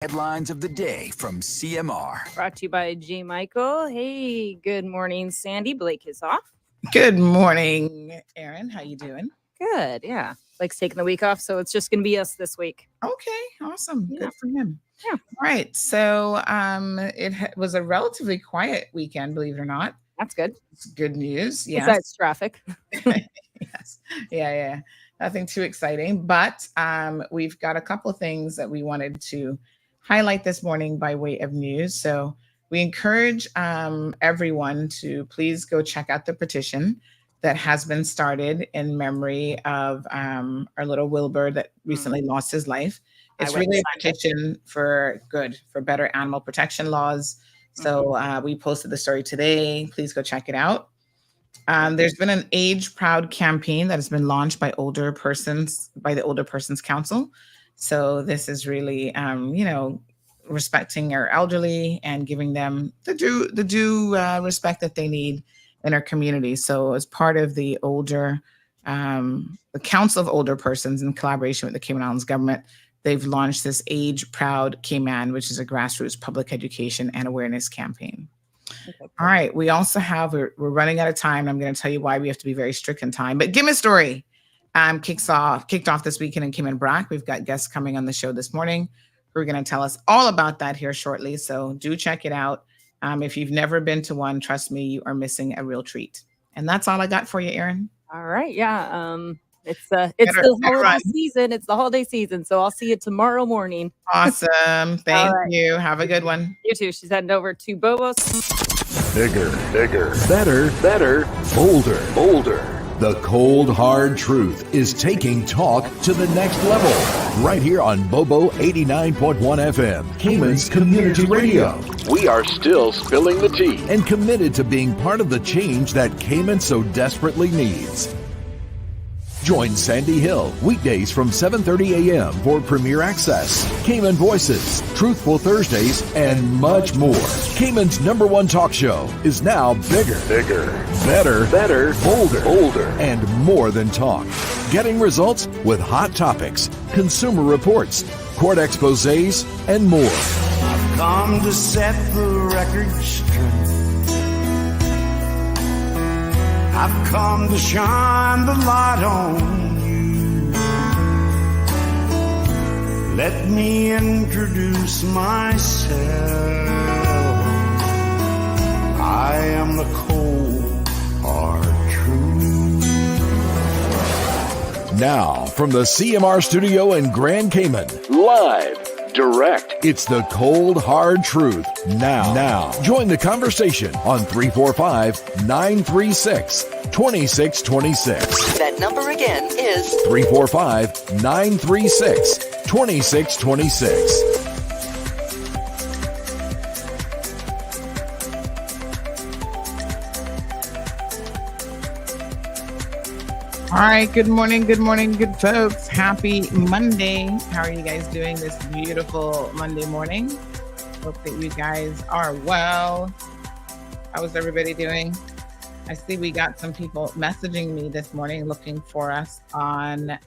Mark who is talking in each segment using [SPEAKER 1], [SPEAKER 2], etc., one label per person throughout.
[SPEAKER 1] Headlines of the day from CMR.
[SPEAKER 2] Brought to you by J. Michael. Hey, good morning, Sandy. Blake is off.
[SPEAKER 3] Good morning, Erin. How you doing?
[SPEAKER 2] Good, yeah. Blake's taking the week off, so it's just going to be us this week.
[SPEAKER 3] Okay, awesome.
[SPEAKER 2] Yeah.
[SPEAKER 3] Good for him.
[SPEAKER 2] Yeah.
[SPEAKER 3] All right. So it was a relatively quiet weekend, believe it or not.
[SPEAKER 2] That's good.
[SPEAKER 3] It's good news. Yes.
[SPEAKER 2] Besides traffic.
[SPEAKER 3] Yes. Yeah. Nothing too exciting, but we've got a couple of things that we wanted to highlight this morning by way of news. So we encourage everyone to please go check out the petition that has been started in memory of our little Wilbur that recently lost his life. It's really a petition for better animal protection laws. So we posted the story today. Please go check it out. There's been an Age Proud campaign that has been launched by the Older Persons Council. So this is really, respecting our elderly and giving them the due respect that they need in our community. So as part of the Council of Older Persons in collaboration with the Cayman Islands government, they've launched this Age Proud Cayman, which is a grassroots public education and awareness campaign. Okay. All right. We also have, we're running out of time. I'm going to tell you why we have to be very strict in time, but Give Me a Story kicked off this weekend in Cayman Brac. We've got guests coming on the show this morning who are going to tell us all about that here shortly. So do check it out. If you've never been to one, trust me, you are missing a real treat. And that's all I got for you, Erin.
[SPEAKER 2] All right. Yeah. It's the holiday season. It's the holiday season. So I'll see you tomorrow morning.
[SPEAKER 3] Awesome. Thank you. Have a good one.
[SPEAKER 2] You too. She's heading over to Bobo's.
[SPEAKER 4] Bigger, better, bolder. The cold, hard truth is taking talk to the next level. Right here on Bobo 89.1 FM, Cayman's Community Radio. We are still spilling the tea and committed to being part of the change that Cayman so desperately needs. Join Sandy Hill weekdays from 7:30 a.m. for Premier Access, Cayman Voices, Truthful Thursdays, and much more. Cayman's #1 talk show is now bigger, better, bolder, and more than talk. Getting results with hot topics, consumer reports, court exposés, and more.
[SPEAKER 5] I've come to set the record straight. I've come to shine the light on you. Let me introduce myself. I am the cold, hard truth.
[SPEAKER 4] Now, from the CMR studio in Grand Cayman, live, direct, it's the cold, hard truth. Now, join the conversation on 345-936-2626.
[SPEAKER 6] That number again is
[SPEAKER 4] 345-936-2626.
[SPEAKER 3] All right. Good morning, good folks. Happy Monday. How are you guys doing this beautiful Monday morning? Hope that you guys are well. How is everybody doing? I see we got some people messaging me this morning looking for us on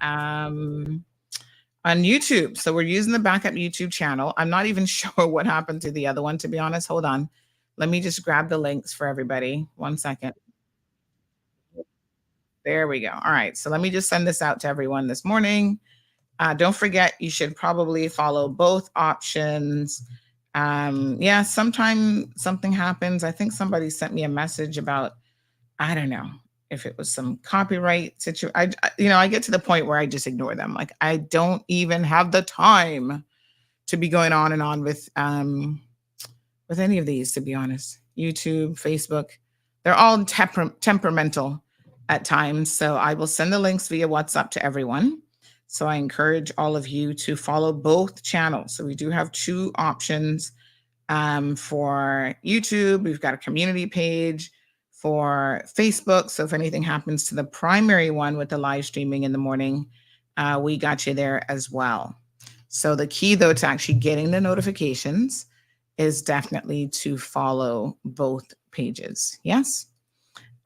[SPEAKER 3] YouTube. So we're using the backup YouTube channel. I'm not even sure what happened to the other one, to be honest. Hold on. Let me just grab the links for everybody. 1 second. There we go. All right. So let me just send this out to everyone this morning. Don't forget, you should probably follow both options. Sometimes something happens. I think somebody sent me a message about, I don't know if it was some copyright situation. I get to the point where I just ignore them. Like, I don't even have the time to be going on and on with any of these, to be honest. YouTube, Facebook, they're all temperamental at times. So I will send the links via WhatsApp to everyone. So I encourage all of you to follow both channels. So we do have two options for YouTube. We've got a community page for Facebook. So if anything happens to the primary one with the live streaming in the morning, we got you there as well. So the key, though, to actually getting the notifications is definitely to follow both pages. Yes.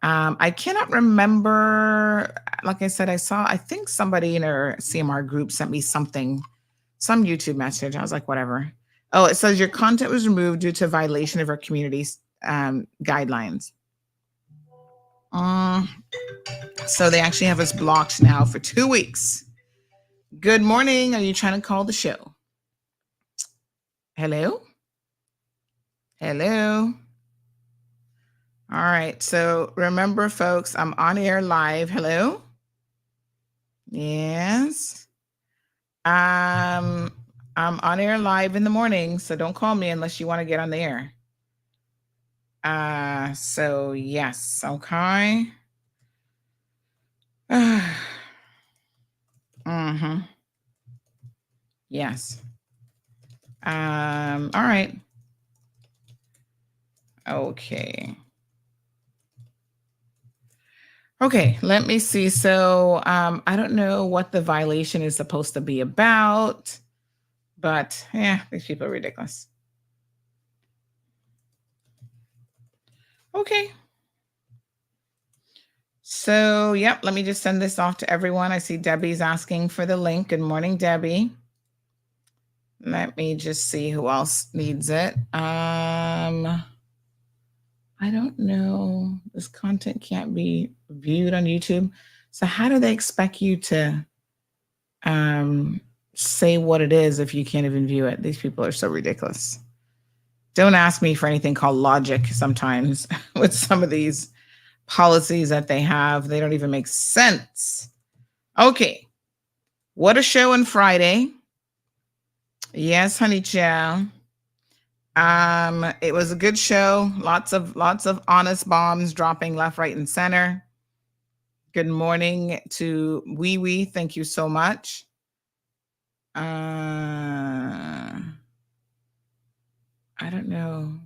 [SPEAKER 3] I cannot remember, like I said, I think somebody in our CMR group sent me some YouTube message. I was like, whatever. Oh, it says your content was removed due to violation of our community's guidelines. So they actually have us blocked now for 2 weeks. Good morning. Are you trying to call the show? Hello? Hello? All right. So remember, folks, I'm on air live. Hello? Yes. I'm on air live in the morning, so don't call me unless you want to get on the air. So yes, okay. Mm-hmm. Yes. All right. Okay. Okay, let me see. So I don't know what the violation is supposed to be about, but yeah, these people are ridiculous. Okay. So, yep, let me just send this off to everyone. I see Debbie's asking for the link. Good morning, Debbie. Let me just see who else needs it. I don't know. This content can't be viewed on YouTube. So how do they expect you to say what it is if you can't even view it? These people are so ridiculous. Don't ask me for anything called logic sometimes with some of these policies that they have. They don't even make sense. Okay. What a show on Friday. Yes, honey chow. It was a good show. Lots of honest bombs dropping left, right, and center. Good morning to Wee Wee. Thank you so much. I don't know.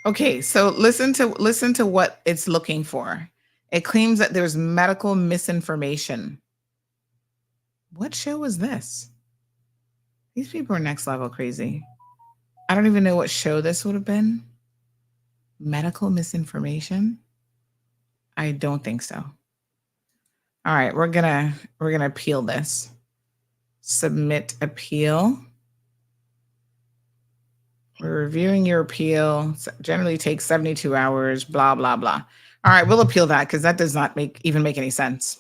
[SPEAKER 3] Okay, so listen to what it's looking for. It claims that there's medical misinformation. What show was this? These people are next level crazy. I don't even know what show this would have been. Medical misinformation? I don't think so. All right, we're gonna appeal this. Submit appeal. We're reviewing your appeal. Generally takes 72 hours, blah, blah, blah. All right, we'll appeal that because that does not even make any sense.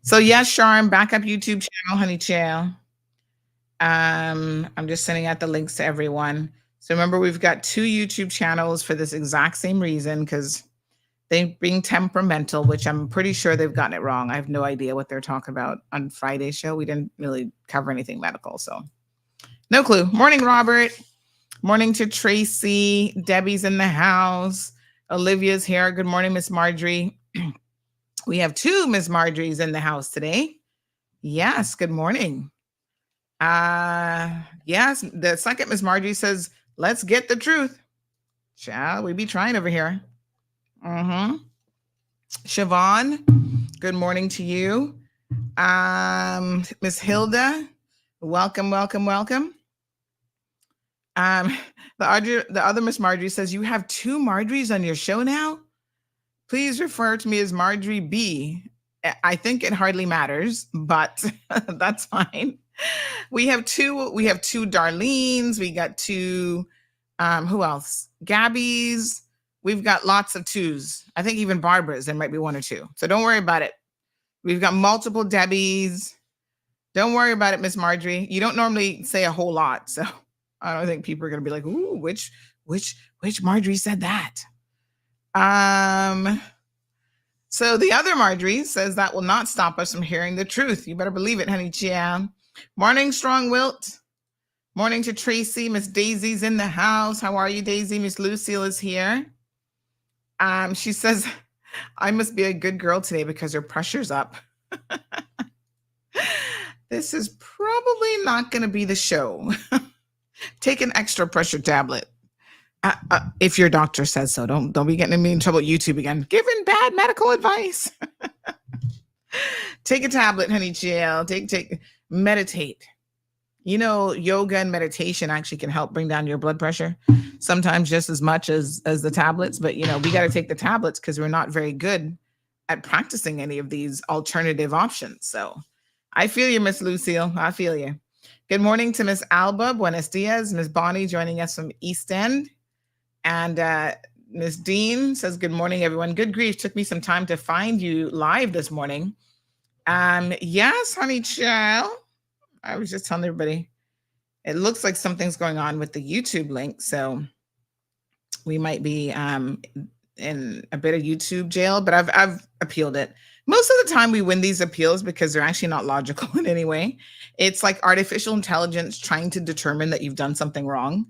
[SPEAKER 3] So yes, Charm, backup YouTube channel, honey chow. I'm just sending out the links to everyone. So remember, we've got 2 YouTube channels for this exact same reason, because they're being temperamental, which I'm pretty sure they've gotten it wrong. I have no idea what they're talking about on Friday's show. We didn't really cover anything medical, so no clue. Morning, Robert. Morning to Tracy. Debbie's in the house. Olivia's here. Good morning, Miss Marjorie. We have 2 Miss Marjories in the house today. Yes, good morning. Yes, the second Miss Marjorie says, let's get the truth. Shall we be trying over here? Siobhan, good morning to you. Miss Hilda, welcome. The other Miss Marjorie says, you have 2 Marjories on your show now? Please refer to me as Marjorie B. I think it hardly matters, but that's fine. We have 2 Darlenes. We got 2, who else? Gabby's. We've got lots of 2s. I think even Barbara's, there might be 1 or 2. So don't worry about it. We've got multiple Debbies. Don't worry about it, Miss Marjorie. You don't normally say a whole lot. So I don't think people are going to be like, ooh, which Marjorie said that? So the other Marjorie says that will not stop us from hearing the truth. You better believe it, honey Chiam. Morning, Strong Wilt. Morning to Tracy. Miss Daisy's in the house. How are you, Daisy? Miss Lucille is here. She says, I must be a good girl today because her pressure's up. This is probably not going to be the show. Take an extra pressure tablet. If your doctor says so. Don't be getting me in trouble with YouTube again. Giving bad medical advice. Take a tablet, honey GL. Take meditate. You know, yoga and meditation actually can help bring down your blood pressure. Sometimes just as much as the tablets. But, you know, we got to take the tablets because we're not very good at practicing any of these alternative options. So I feel you, Miss Lucille. I feel you. Good morning to Miss Alba. Buenos dias. Miss Bonnie joining us from East End. And Miss Dean says, good morning, everyone. Good grief. Took me some time to find you live this morning. Yes, honey child. I was just telling everybody, it looks like something's going on with the YouTube link. So we might be in a bit of YouTube jail, but I've appealed it. Most of the time we win these appeals because they're actually not logical in any way. It's like artificial intelligence trying to determine that you've done something wrong.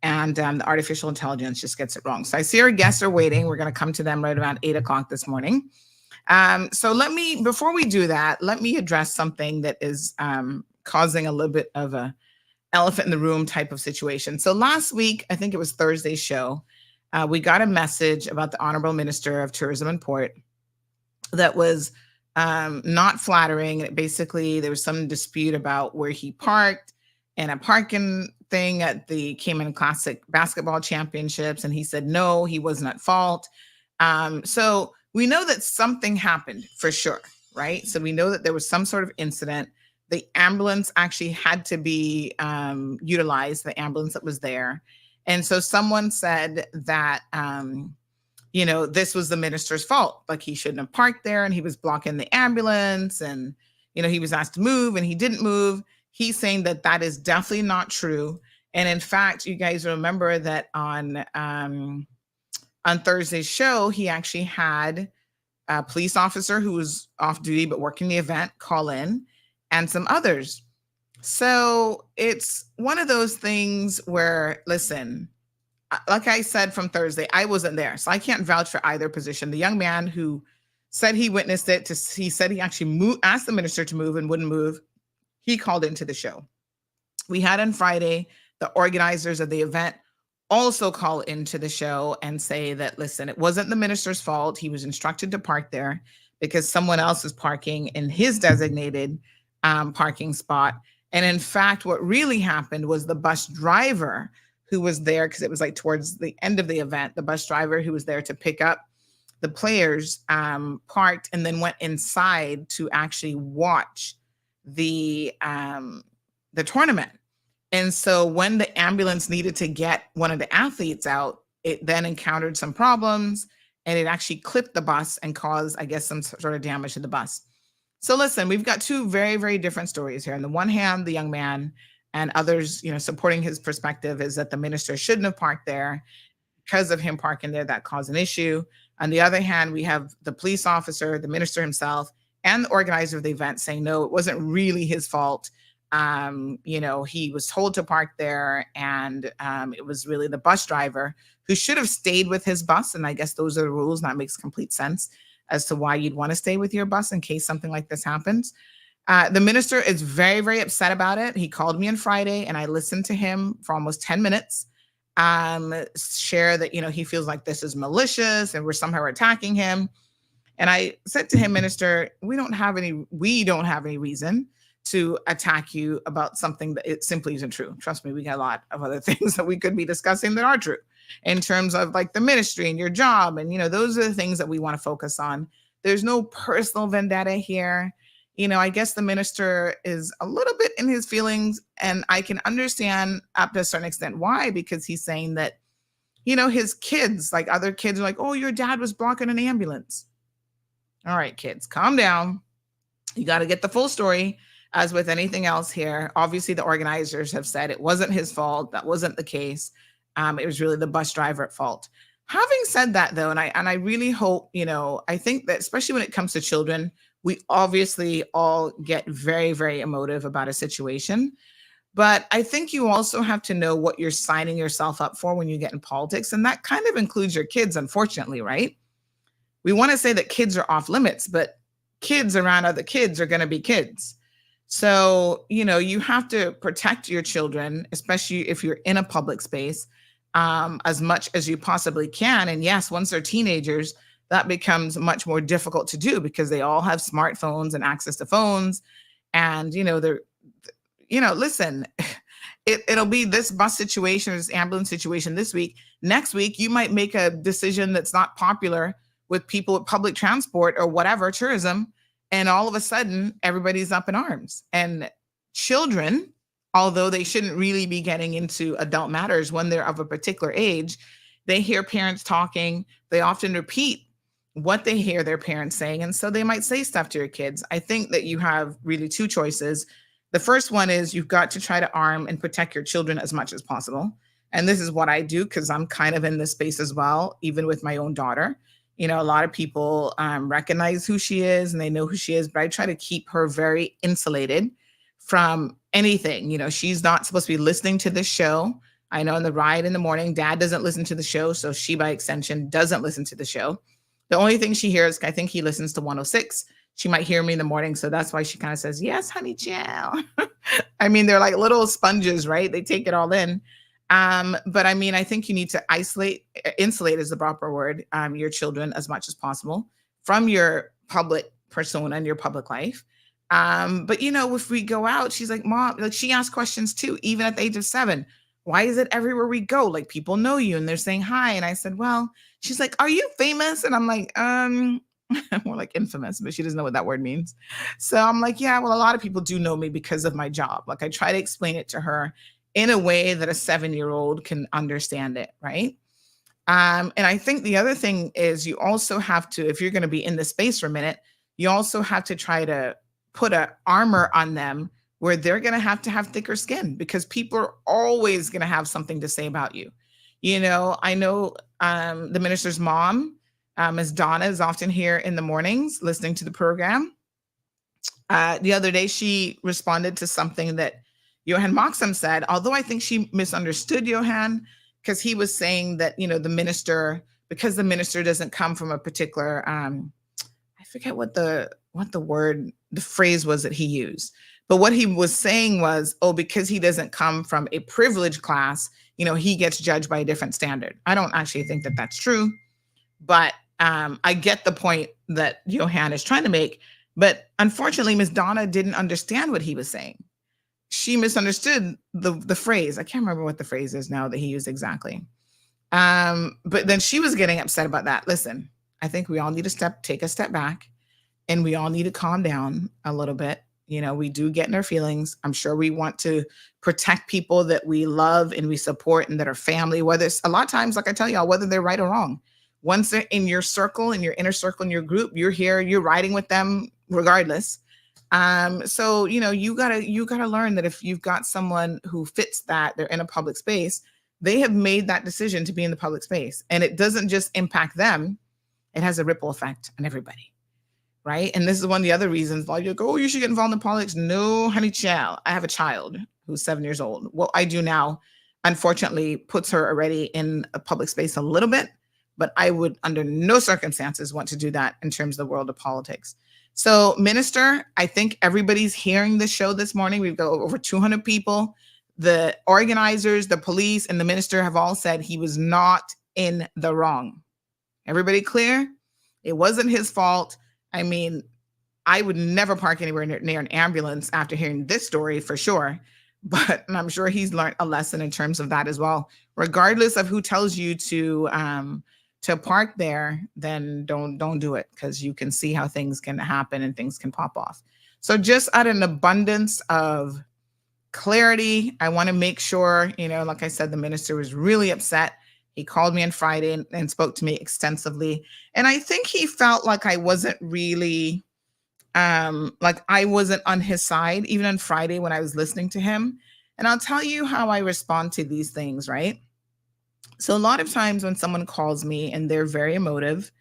[SPEAKER 3] And the artificial intelligence just gets it wrong. So I see our guests are waiting. We're going to come to them right around 8 o'clock this morning. So before we do that, let me address something that is causing a little bit of a elephant in the room type of situation. So last week, I think it was Thursday's show, we got a message about the Honorable Minister of Tourism and Port that was not flattering. Basically, there was some dispute about where he parked and a parking thing at the Cayman Classic Basketball Championships. And he said, no, he wasn't at fault. So we know that something happened for sure, right? So we know that there was some sort of incident. The ambulance actually had to be utilized, the ambulance that was there. And so someone said that, this was the minister's fault. Like he shouldn't have parked there and he was blocking the ambulance and, he was asked to move and he didn't move. He's saying that that is definitely not true. And in fact, you guys remember that on Thursday's show, he actually had a police officer who was off duty but working the event call in and some others. So it's one of those things where, listen, like I said from Thursday, I wasn't there, so I can't vouch for either position. The young man who said he witnessed it, he said he actually asked the minister to move and wouldn't move. He called into the show. We had on Friday, the organizers of the event also call into the show and say that, listen, it wasn't the minister's fault. He was instructed to park there because someone else is parking in his designated parking spot. And in fact, what really happened was the bus driver who was there, because it was like towards the end of the event, the bus driver who was there to pick up the players parked and then went inside to actually watch the tournament. And so when the ambulance needed to get one of the athletes out, it then encountered some problems and it actually clipped the bus and caused, I guess, some sort of damage to the bus. So listen, we've got two very, very different stories here. On the one hand, the young man and others, supporting his perspective is that the minister shouldn't have parked there. Because of him parking there, that caused an issue. On the other hand, we have the police officer, the minister himself, and the organizer of the event saying, no, it wasn't really his fault. He was told to park there, and it was really the bus driver who should have stayed with his bus. And I guess those are the rules. And that makes complete sense as to why you'd want to stay with your bus in case something like this happens. The minister is very, very upset about it. He called me on Friday and I listened to him for almost 10 minutes, share that, he feels like this is malicious and we're somehow attacking him. And I said to him, Minister, we don't have any reason to attack you about something that it simply isn't true. Trust me, we got a lot of other things that we could be discussing that are true in terms of like the ministry and your job. And, those are the things that we want to focus on. There's no personal vendetta here. I guess the minister is a little bit in his feelings, and I can understand up to a certain extent why, because he's saying that, his kids, like other kids are like, oh, your dad was blocking an ambulance. All right, kids, calm down. You got to get the full story. As with anything else here, obviously the organizers have said it wasn't his fault. That wasn't the case. It was really the bus driver at fault. Having said that, though, and I really hope, I think that especially when it comes to children, we obviously all get very, very emotive about a situation. But I think you also have to know what you're signing yourself up for when you get in politics. And that kind of includes your kids, unfortunately, right? We want to say that kids are off limits, but kids around other kids are going to be kids. So, you have to protect your children, especially if you're in a public space, as much as you possibly can. And yes, once they're teenagers, that becomes much more difficult to do because they all have smartphones and access to phones. And, listen, it'll be this bus situation, this ambulance situation this week. Next week, you might make a decision that's not popular with people with public transport or whatever, tourism. And all of a sudden, everybody's up in arms. And children, although they shouldn't really be getting into adult matters when they're of a particular age, they hear parents talking. They often repeat what they hear their parents saying. And so they might say stuff to your kids. I think that you have really two choices. The first one is you've got to try to arm and protect your children as much as possible. And this is what I do because I'm kind of in this space as well, even with my own daughter. You know, a lot of people recognize who she is and they know who she is, but I try to keep her very insulated from anything. You know, she's not supposed to be listening to this show. I know in the ride in the morning, dad doesn't listen to the show. So she, by extension, doesn't listen to the show. The only thing she hears, I think he listens to 106. She might hear me in the morning. So that's why she kind of says, yes, honey, chow. I mean, they're like little sponges, right? They take it all in. But I mean, I think you need to insulate is the proper word, your children as much as possible from your public persona and your public life. But you know, if we go out, she's like, Mom, like she asks questions too, even at the age of 7. Why is it everywhere we go? Like people know you and they're saying hi. And I said, well, she's like, are you famous? And I'm like, more like infamous, but she doesn't know what that word means. So I'm like, yeah, well, a lot of people do know me because of my job. Like I try to explain it to her in a way that a 7-year-old can understand it, right? And I think the other thing is you also have to, if you're going to be in the space for a minute, you also have to try to put an armor on them where they're going to have thicker skin because people are always going to have something to say about you. You know, I know the minister's mom, Ms. Donna, is often here in the mornings listening to the program. The other day, she responded to something that Johan Moxham said, although I think she misunderstood Johan because he was saying that, you know, the minister, because the minister doesn't come from a particular, I forget what the phrase was that he used. But what he was saying was, oh, because he doesn't come from a privileged class, you know, he gets judged by a different standard. I don't actually think that that's true, but I get the point that Johan is trying to make. But unfortunately, Ms. Donna didn't understand what he was saying. She misunderstood the phrase. I can't remember what the phrase is now that he used exactly. But then she was getting upset about that. Listen, I think we all need to take a step back and we all need to calm down a little bit. You know, we do get in our feelings. I'm sure we want to protect people that we love and we support and that are family, whether it's a lot of times, like I tell y'all, whether they're right or wrong. Once they're in your circle, in your inner circle, in your group, you're here, you're riding with them regardless. So, you know, you gotta learn that if you've got someone who fits that, they're in a public space, they have made that decision to be in the public space. And it doesn't just impact them, it has a ripple effect on everybody. Right. And this is one of the other reasons why you go, oh, you should get involved in politics. No, honey, child. I have a child who's 7 years old. What I do now, unfortunately, puts her already in a public space a little bit, but I would under no circumstances want to do that in terms of the world of politics. So, Minister, I think everybody's hearing this show this morning. We've got over 200 people. The organizers, the police, and the minister have all said he was not in the wrong. Everybody clear? It wasn't his fault. I mean, I would never park anywhere near an ambulance after hearing this story for sure. But I'm sure he's learned a lesson in terms of that as well. Regardless of who tells you to park there, then don't do it because you can see how things can happen and things can pop off. So just out of an abundance of clarity, I want to make sure, you know, like I said, the minister was really upset. He called me on Friday and spoke to me extensively. And I think he felt like I wasn't really, like I wasn't on his side, even on Friday when I was listening to him. And I'll tell you how I respond to these things, right? So a lot of times when someone calls me and they're very emotive,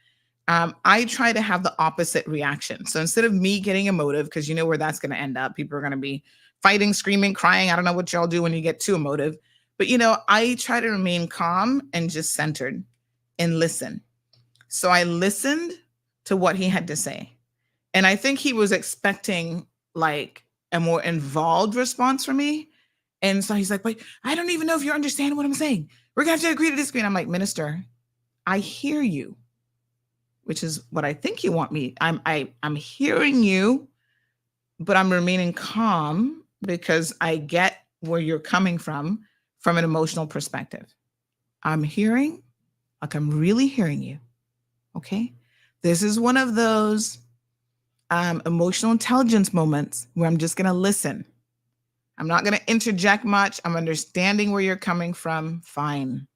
[SPEAKER 3] I try to have the opposite reaction. So instead of me getting emotive, because you know where that's going to end up, people are going to be fighting, screaming, crying. I don't know what y'all do when you get too emotive. But, you know, I try to remain calm and just centered and listen. So I listened to what he had to say. And I think he was expecting like a more involved response from me. And so he's like, wait, I don't even know if you understand what I'm saying. We're going to have to agree to disagree. And I'm like, Minister, I hear you, which is what I think you want me. I'm hearing you, but I'm remaining calm because I get where you're coming from an emotional perspective. I'm hearing, like I'm really hearing you. Okay. This is one of those, emotional intelligence moments where I'm just going to listen. I'm not going to interject much. I'm understanding where you're coming from. Fine.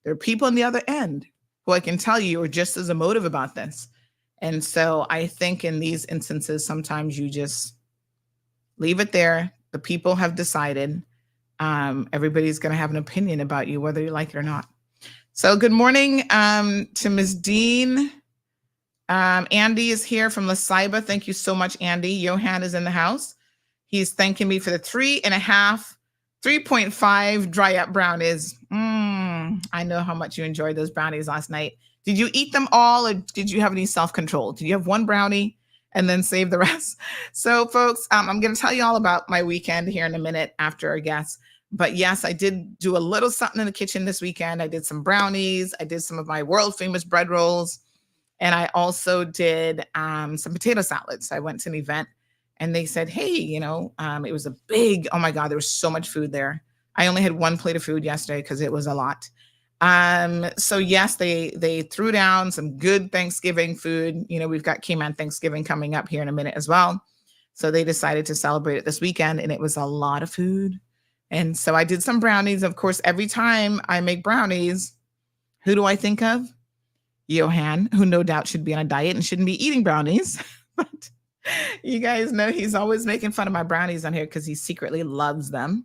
[SPEAKER 3] There are people on the other end who I can tell you are just as emotive about this. And so I think in these instances, sometimes you just leave it there. The people have decided. Everybody's going to have an opinion about you, whether you like it or not. So good morning to Ms. Dean. Andy is here from La Ceiba. Thank you so much, Andy. Johan is in the house. He's thanking me for the 3.5 dry up brownies. I know how much you enjoyed those brownies last night. Did you eat them all, or did you have any self-control? Did you have one brownie and then save the rest? So folks, I'm going to tell you all about my weekend here in a minute after our guests. But yes, I did do a little something in the kitchen this weekend. I did some brownies. I did some of my world famous bread rolls. And I also did some potato salads. I went to an event and they said, hey, it was a big, oh my God, there was so much food there. I only had one plate of food yesterday because it was a lot. So yes, they threw down some good Thanksgiving food. We've got Cayman Thanksgiving coming up here in a minute as well. So they decided to celebrate it this weekend, and it was a lot of food. And so I did some brownies. Of course, every time I make brownies, who do I think of? Johan, who no doubt should be on a diet and shouldn't be eating brownies. But you guys know he's always making fun of my brownies on here because he secretly loves them.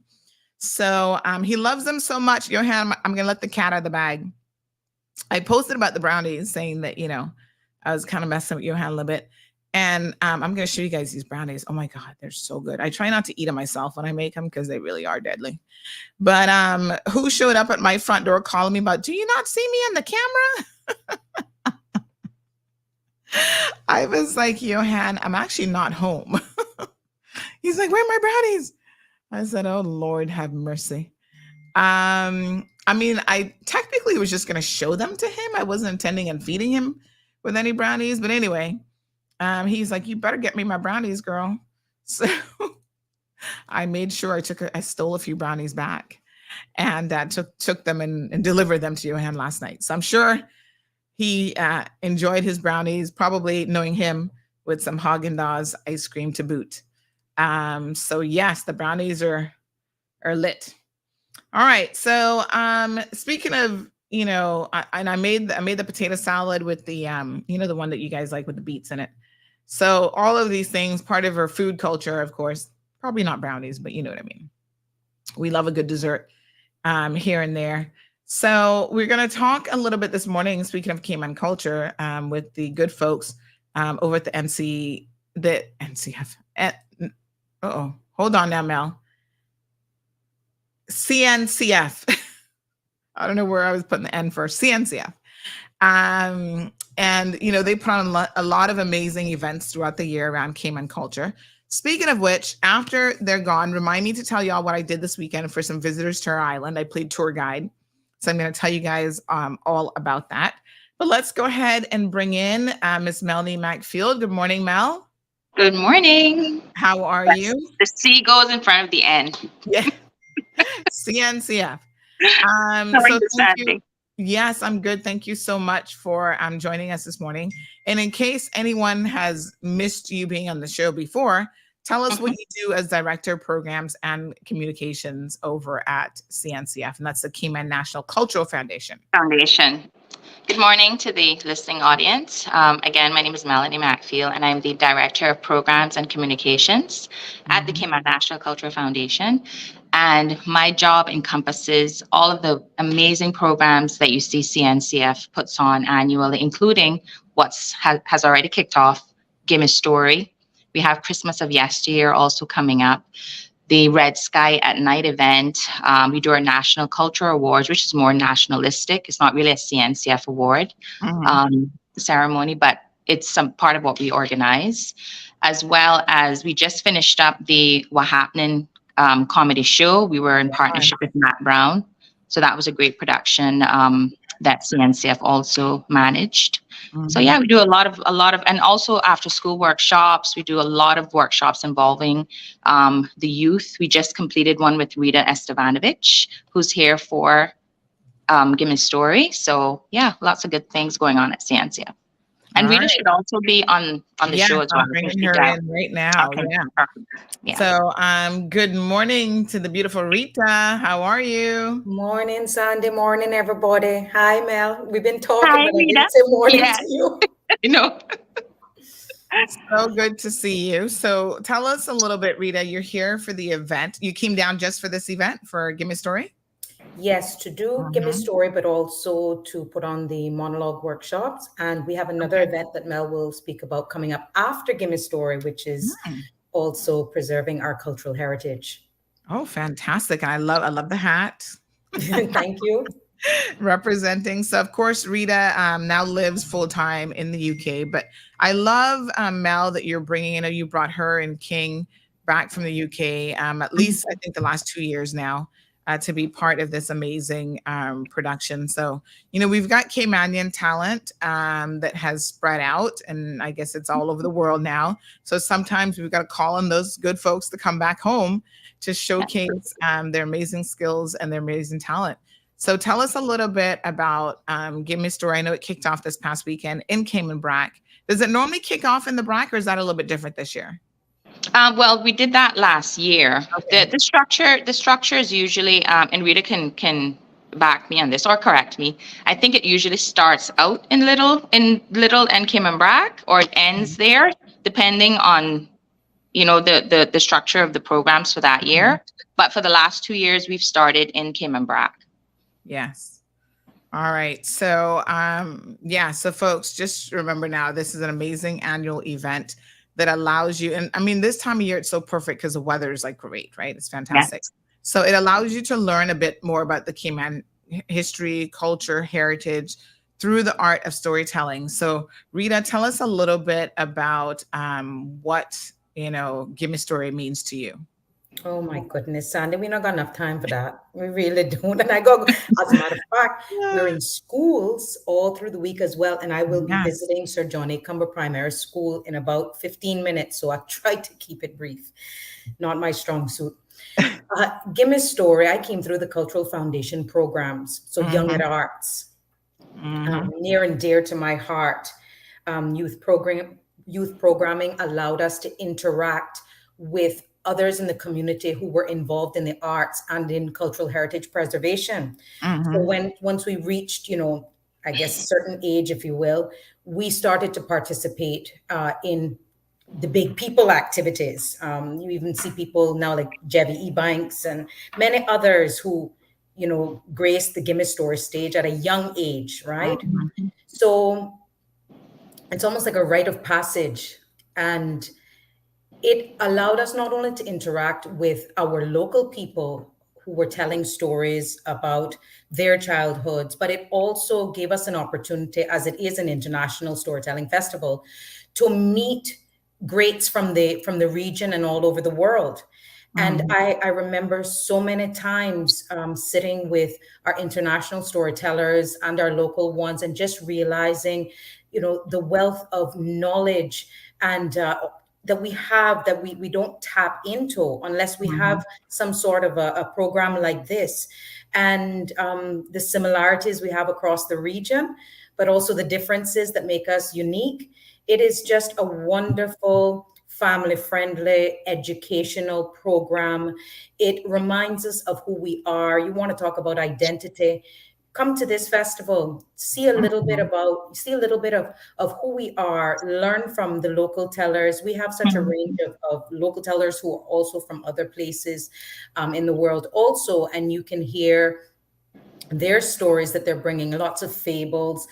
[SPEAKER 3] So he loves them so much, Johan, I'm going to let the cat out of the bag. I posted about the brownies saying that, I was kind of messing with Johan a little bit. And I'm going to show you guys these brownies. Oh my God, they're so good. I try not to eat them myself when I make them because they really are deadly. But who showed up at my front door calling me about, do you not see me on the camera? I was like, Johan, I'm actually not home. He's like, where are my brownies? I said, oh, Lord, have mercy. I technically was just going to show them to him. I wasn't intending on feeding him with any brownies. But anyway, he's like, you better get me my brownies, girl. So I made sure I stole a few brownies back and took them and delivered them to Johan last night. So I'm sure he enjoyed his brownies, probably knowing him, with some Haagen-Dazs ice cream to boot. So yes, the brownies are lit. All right. So speaking of, I made the potato salad with the the one that you guys like with the beets in it. So all of these things, part of our food culture, of course, probably not brownies, but you know what I mean. We love a good dessert here and there. So we're going to talk a little bit this morning, speaking of Cayman culture, with the good folks over at the NCF. Hold on now, Mel. CNCF. I don't know where I was putting the N first. CNCF. And, they put on a lot of amazing events throughout the year around Cayman culture. Speaking of which, after they're gone, remind me to tell y'all what I did this weekend for some visitors to our island. I played tour guide. So I'm going to tell you guys all about that. But let's go ahead and bring in Miss Melanie Macfield. Good morning, Mel.
[SPEAKER 6] Good morning.
[SPEAKER 3] How are you?
[SPEAKER 6] The C goes in front of the N.
[SPEAKER 3] Yeah. CNCF.
[SPEAKER 6] So thank you.
[SPEAKER 3] Yes, I'm good. Thank you so much for joining us this morning. And in case anyone has missed you being on the show before, tell us what you do as Director of Programs and Communications over at CNCF, and that's the Cayman National Cultural Foundation.
[SPEAKER 6] Good morning to the listening audience. Again, my name is Melanie Macfield, and I'm the Director of Programs and Communications at the Cayman National Cultural Foundation. And my job encompasses all of the amazing programs that you see CNCF puts on annually, including has already kicked off, Give Me Story. We have Christmas of Yesteryear also coming up. The Red Sky at Night event. We do our National Culture Awards, which is more nationalistic. It's not really a CNCF award ceremony, but it's some part of what we organize. As well as we just finished up the What Happening comedy show. We were in partnership with Matt Brown. So that was a great production that CNCF also managed. So yeah, we do a lot of, and also after school workshops, we do a lot of workshops involving the youth. We just completed one with Rita Estevanovich, who's here for Give Me Story. So yeah, lots of good things going on at CNCF. And
[SPEAKER 3] All
[SPEAKER 6] Rita
[SPEAKER 3] right.
[SPEAKER 6] should also be on the
[SPEAKER 3] Yes,
[SPEAKER 6] show as well.
[SPEAKER 3] I'm bringing her in right now.
[SPEAKER 6] Okay,
[SPEAKER 3] Yeah.
[SPEAKER 6] perfect. Yeah.
[SPEAKER 3] So, good morning to the beautiful Rita. How are you?
[SPEAKER 7] Morning, Sunday morning, everybody. Hi, Mel. We've been talking,
[SPEAKER 6] Hi,
[SPEAKER 7] but I
[SPEAKER 6] Rita.
[SPEAKER 7] didn't say morning
[SPEAKER 6] Yes.
[SPEAKER 7] to you.
[SPEAKER 6] You know.
[SPEAKER 3] So good to see you. So tell us a little bit, Rita. You're here for the event. You came down just for this event for Give Me a Story?
[SPEAKER 7] Yes, to do Give Me a Story, but also to put on the monologue workshops. And we have another event that Mel will speak about coming up after Give Me a Story, which is also preserving our cultural heritage.
[SPEAKER 3] Oh, fantastic. And I love the hat.
[SPEAKER 7] Thank you.
[SPEAKER 3] Representing. So, of course, Rita now lives full time in the UK. But I love, Mel, that you're bringing, you brought her and King back from the UK, at least I think the last 2 years now, to be part of this amazing production. So, we've got Caymanian talent that has spread out, and I guess it's all over the world now. So sometimes we've got to call on those good folks to come back home to showcase their amazing skills and their amazing talent. So tell us a little bit about Give Me a Story. I know it kicked off this past weekend in Cayman Brac. Does it normally kick off in the Brac, or is that a little bit different this year?
[SPEAKER 6] Well, we did that last year.
[SPEAKER 3] Okay.
[SPEAKER 6] The structure is usually, and Rita can back me on this or correct me. I think it usually starts out in Little and Cayman Brac, or it ends there, depending on the structure of the programs for that year. But for the last 2 years, we've started in Cayman Brac.
[SPEAKER 3] Yes. All right. So, so folks, just remember now, this is an amazing annual event that allows you, and I mean, this time of year, it's so perfect because the weather is like great, right? It's fantastic.
[SPEAKER 6] Yes.
[SPEAKER 3] So it allows you to learn a bit more about the Cayman history, culture, heritage through the art of storytelling. So Rita, tell us a little bit about what, Give Me a Story means to you.
[SPEAKER 7] Oh my goodness, Sandy, we not got enough time for that. We really don't. And as a matter of fact, we're in schools all through the week as well. And I will be visiting Sir John A. Cumber Primary School in about 15 minutes. So I've tried to keep it brief. Not my strong suit. Give Me a Story. I came through the Cultural Foundation programs. So Young at Arts, near and dear to my heart. Youth programming allowed us to interact with others in the community who were involved in the arts and in cultural heritage preservation. So once we reached, I guess, a certain age, if you will, we started to participate in the big people activities. You even see people now like Jevi Ebanks and many others who, graced the Give Me a Story stage at a young age, right? So it's almost like a rite of passage. And it allowed us not only to interact with our local people who were telling stories about their childhoods, but it also gave us an opportunity, as it is an international storytelling festival, to meet greats from the region and all over the world. And I remember so many times sitting with our international storytellers and our local ones and just realizing, the wealth of knowledge and that we have that we don't tap into unless we have some sort of a program like this. And the similarities we have across the region, but also the differences that make us unique. It is just a wonderful, family-friendly, educational program. It reminds us of who we are. You want to talk about identity, come to this festival, see a little bit of who we are, learn from the local tellers. We have such a range of local tellers who are also from other places in the world also, and you can hear their stories that they're bringing, lots of fables,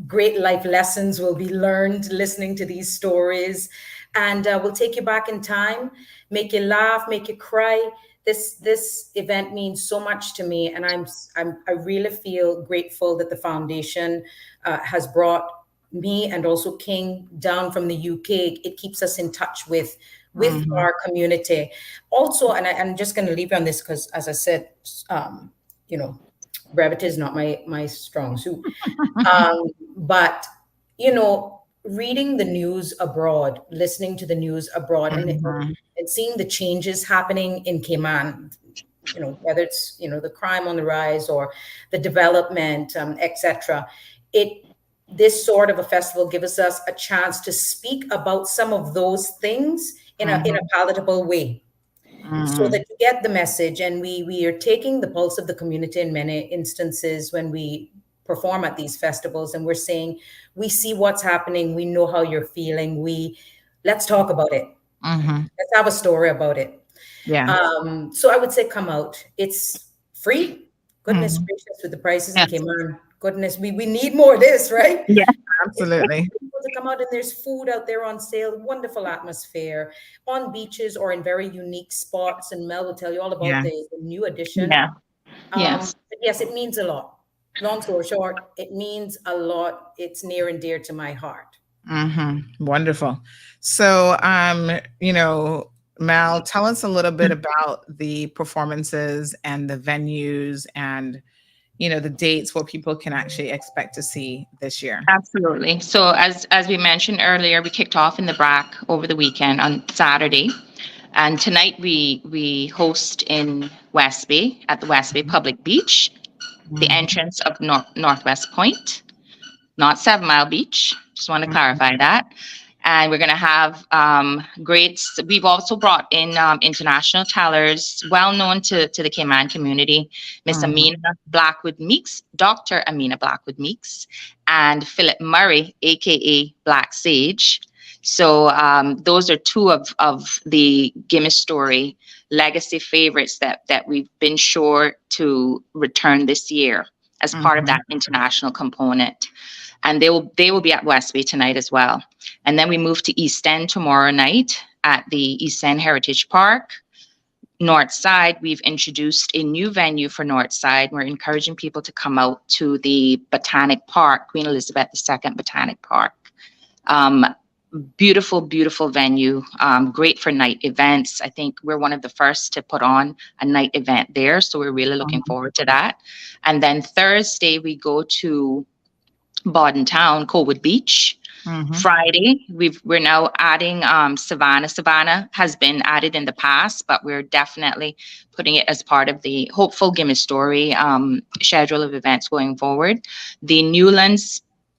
[SPEAKER 7] great life lessons will be learned listening to these stories, and we'll take you back in time, make you laugh, make you cry. This event means so much to me, and I really feel grateful that the foundation has brought me and also King down from the UK. It keeps us in touch with our community. Also, and I'm just going to leave you on this because, as I said, brevity is not my strong suit. But reading the news abroad, listening to the news abroad, and seeing the changes happening in Cayman, whether it's, the crime on the rise or the development, etc. this sort of a festival gives us a chance to speak about some of those things in a palatable way, so that you get the message. And we are taking the pulse of the community in many instances when we perform at these festivals, and we're saying, we see what's happening, we know how you're feeling, let's talk about it. Let's have a story about it. So I would say come out. It's free. Goodness gracious, with the prices in Cayman. Goodness, we need more of this, right?
[SPEAKER 2] Yeah,
[SPEAKER 3] absolutely.
[SPEAKER 7] People to come out, and there's food out there on sale, wonderful atmosphere on beaches or in very unique spots. And Mel will tell you all about the new addition.
[SPEAKER 6] Yes.
[SPEAKER 7] But yes, it means a lot. Long story short, it means a lot. It's near and dear to my heart.
[SPEAKER 3] Wonderful. So, Mel, tell us a little bit about the performances and the venues and, the dates where people can actually expect to see this year.
[SPEAKER 6] Absolutely. So as we mentioned earlier, we kicked off in the BRAC over the weekend on Saturday. And tonight we host in West Bay at the West Bay Public Beach, the entrance of Northwest Point, not 7 Mile Beach. Just want to clarify that. And we're going to have we've also brought in international tellers, well known to the Cayman community, Miss Amina Blackwood Meeks, Dr. Amina Blackwood Meeks, and Philip Murray, aka Black Sage. So those are two of the Gimme Story legacy favorites that we've been sure to return this year as part of that international component. And they will be at West Bay tonight as well. And then we move to East End tomorrow night at the East End Heritage Park. North Side, we've introduced a new venue for North Side. We're encouraging people to come out to the Botanic Park, Queen Elizabeth II Botanic Park. Beautiful, beautiful venue, great for night events. I think we're one of the first to put on a night event there. So we're really looking forward to that. And then Thursday, we go to Bodden Town, Colwood Beach. Friday, we're now adding Savannah. Savannah has been added in the past, but we're definitely putting it as part of the hopeful Gimme Story schedule of events going forward. The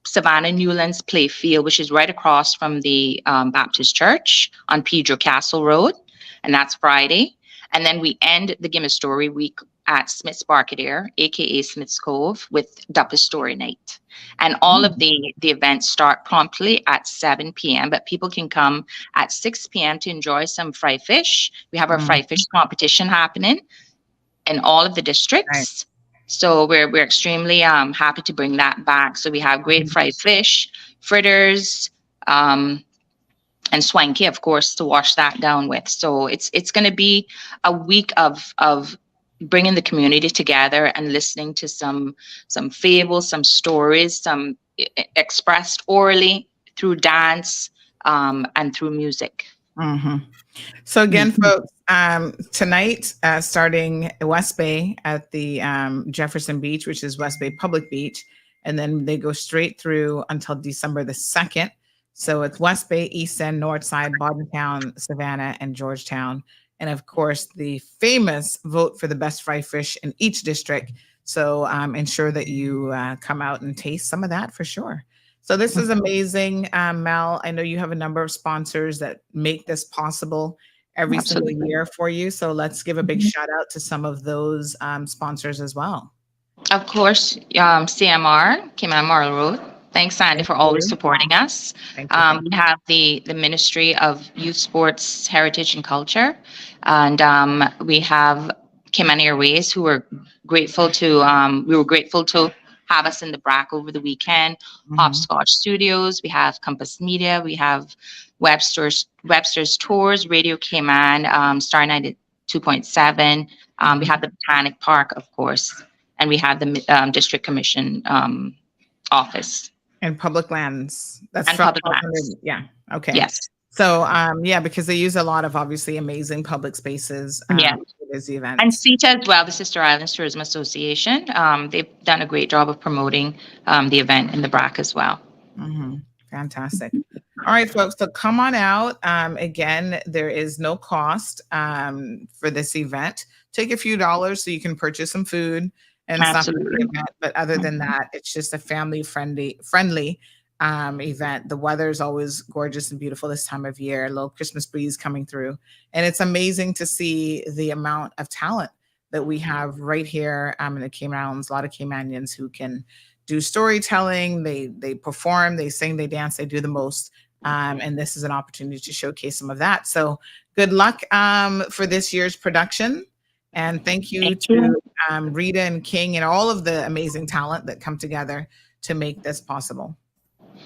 [SPEAKER 6] Savannah Newlands Playfield, which is right across from the Baptist Church on Pedro Castle Road, and that's Friday. And then we end the Gimme Story week at Smith's Barcadere, aka Smith's Cove, with Duppa Story Night. And all of the events start promptly at 7 p.m., but people can come at 6 p.m. to enjoy some fried fish. We have our fried fish competition happening in all of the districts. So we're extremely happy to bring that back. So we have great fried fish, fritters, and swanky, of course, to wash that down with. So it's going to be a week of bringing the community together and listening to some fables, some stories, some expressed orally through dance and through music.
[SPEAKER 3] So again, folks, tonight, starting West Bay at the Jefferson Beach, which is West Bay Public Beach, and then they go straight through until December the 2nd. So it's West Bay, East End, North Side, Boddentown, Savannah, and Georgetown. And of course, the famous vote for the best fried fish in each district. So ensure that you come out and taste some of that for sure. So this is amazing, Mel. I know you have a number of sponsors that make this possible every single year for you. So let's give a big shout out to some of those sponsors as well.
[SPEAKER 6] Of course, CMR, Cayman Marl Road. Thanks, Sandy, for always supporting us. We have the Ministry of Youth, Sports, Heritage, and Culture. And we have Cayman Airways, who were grateful to, have us in the BRAC over the weekend. Hopscotch Studios, we have Compass Media, we have Webster's Tours, Radio Cayman, Star 92.7. We have the Botanic Park, of course, and we have the District Commission office.
[SPEAKER 3] And public lands.
[SPEAKER 6] That's and public lands.
[SPEAKER 3] Yeah. Okay.
[SPEAKER 6] Yes.
[SPEAKER 3] So, because they use a lot of obviously amazing public spaces. As the event.
[SPEAKER 6] And CETA as well, the Sister Islands Tourism Association. They've done a great job of promoting the event in the BRAC as well.
[SPEAKER 3] Fantastic. All right, folks. So come on out. Again, there is no cost for this event. Take a few dollars so you can purchase some food. and stuff at the
[SPEAKER 6] Absolutely.
[SPEAKER 3] event. But other than that, it's just a family friendly event. The weather is always gorgeous and beautiful this time of year. A little Christmas breeze coming through, and it's amazing to see the amount of talent that we have right here in the Cayman Islands. A lot of Caymanians who can do storytelling. They perform, they sing, they dance, they do the most. And this is an opportunity to showcase some of that. So good luck for this year's production. And thank you to Rita and King and all of the amazing talent that come together to make this possible.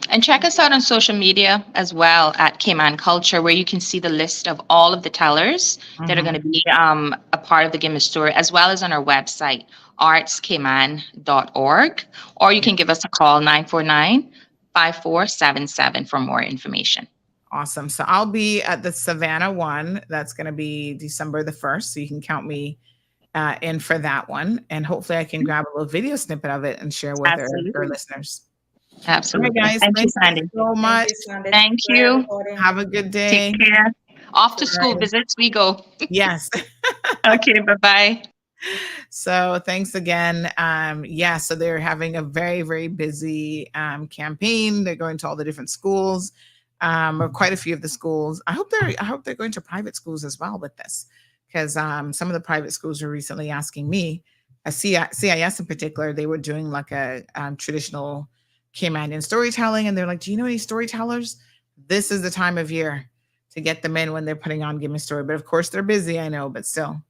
[SPEAKER 6] And check us out on social media as well at Cayman Culture, where you can see the list of all of the tellers that are going to be a part of the Give Me Story, as well as on our website, artscayman.org, or you can give us a call, 949-5477 for more information.
[SPEAKER 3] Awesome. So I'll be at the Savannah one. That's going to be December the 1st. So you can count me in for that one. And hopefully I can grab a little video snippet of it and share with our listeners.
[SPEAKER 6] Absolutely.
[SPEAKER 3] All right, guys.
[SPEAKER 6] Thank you,
[SPEAKER 3] Thank
[SPEAKER 6] Sandy.
[SPEAKER 3] you so much.
[SPEAKER 6] Thank you.
[SPEAKER 3] Have a good day.
[SPEAKER 6] Take care. Off to school visits we go.
[SPEAKER 3] Yes.
[SPEAKER 6] Okay, bye-bye.
[SPEAKER 3] So thanks again. So they're having a very, very busy campaign. They're going to all the different schools, or quite a few of the schools. I hope they're going to private schools as well with this, because some of the private schools were recently asking me, CIS in particular, they were doing like a traditional Caymanian storytelling, and they're like, do you know any storytellers? This is the time of year to get them in when they're putting on Give Me a Story. But of course they're busy, I know, but still.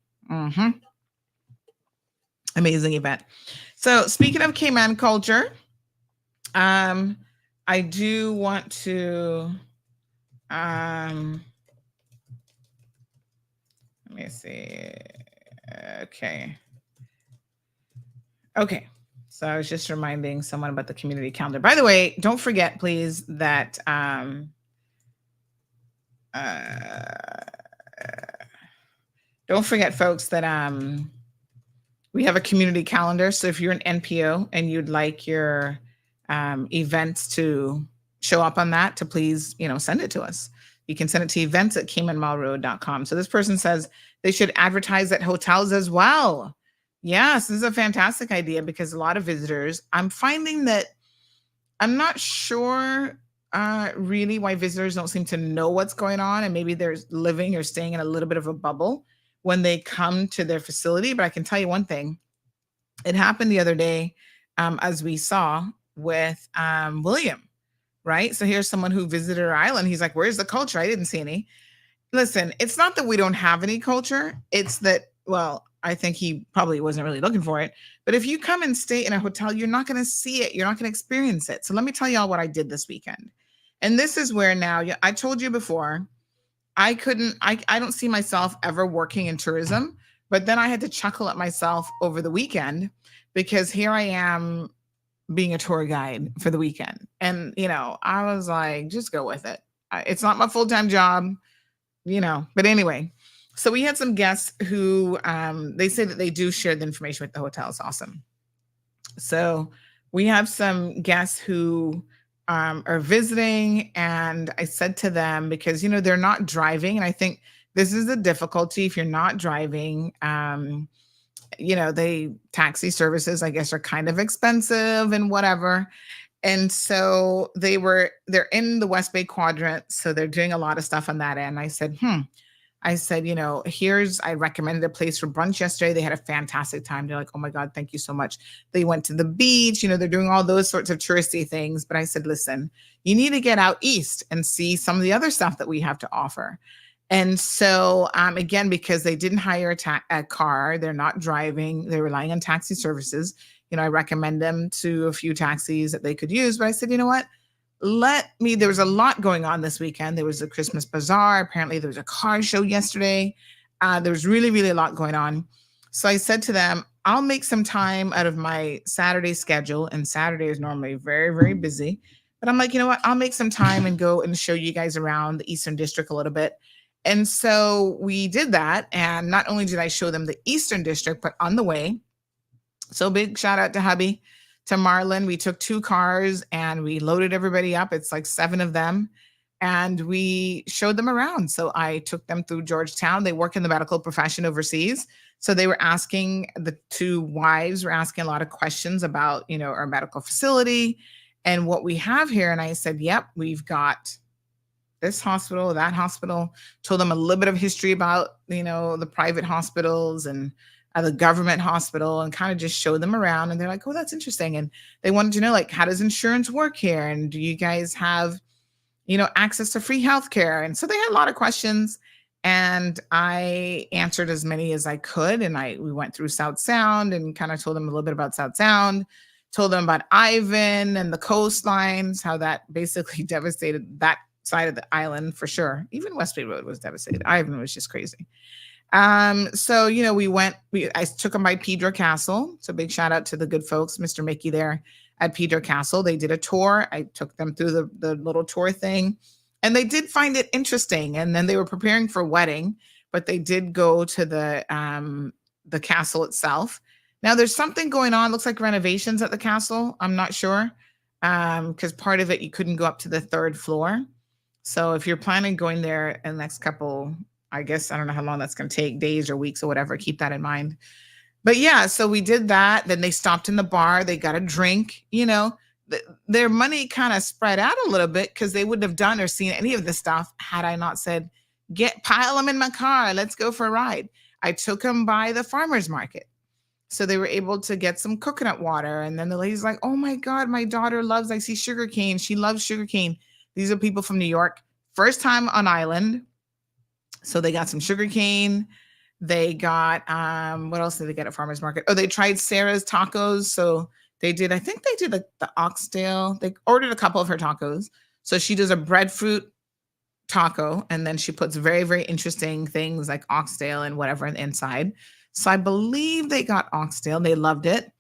[SPEAKER 3] Amazing event. So speaking of Cayman culture, I do want to let me see. Okay. So I was just reminding someone about the community calendar. By the way, don't forget, please, that don't forget, folks, that we have a community calendar. So if you're an NPO and you'd like your events to show up on that, to please, send it to us. You can send it to events@caymanmallroad.com. So this person says they should advertise at hotels as well. Yes, this is a fantastic idea, because a lot of visitors, I'm finding that I'm not sure really why visitors don't seem to know what's going on, and maybe they're living or staying in a little bit of a bubble when they come to their facility. But I can tell you one thing, it happened the other day, as we saw with William, right? So here's someone who visited our island. He's like, where's the culture? I didn't see any. Listen, it's not that we don't have any culture. It's that, well, I think he probably wasn't really looking for it. But if you come and stay in a hotel, you're not going to see it. You're not going to experience it. So let me tell y'all what I did this weekend. And this is where now, I told you before, I don't see myself ever working in tourism. But then I had to chuckle at myself over the weekend, because here I am being a tour guide for the weekend. And, I was like, just go with it. It's not my full-time job, but anyway. So we had some guests who they say that they do share the information with the hotel. It's awesome. So we have some guests who are visiting, and I said to them, because, they're not driving. And I think this is the difficulty if you're not driving. Taxi services, I guess, are kind of expensive and whatever. And so they're in the West Bay quadrant. So they're doing a lot of stuff on that end. I said, I recommended a place for brunch yesterday. They had a fantastic time. They're like, oh my God, thank you so much. They went to the beach, they're doing all those sorts of touristy things. But I said, listen, you need to get out east and see some of the other stuff that we have to offer. And so, again, because they didn't hire a car, they're not driving, they're relying on taxi services. I recommend them to a few taxis that they could use. But I said, you know what? There was a lot going on this weekend. There was a Christmas bazaar. Apparently there was a car show yesterday. There was really, really a lot going on. So I said to them, I'll make some time out of my Saturday schedule. And Saturday is normally very, very busy. But I'm like, you know what? I'll make some time and go and show you guys around the Eastern District a little bit. And so we did that. And not only did I show them the Eastern District, but on the way. So big shout out to hubby, to Marlon. We took 2 cars and we loaded everybody up. It's like 7 of them. and we showed them around. So I took them through Georgetown. They work in the medical profession overseas. So they were asking, the two wives were asking a lot of questions about, our medical facility and what we have here. And I said, yep, we've got this hospital, that hospital. Told them a little bit of history about, the private hospitals and the government hospital, and kind of just showed them around. And they're like, oh, that's interesting. And they wanted to know, like, how does insurance work here? And do you guys have, access to free healthcare? And so they had a lot of questions, and I answered as many as I could. And we went through South Sound and kind of told them a little bit about South Sound, told them about Ivan and the coastlines, how that basically devastated that side of the island for sure. Even West Bay Road was devastated. Ivan was just crazy. So, I took them by Pedro Castle. So big shout out to the good folks, Mr. Mickey there at Pedro Castle. They did a tour. I took them through the little tour thing, and they did find it interesting. And then they were preparing for a wedding, but they did go to the castle itself. Now there's something going on. Looks like renovations at the castle. I'm not sure. Because part of it, you couldn't go up to the third floor. So if you're planning going there in the next couple, I guess, I don't know how long that's going to take, days or weeks or whatever, keep that in mind. But yeah, so we did that. Then they stopped in the bar. They got a drink. Their money kind of spread out a little bit, because they wouldn't have done or seen any of this stuff had I not said, pile them in my car. Let's go for a ride. I took them by the farmer's market. So they were able to get some coconut water. And then the lady's like, oh my God, my daughter loves, I see sugarcane. She loves sugarcane. These are people from New York. First time on island. So they got some sugarcane. They got, what else did they get at farmer's market? Oh, they tried Sarah's tacos. So I think they did the oxtail. They ordered a couple of her tacos. So she does a breadfruit taco, and then she puts very, very interesting things like oxtail and whatever inside. So I believe they got oxtail. They loved it.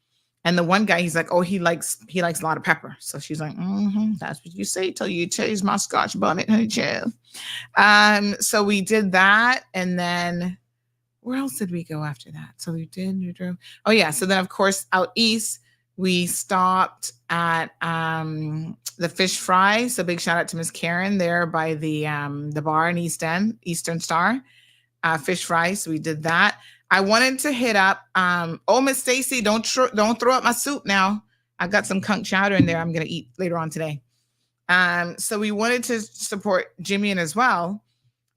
[SPEAKER 3] And the one guy, he's like, oh, he likes a lot of pepper. So she's like, that's what you say till you taste my Scotch bonnet, honey child. So we did that. And then where else did we go after that? So we drove. Oh yeah. So then of course out east, we stopped at the Fish Fry. So big shout out to Miss Karen there by the bar in East End, Eastern Star, Fish Fry. So we did that. I wanted to hit up, Miss Stacy, don't throw up my soup now. I got some conch chowder in there I'm going to eat later on today. So we wanted to support Jimmy as well,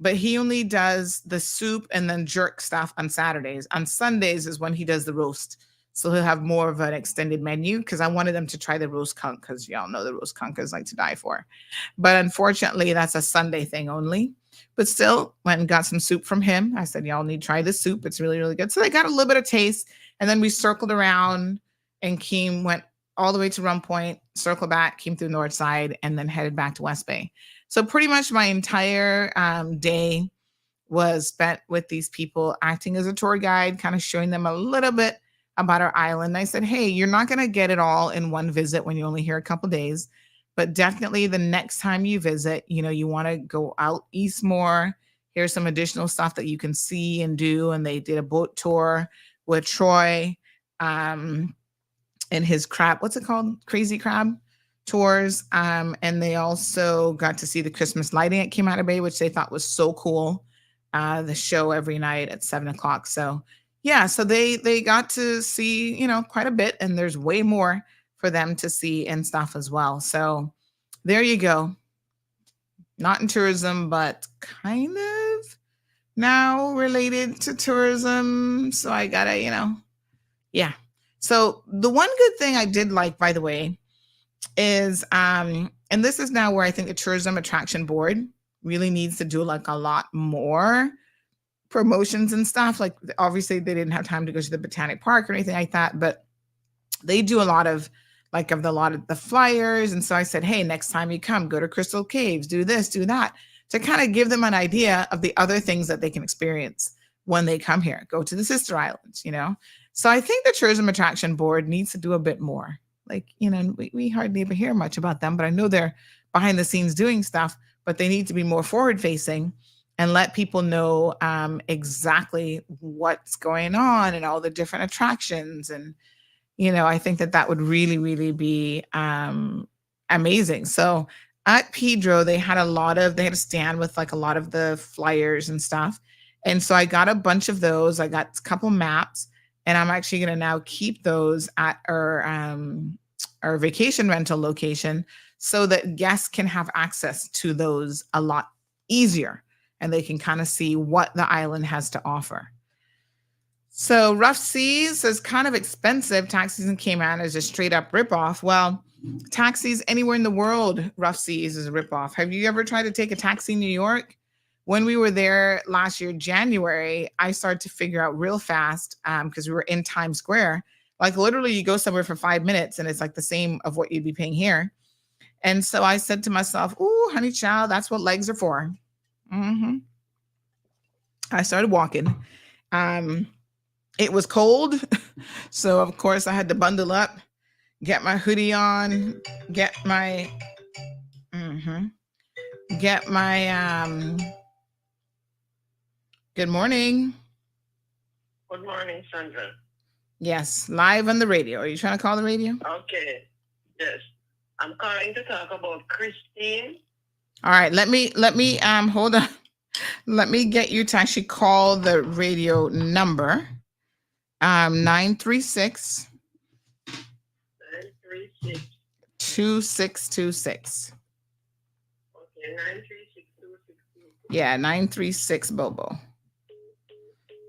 [SPEAKER 3] but he only does the soup and then jerk stuff on Saturdays. On Sundays is when he does the roast. So he'll have more of an extended menu, because I wanted them to try the roast conch, because y'all know the roast conch is like to die for. But unfortunately, that's a Sunday thing only. But still, went and got some soup from him. I said, y'all need to try this soup. It's really, really good. So they got a little bit of taste. And then we circled around and went all the way to Rum Point, circled back, came through North Side, and then headed back to West Bay. So pretty much my entire day was spent with these people, acting as a tour guide, kind of showing them a little bit about our island. I said, hey, you're not going to get it all in one visit when you're only here a couple days. But definitely the next time you visit, you want to go out east more. Here's some additional stuff that you can see and do. And they did a boat tour with Troy and his crab, what's it called? Crazy Crab tours. And they also got to see the Christmas lighting at Cayman Bay, which they thought was so cool. The show every night at 7:00. So yeah, so they got to see, quite a bit. And there's way more for them to see and stuff as well. So there you go. Not in tourism, but kind of now related to tourism. So I gotta, yeah. So the one good thing I did like, by the way, is, and this is now where I think the Tourism Attraction Board really needs to do like a lot more promotions and stuff. Like obviously they didn't have time to go to the Botanic Park or anything like that, but they do a lot of the flyers. And so I said, hey, next time you come, go to Crystal Caves, do this, do that, to kind of give them an idea of the other things that they can experience when they come here. Go to the sister islands, So I think the Tourism Attraction Board needs to do a bit more. Like, we hardly ever hear much about them, but I know they're behind the scenes doing stuff, but they need to be more forward facing and let people know exactly what's going on and all the different attractions. And I think that would really, really be amazing. So at Pedro, they had a stand with like a lot of the flyers and stuff. And so I got a bunch of those. I got a couple maps, and I'm actually going to now keep those at our vacation rental location so that guests can have access to those a lot easier, and they can kind of see what the island has to offer. So Rough Seas is kind of expensive. Taxis in Cayman is a straight up ripoff. Well, taxis anywhere in the world, Rough Seas is a ripoff. Have you ever tried to take a taxi in New York? When we were there last year, January, I started to figure out real fast because we were in Times Square. Like literally you go somewhere for 5 minutes and it's like the same of what you'd be paying here. And so I said to myself, ooh, honey child, that's what legs are for. Mm-hmm. I started walking. It was cold. So of course I had to bundle up, get my hoodie on, get my good morning.
[SPEAKER 8] Good morning, Sandra.
[SPEAKER 3] Yes, live on the radio. Are you trying to call the radio?
[SPEAKER 8] Okay. Yes. I'm calling to talk about Christine.
[SPEAKER 3] All right, let me hold on. Let me get you to actually call the radio number. 936 2626.
[SPEAKER 8] Okay, 936 2626.
[SPEAKER 3] Yeah, 936 Bobo.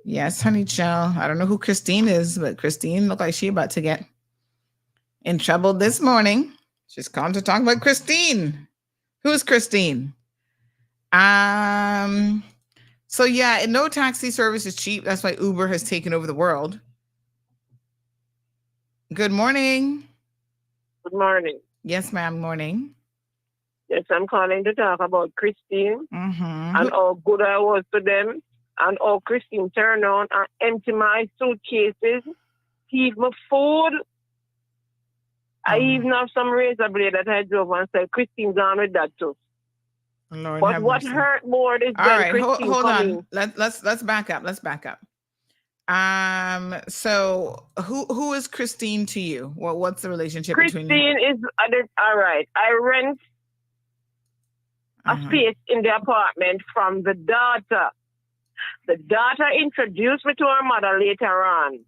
[SPEAKER 3] Yes, honey child. I don't know who Christine is, but Christine looked like she about to get in trouble this morning. She's calling to talk about Christine. Who's Christine? So yeah, no taxi service is cheap. That's why Uber has taken over the world. Good morning.
[SPEAKER 8] Good morning.
[SPEAKER 3] Yes, ma'am. Morning.
[SPEAKER 8] Yes, I'm calling to talk about Christine
[SPEAKER 3] Mm-hmm.
[SPEAKER 8] and how good I was to them, and how Christine turned on and empty my suitcases, thief my food. I even have some razor blade that I drove and said, Christine gone with that too.
[SPEAKER 3] Lord,
[SPEAKER 8] but what
[SPEAKER 3] mercy.
[SPEAKER 8] hurt more is
[SPEAKER 3] all
[SPEAKER 8] when
[SPEAKER 3] right,
[SPEAKER 8] Christine
[SPEAKER 3] hold
[SPEAKER 8] coming.
[SPEAKER 3] on. Let's back up. So who is Christine to you? What's the relationship between you?
[SPEAKER 8] Christine is all right. I rent a space in the apartment from the daughter. The daughter introduced me to her mother later on.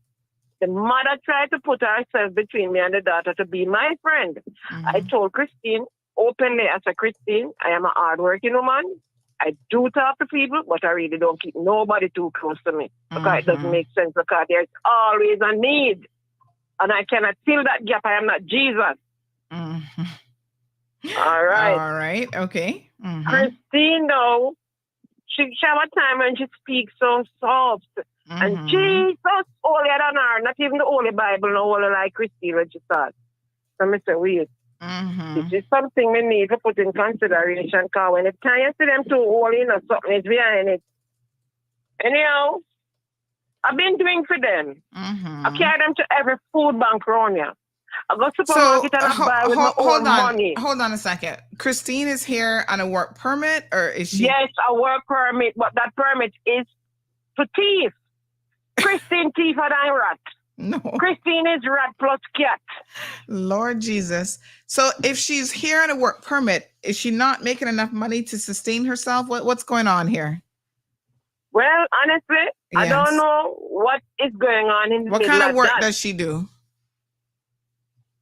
[SPEAKER 8] The mother tried to put herself between me and the daughter to be my friend. I told Christine openly, I said, Christine, I am a hardworking woman. I do talk to people, but I really don't keep nobody too close to me because it doesn't make sense because there's always a need. And I cannot fill that gap. I am not Jesus. All right.
[SPEAKER 3] All right. Okay.
[SPEAKER 8] Christine, though, she have a time when she speaks so soft. And Jesus, holier than her. Not even the Holy Bible, no holy like Christine when she starts. So I say, wait. This is something we need to put in consideration because when it's time you see them too holy, something is behind it. Anyhow, I've been doing for them. I carry them to every food bank around here. I go to the supermarket and I buy with my own money.
[SPEAKER 3] Hold on a second. Christine is here on a work permit, or is she?
[SPEAKER 8] Yes, a work permit, but that permit is to thief. Christine thief and I rat.
[SPEAKER 3] No.
[SPEAKER 8] Christine is rat plus cat.
[SPEAKER 3] Lord Jesus. So if she's here on a work permit, is she not making enough money to sustain herself? What's going on here?
[SPEAKER 8] Well, honestly, I don't know what is going on in
[SPEAKER 3] what kind of work does she do?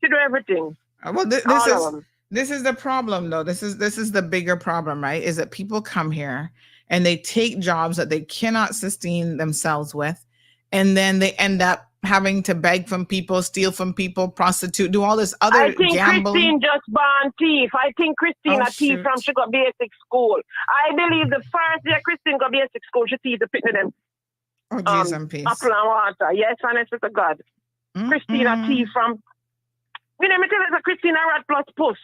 [SPEAKER 8] She do everything.
[SPEAKER 3] Well, this is the problem, though. This is the bigger problem, right? Is that people come here and they take jobs that they cannot sustain themselves with, and then they end up having to beg from people, steal from people, prostitute, do all this other gambling.
[SPEAKER 8] I think Christine just born thief. I think Christine a thief from she got basic school. I believe the first year Christine got basic school, she thief the pit of them.
[SPEAKER 3] Oh, jeez, and peace.
[SPEAKER 8] Apple and water. Yes, honestly to God. Christine a thief from... You know, me tell you, Christine a rat plus puss.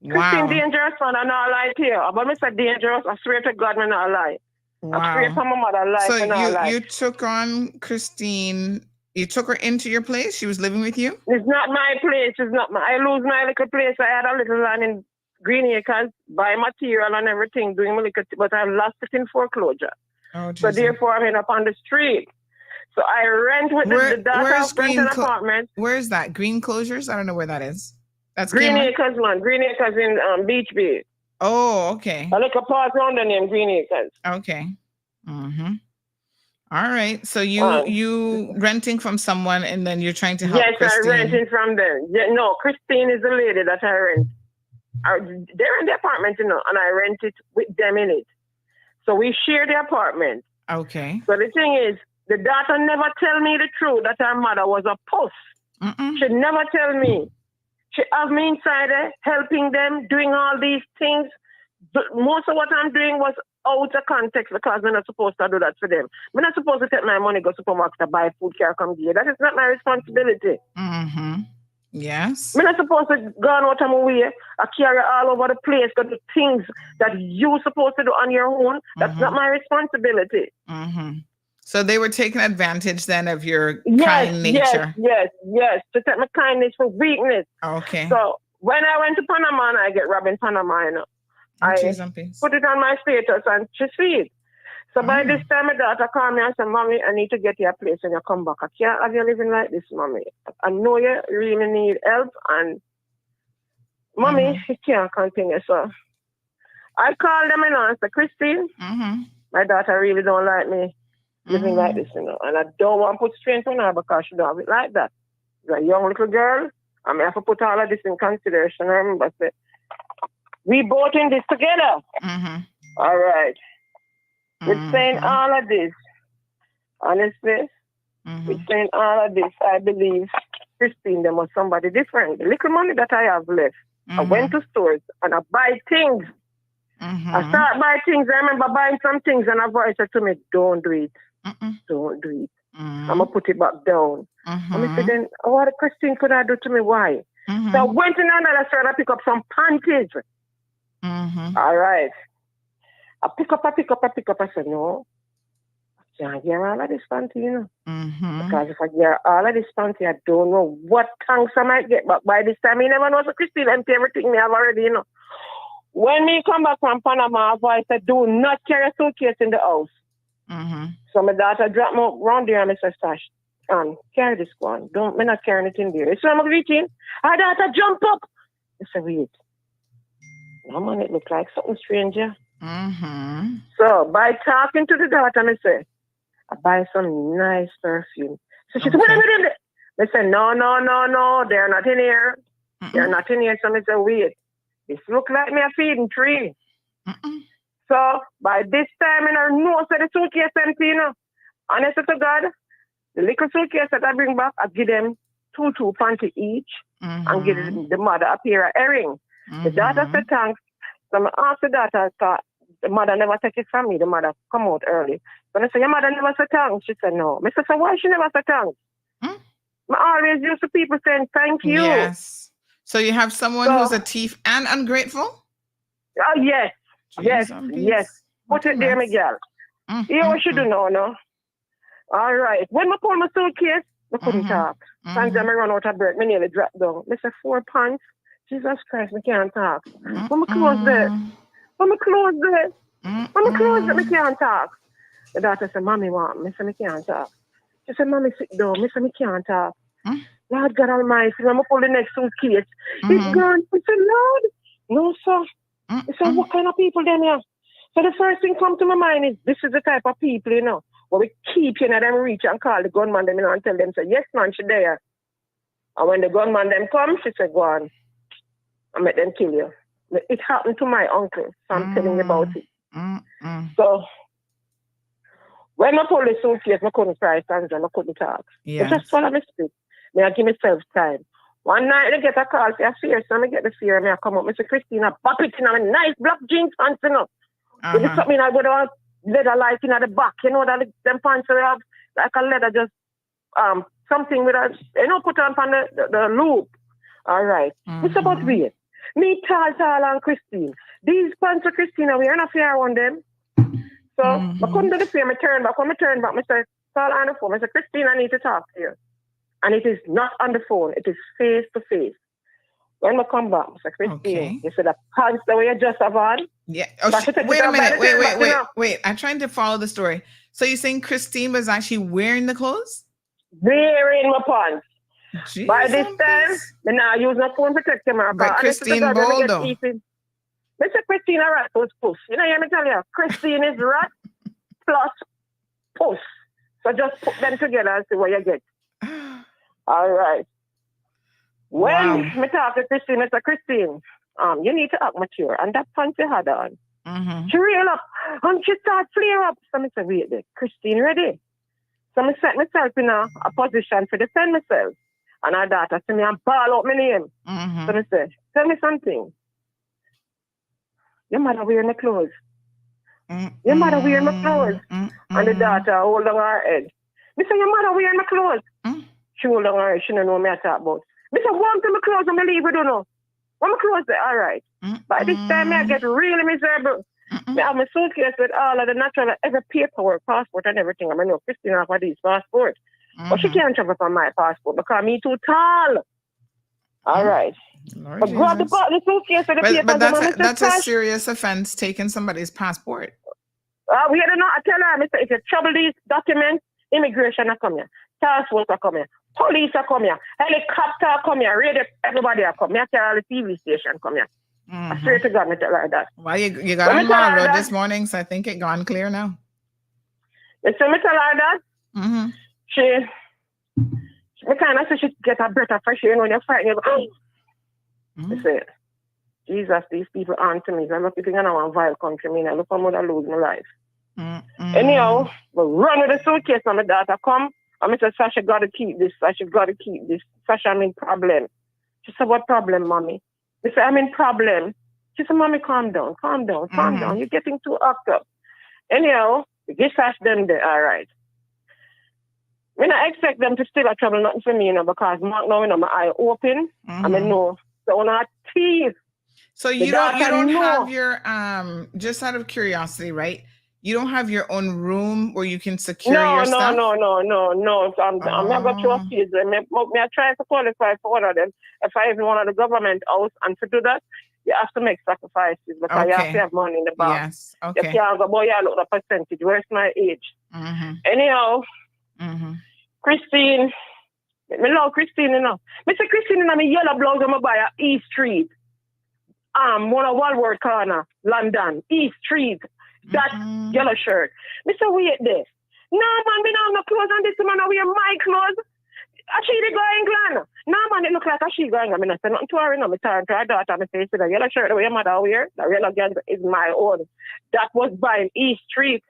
[SPEAKER 8] Christine dangerous one, I not lie to you. But me say dangerous, I swear to God, me not lie.
[SPEAKER 3] Wow.
[SPEAKER 8] I swear to my mother life.
[SPEAKER 3] So you took on Christine, you took her into your place? She was living with you?
[SPEAKER 8] It's not my place. It's not I lose my little place. I had a little land in Green Acres, buy material and everything, doing my little, but I lost it in foreclosure.
[SPEAKER 3] Oh,
[SPEAKER 8] so therefore I'm up on the street. So I rent with the daughter of rent an apartment.
[SPEAKER 3] Where is that? Green Closures? I don't know where that is. That's
[SPEAKER 8] Green
[SPEAKER 3] Cayman?
[SPEAKER 8] Acres, man. Green Acres in Beach Bay.
[SPEAKER 3] Oh, okay.
[SPEAKER 8] I like a park around the name Green Acres.
[SPEAKER 3] Okay. Mm-hmm. All right. So you renting from someone and then you're trying to help Christine.
[SPEAKER 8] Yes, I renting from them. Yeah, no, Christine is the lady that I rent. They're in the apartment, and I rent it with them in it. So we share the apartment.
[SPEAKER 3] Okay.
[SPEAKER 8] So the thing is, the daughter never tell me the truth that her mother was a puss. She never tell me. She have me inside there, helping them, doing all these things. But most of what I'm doing was out of context because I'm not supposed to do that for them. I'm not supposed to take my money, go to the supermarket to buy food, care, come here. That is not my responsibility.
[SPEAKER 3] Yes.
[SPEAKER 8] I'm not supposed to go on out of my way. I carry all over the place, got the things that you're supposed to do on your own. That's not my responsibility.
[SPEAKER 3] So they were taking advantage then of your kind nature.
[SPEAKER 8] Yes. To take my kindness for weakness.
[SPEAKER 3] Okay.
[SPEAKER 8] So when I went to Panama and I get robbed in Panama, I put it on my status and she see it. So by this time, my daughter called me and said, Mommy, I need to get you a place when you come back. I can't have you living like this, Mommy. I know you really need help and Mommy, you can't continue. So I called them and I said, Christine, my daughter really don't like me living like this, and I don't want to put strain on her because she don't have it like that. She's a young little girl. I may have to put all of this in consideration. I remember say, we both in this together. All right. With saying all of this, honestly, with saying all of this, I believe Christine, there was somebody different. The little money that I have left, I went to stores and I buy things. I start buying things. I remember buying some things and a voice said to me, don't do it. Don't do it. I'm going to put it back down. And I said, then what Christine could I do to me? Why? So I went in another store and I pick up some panties. All right. I pick up. I said, no, I can't get all of this panty, Because if I get all of this panty, I don't know what thanks I might get. But by this time, you never know. So Christine empty everything me have already, When me come back from Panama, I said, do not carry a suitcase in the house. So my daughter dropped me around there and I said, Sash, carry this one. Me not carrying it in there. So I'm reaching. Our daughter jump up. I said, wait. No, man, it looked like something strange, yeah. So by talking to the daughter, I say, I buy some nice perfume. So she said, what are you doing? I said, no, they're not in here. They're not in here. So I said, wait. This look like me a feeding tree. So by this time, I know that the suitcase empty, Honest to God, the little suitcase that I bring back, I give them two panty each and give the mother a pair of earrings. The daughter said thanks. So I asked the daughter, thought the mother never take it from me. The mother come out early. So I said, your mother never said thanks. She said, no. I said, so why she never said thanks? I always used to people saying thank you.
[SPEAKER 3] Yes. So you have someone who's a thief and ungrateful?
[SPEAKER 8] Oh, yes. Yes. Put it there, my girl. You know what you do now, no? All right. When I pull my suitcase, I couldn't talk. Sometimes I run out of breath. I nearly dropped down. I said, 4 pants. Jesus Christ, I can't talk. When I close that, I can't talk. The daughter said, Mommy, want me? I said, I can't talk. She said, Mommy, sit down. I said, I can't talk. Lord God Almighty, I'm going to pull the next suitcase. It's gone. I said, Lord, no, sir. I said, what kind of people then here? So the first thing come to my mind is, this is the type of people, where we keep, them reach and call the gunman them, and tell them, say, yes, man, she there. And when the gunman them come, she said, go on. I make them kill you. It happened to my uncle, so I'm telling you about it. So when I pulled the suitcase, I couldn't cry, and I couldn't talk. I just follow my spirit. I give myself time. One night I get a call for a fear, so I get the fear, I come up, I say, Christina, pop it in a nice black jeans pants, With the something I would have leather like in the back, that them pants have like a leather, just something with a, put on the loop. All right. It's about weird. Me, tall, and Christine. These pants of Christina, we are not fair on them. So I couldn't do the fear. I turn back. When I turn back, I said, call on the phone. I said, Christine, I need to talk to you. And it is not on the phone. It is face to face. When I come back, I said, Christine, you said the pants the way you just have on.
[SPEAKER 3] Yeah. Oh, wait a minute. Wait. I'm trying to follow the story. So you're saying Christine was actually wearing the clothes?
[SPEAKER 8] Wearing my pants. By this time, me now use my phone to take camera.
[SPEAKER 3] But Christine Boldo.
[SPEAKER 8] Mr. Christine a rat plus puss. You know, let me tell you, Christine is rat plus puss. So just put them together and see what you get. All right. When me talk to Christine, Mr. Christine, you need to act mature. And that pants you had on. She reel up and she start flare up. So I said, wait there, Christine ready? So I set myself in a position to defend myself. And her daughter see me and ball out my name. So I said, tell me something. Your mother wearing the clothes. Your mother wearing my clothes. And the daughter hold on her head. Me say, your mother wearing my clothes. She hold on her head. She don't know me I talk about. Me say, one to my clothes and me leave, you don't know. When my clothes there, all right. By this time, I get really miserable. I have my suitcase with all of the natural, every paperwork, passport and everything. I mean, no, Christine have these passport. But she can't travel from my passport because me too tall. All right.
[SPEAKER 3] Lord
[SPEAKER 8] but grab the suitcase with the papers.
[SPEAKER 3] But that's a serious offense, taking somebody's passport.
[SPEAKER 8] We don't know. I tell her, Mr. If you trouble these documents, immigration are coming. Task force are coming. Police are coming. Helicopter are coming. Radio, everybody are coming. I tell all the TV station coming. I swear to God, I tell her that.
[SPEAKER 3] Well, you got on my road this morning, so I think it gone clear now.
[SPEAKER 8] You see me tell her that? She kind of say she get a breath of fresh air when you're fighting. You go, I say, Jesus, these people aren't to me. I'm not thinking I want vile country. I look how much I lose my life. Anyhow, we run with the suitcase and my daughter come. And I said, Sasha got to keep this. Sasha got to keep this. Sasha, I'm in problem. She said, what problem, mommy? I said, I'm in problem. She said, mommy, calm down, calm down, calm down. You're getting too up. Anyhow, we get Sash them there. All right. When I expect them to still have trouble, nothing for me, you know, because Mark now, you know, my eye open. I mean, no. So on our teeth.
[SPEAKER 3] So you don't have your just out of curiosity, right? You don't have your own room where you can secure your stuff?
[SPEAKER 8] No. I'm not going to a fees. I try to qualify for one of them. If I even want the government house, and to do that, you have to make sacrifices because you have to have money in the bank.
[SPEAKER 3] Yes, okay.
[SPEAKER 8] You can't go, boy, you look the percentage. Where's my age? Anyhow, Christine, me love Christine, you know. Mr. Christine, in my yellow blouse, I'm buy at East Street. One of Walworth Corner, London, East Street. That yellow shirt. Mr. Wait there. No, man, we don't have no clothes on this man. I wear my clothes. She the go England. No, man, it look like she going. I mean, I said nothing to her, you know. I turn to her daughter and I say, the yellow shirt the way your mother wear, the yellow gown is my own. That was by East Street.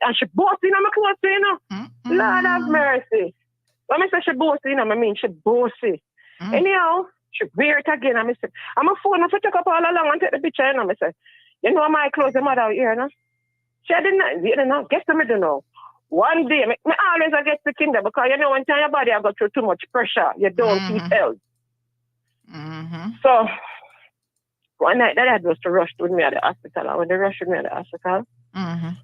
[SPEAKER 8] And she bought in my clothes, you know. Lord have mercy. When I say she bossy, you know, I mean she bossy. Anyhow, she wear it again. And I say, I'm a phone, I take up all along and take the picture, you know. I say, you know my clothes, your mother here, you know. She didn't know. Guess them, I don't know. One day, I always get the kinder because you know when your body I go through too much pressure, you don't keep health. So one night that dad was to rush with me at the hospital. And when they rushed with me at the hospital,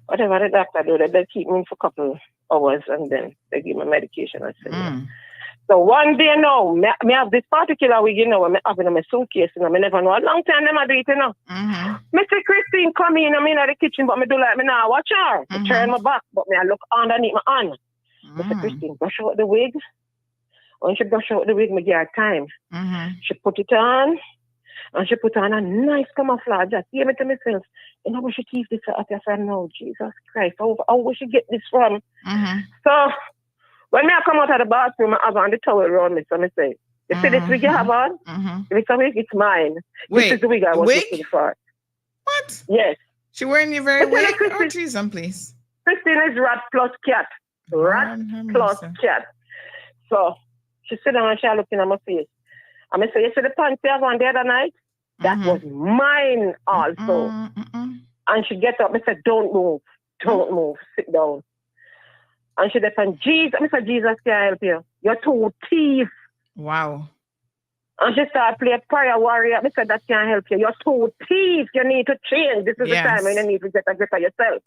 [SPEAKER 8] whatever the doctor do, they keep me for a couple hours and then they give me medication. I said, So one day now, me have this particular week, you know, when I have in my suitcase, you know, I never know. A long time them I do it, you know. Mr. Christine come in, I'm in the kitchen, but me do like me now watch her. I turn my back, but me I look underneath my hand. Mr. Christine, brush out the wig. When she brush out the wig, me give her time. She put it on, and she put on a nice camouflage. Just give me to myself. You know where she keep this at? I said, no, Jesus Christ, how where she get this from? So, when I come out of the bathroom, I have on the towel around me, so I say, you see this wig you have on? If it's a wig, it's mine.
[SPEAKER 3] Wait,
[SPEAKER 8] this is the wig I was looking for.
[SPEAKER 3] What?
[SPEAKER 8] Yes.
[SPEAKER 3] She wearing your very wig? Oh, geez, please.
[SPEAKER 8] Christine is rat plus cat. Rat plus cat. So, she sit down and she looking at my face. And I say, you see the pants you have on the other night? That was mine also. And she gets up and said, don't move. Don't move. Sit down. And she defend Jesus. I said, Jesus can help you. You're too thief.
[SPEAKER 3] Wow.
[SPEAKER 8] And she started playing prayer warrior. I said, that can't help you. You're too thief. You need to change. This is the time when you need to get a grip of yourself.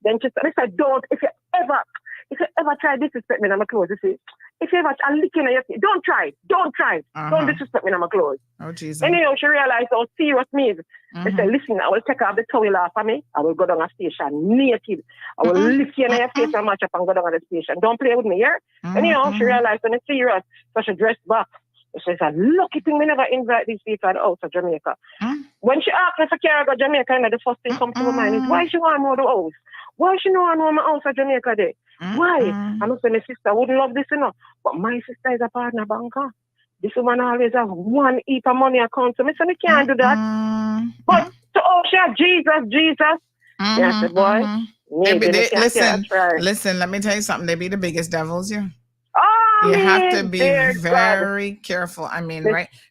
[SPEAKER 8] Then she said, don't, if you ever if you ever try disrespect me in my clothes, you see, if you ever try licking at your feet, don't try. Don't disrespect me in my clothes.
[SPEAKER 3] Oh, Jesus.
[SPEAKER 8] Anyhow, she realized how serious me is. I said, listen, I will take off the towel off of me. I will go down a station naked. I will lick you in your face and match up and go down the station. Don't play with me here. Anyhow, she realized when it's serious, so she dressed back. She said, lucky thing we never invite these people out of Jamaica. When she asked me if I care about Jamaica, the first thing comes to my mind is, why she want more the house? Why she know I know my house at Jamaica day? Why? I know say my sister wouldn't love this enough. But my sister is a partner banker. This woman always have one heap of money account. So I said, I can't do that. But to Osha, Jesus. Yeah, I said, boy,
[SPEAKER 3] listen, let me tell you something. They be the biggest devils here.
[SPEAKER 8] Oh,
[SPEAKER 3] you have to be very careful. I mean,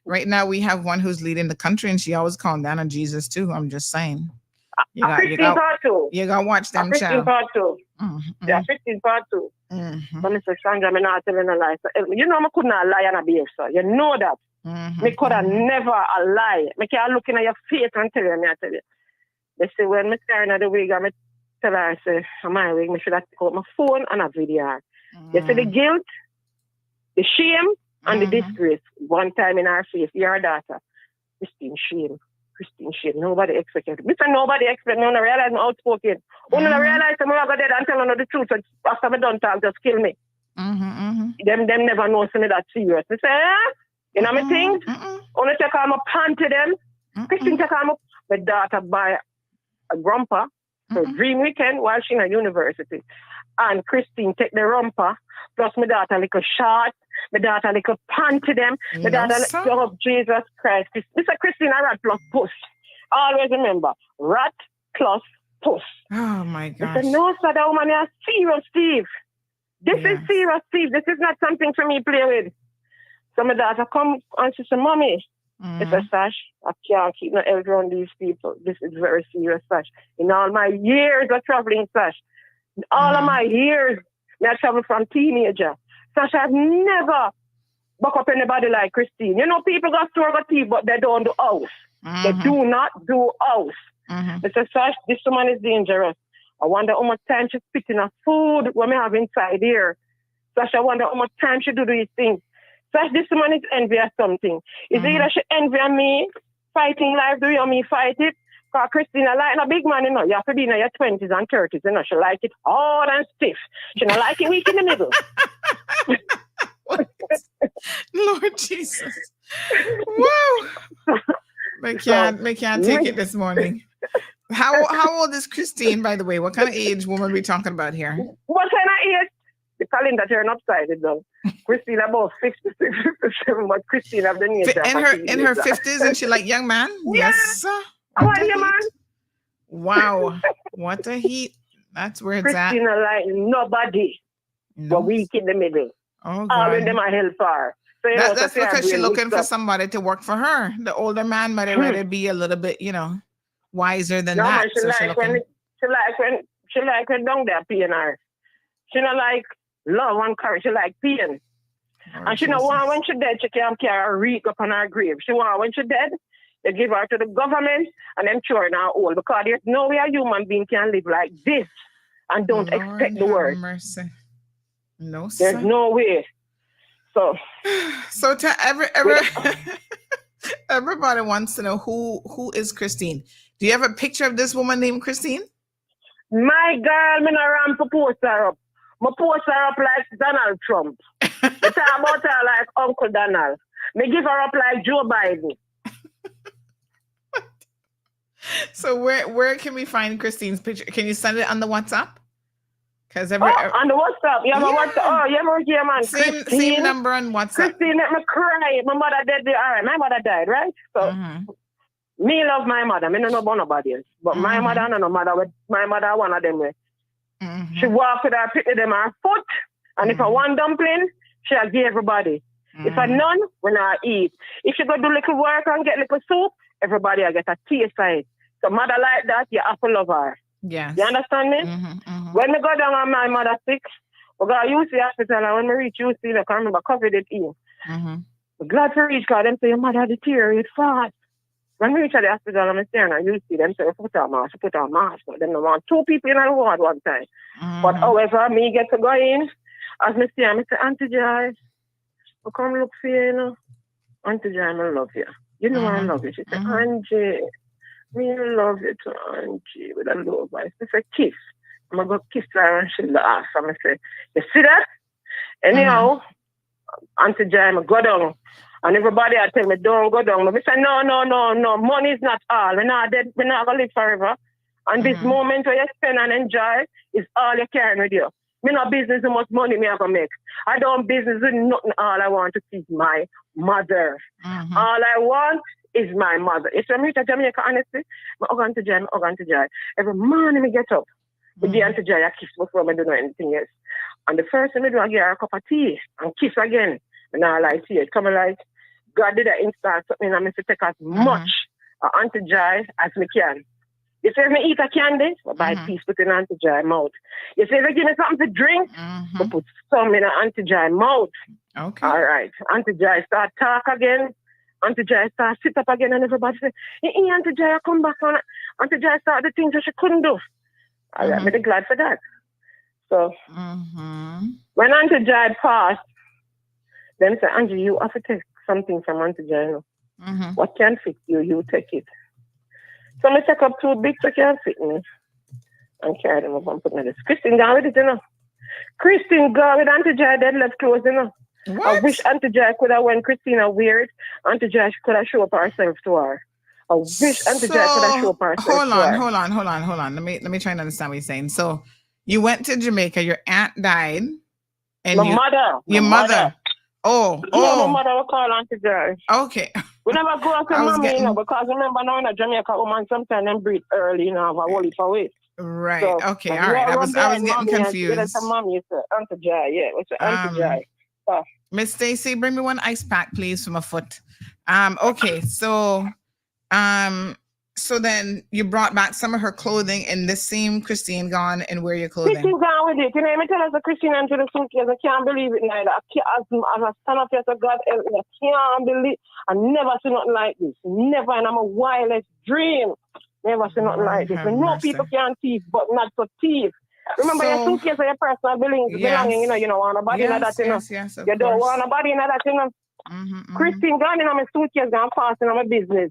[SPEAKER 3] right now we have one who's leading the country and she always calling down on Jesus too. I'm just saying. You got to watch them, child.
[SPEAKER 8] 15 part 2. Yeah, 15 part 2. So Mr. Sandra, I'm not telling a lie. So, you know, I could not lie and behave, sir. You know that. Me could have never a lie. Me can't look in your face and tell you, I tell you. They say, when me staring at the wig, I tell her, I say, I'm my wig, I should have take out my phone and a video. You see the guilt, the shame, and the disgrace. One time in our face, your daughter, Christine shame. Nobody expected. Nobody expected. No one realized I'm outspoken. No one realized I'm going to go dead and tell them the truth. So after I'm done talk, just kill me. Them never know me that serious. They say, you know my things? Only take out my pant to them. Christine take out my daughter buy a romper for dream weekend while she in a university. And Christine take the romper, plus my daughter like a short, my daughter like a pant to them, my daughter like, oh, Jesus Christ. Mr. Christine, a rat plus puss. Always remember, rat plus puss.
[SPEAKER 3] Oh my gosh.
[SPEAKER 8] I said, no, sir, that woman is serious, Steve. This is serious, Steve. This is not something for me to play with. So my daughter come and she said, Mommy, it's a Sash. I can't keep my head around these people. This is very serious, Sash. In all my years of traveling, Sash, all of my years, I travel from teenager. Sash, I've never buck up anybody like Christine. You know, people got store got tea, but they don't do house. They do not do house. Mr. Sash, this woman is dangerous. I wonder how much time she's spitting her food when we have inside here. Sash, I wonder how much time she do these things. Sash, this woman is envious something. Is either she envy me fighting life, do you me fight it? Because Christina like a big man, you know, you have to be in your 20s and 30s, you know, she like it hard and stiff. She don't like it weak in the middle.
[SPEAKER 3] Lord Jesus. Woo! We can't take it this morning. How old is Christine, by the way? What kind of age woman are we talking about here?
[SPEAKER 8] What kind of age? The calendar turn upside down. Christine about 56, 57, but Christine have the age.
[SPEAKER 3] In her 50s, and she like young man?
[SPEAKER 8] Yeah.
[SPEAKER 3] Yes.
[SPEAKER 8] How are you, man?
[SPEAKER 3] Wow. What a heat. That's where it's
[SPEAKER 8] Christina
[SPEAKER 3] at.
[SPEAKER 8] like nobody. No. But weak in the middle.
[SPEAKER 3] Oh, God.
[SPEAKER 8] All of them are hellfire. So,
[SPEAKER 3] that's because she's looking for somebody to work for her. The older man might rather be a little bit, you know, wiser than that.
[SPEAKER 8] Man, she like when down there PNR. She not like love and courage. She like pain. And she don't want when she dead, she can't carry a reek up on her grave. She want when she dead, they give her to the government and then throw her in her hole. Because there's no way a human being can live like this and don't expect the word.
[SPEAKER 3] Mercy. No,
[SPEAKER 8] there's no way. So
[SPEAKER 3] to everybody wants to know who is Christine. Do you have a picture of this woman named Christine?
[SPEAKER 8] My girl, me not ram to post her up. Me post her up like Donald Trump. Me talk about her like Uncle Donald. Me give her up like Joe Biden.
[SPEAKER 3] So where can we find Christine's picture? Can you send it on the WhatsApp? Because on
[SPEAKER 8] the WhatsApp, yeah, my WhatsApp. Oh, yeah, yeah, man.
[SPEAKER 3] Same number on WhatsApp.
[SPEAKER 8] Christine, let me cry. My mother dead. All right, my mother died, right? So, me love my mother. Me don't know about nobody else. But my mother, I don't know mother. My mother, one of them. She walk with her, pick them her foot, and if I want dumpling, she'll give everybody. If I none, when I eat. If she go do little work and get little soup, everybody will get a taste of it. So mother like that, you have to love her.
[SPEAKER 3] Yeah.
[SPEAKER 8] You understand me? When we go down on my mother sick, we go to UC hospital, and when we reach UC, I can remember COVID it in. We're glad to reach, because them say your mother deteriorate fast. When we reach at the hospital, I'm saying, and you see them say, put on mask. But them don't want 2 people in a ward one time. But however, me get to go in, as me see, I say, Auntie Joy, I come look for you, you know. Auntie Joy, I love you. You know I love you. She said, Angie, me love you too, Angie, with a low voice. I said, kiss. I'm going to kiss her and she laugh. And I say, you see that? Anyhow, Auntie Joy, I go down. And everybody I tell me, don't go down. But I say, no. Money is not all. We're not dead. We're not going to live forever. And this moment where you spend and enjoy is all you're carrying with you. Me no business how much money me have to make. I don't business with nothing. All I want to see is my mother. All I want is my mother. If I'm to Jamaica, honestly, I'm going to Joy. Every morning I get up. With the Auntie Joy, I kiss before I do anything else. And the first thing I do, I get her a cup of tea and kiss again. And I like tea. It's coming like, God did that install something and I to take as much Auntie Joy as me can. You say, if I eat a candy, I buy a piece, put in Auntie Joy mouth. You say, if I give me something to drink, I put some in Auntie Joy mouth.
[SPEAKER 3] Okay.
[SPEAKER 8] All right. Auntie Joy start talk again. Auntie Joy start sit up again and everybody say, Auntie Joy, come back on. Auntie Joy start the things that she couldn't do. All right, I'm glad for that. So, when Auntie Joy passed, then say, Angie, you have to take something from Auntie Joy. What can fit you, you take it. So I take up 2 big so can fit me and carry them up and put them in this. Christine gone with it, you know. Christine gone with Auntie Joy dead left clothes, you know.
[SPEAKER 3] What?
[SPEAKER 8] I wish Auntie Joy could have when Christina wear it. Auntie Joy could have show up herself to her. I wish Auntie Joy could have show up herself
[SPEAKER 3] hold
[SPEAKER 8] to her.
[SPEAKER 3] on. Let me try and understand what you're saying. So you went to Jamaica, your aunt died, and
[SPEAKER 8] My mother.
[SPEAKER 3] Oh.
[SPEAKER 8] My mother will call Auntie Joy.
[SPEAKER 3] Okay.
[SPEAKER 8] We never go to mommy, you know, because remember now in a Jamaica woman sometimes them breathe early, you know, have a whole heap of weight.
[SPEAKER 3] Right.
[SPEAKER 8] So,
[SPEAKER 3] okay. All right. I was getting confused.
[SPEAKER 8] Mommy, Auntie Joy, yeah. It's Auntie Joy.
[SPEAKER 3] Miss Stacy, bring me 1 ice pack, please, for my foot. Okay. So then you brought back some of her clothing and the same Christine gone and wear your clothing.
[SPEAKER 8] Christine gone with it. You know, I tell us Christine into the suitcase. I can't believe it neither. As I stand up here to God, I can't believe. I never see nothing like this. Never, and I'm a wildest dream. Never see nothing like this. And no people can thief, but not to thief. Remember your suitcase or your personal belonging, you know, want a body in that, you know.
[SPEAKER 3] Yes,
[SPEAKER 8] you don't want a body in that, you know. Christine gone in my suitcase, gone fast in my business.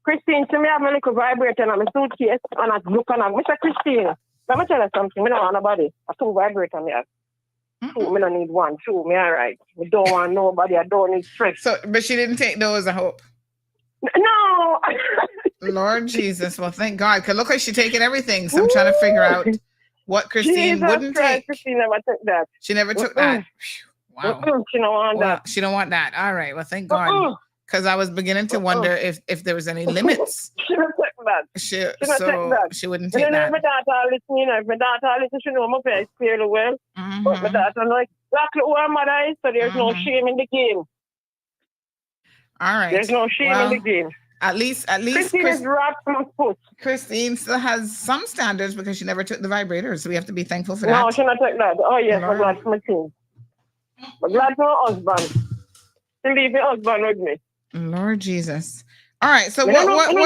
[SPEAKER 8] Christine, see me have my little vibrator in my suitcase and I look on her. Mr. Christine, let me tell you something. I don't want nobody. I 2 vibrators me have. 2, I don't need 1. 2, me all right. I don't want nobody. I don't need stress.
[SPEAKER 3] So, but she didn't take those, I hope.
[SPEAKER 8] No.
[SPEAKER 3] Lord Jesus. Well, thank God. Because look like she's taking everything. So I'm trying to figure out what Christine wouldn't take.
[SPEAKER 8] Christine never took that.
[SPEAKER 3] She never took that. Wow.
[SPEAKER 8] She don't want that.
[SPEAKER 3] She don't want that. All right. Well, thank God. Because I was beginning to wonder if there was any limits.
[SPEAKER 8] She don't take that.
[SPEAKER 3] She wouldn't take that.
[SPEAKER 8] My daughter listen, you know, if my daughter listen, she know my face clearly well. But my daughter know exactly who her mother is, so there's no shame in the game.
[SPEAKER 3] All right.
[SPEAKER 8] There's no shame in the game.
[SPEAKER 3] At least
[SPEAKER 8] Christine is right from her foot.
[SPEAKER 3] Christine still has some standards because she never took the vibrators, so we have to be thankful for that.
[SPEAKER 8] No, she not take that. Oh yes, I'm glad for my team. I'm glad for my husband. She leave her husband with me.
[SPEAKER 3] Lord Jesus. All right. So what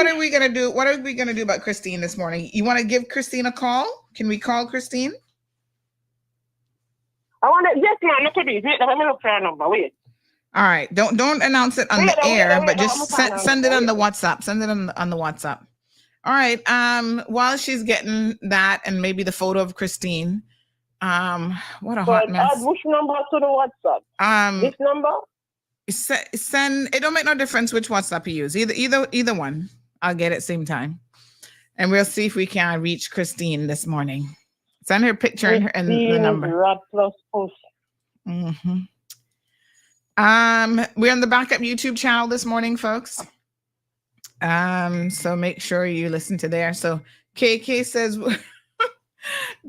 [SPEAKER 3] are we gonna do? What are we gonna do about Christine this morning? You want to give Christine a call? Can we call Christine?
[SPEAKER 8] I want to. Yes, ma'am. Look at this. Wait, let me look for her number. Wait.
[SPEAKER 3] All right. Don't announce it on the air, but just send it on the WhatsApp. Send it on the WhatsApp. All right. While she's getting that and maybe the photo of Christine. What a hot mess.
[SPEAKER 8] Add which number to the WhatsApp? This number.
[SPEAKER 3] Send it. Don't make no difference which WhatsApp you use. Either one. I'll get it same time, and we'll see if we can reach Christine this morning. Send her picture and the number. We're on the Backup YouTube channel this morning, folks. So make sure you listen to there. So KK says,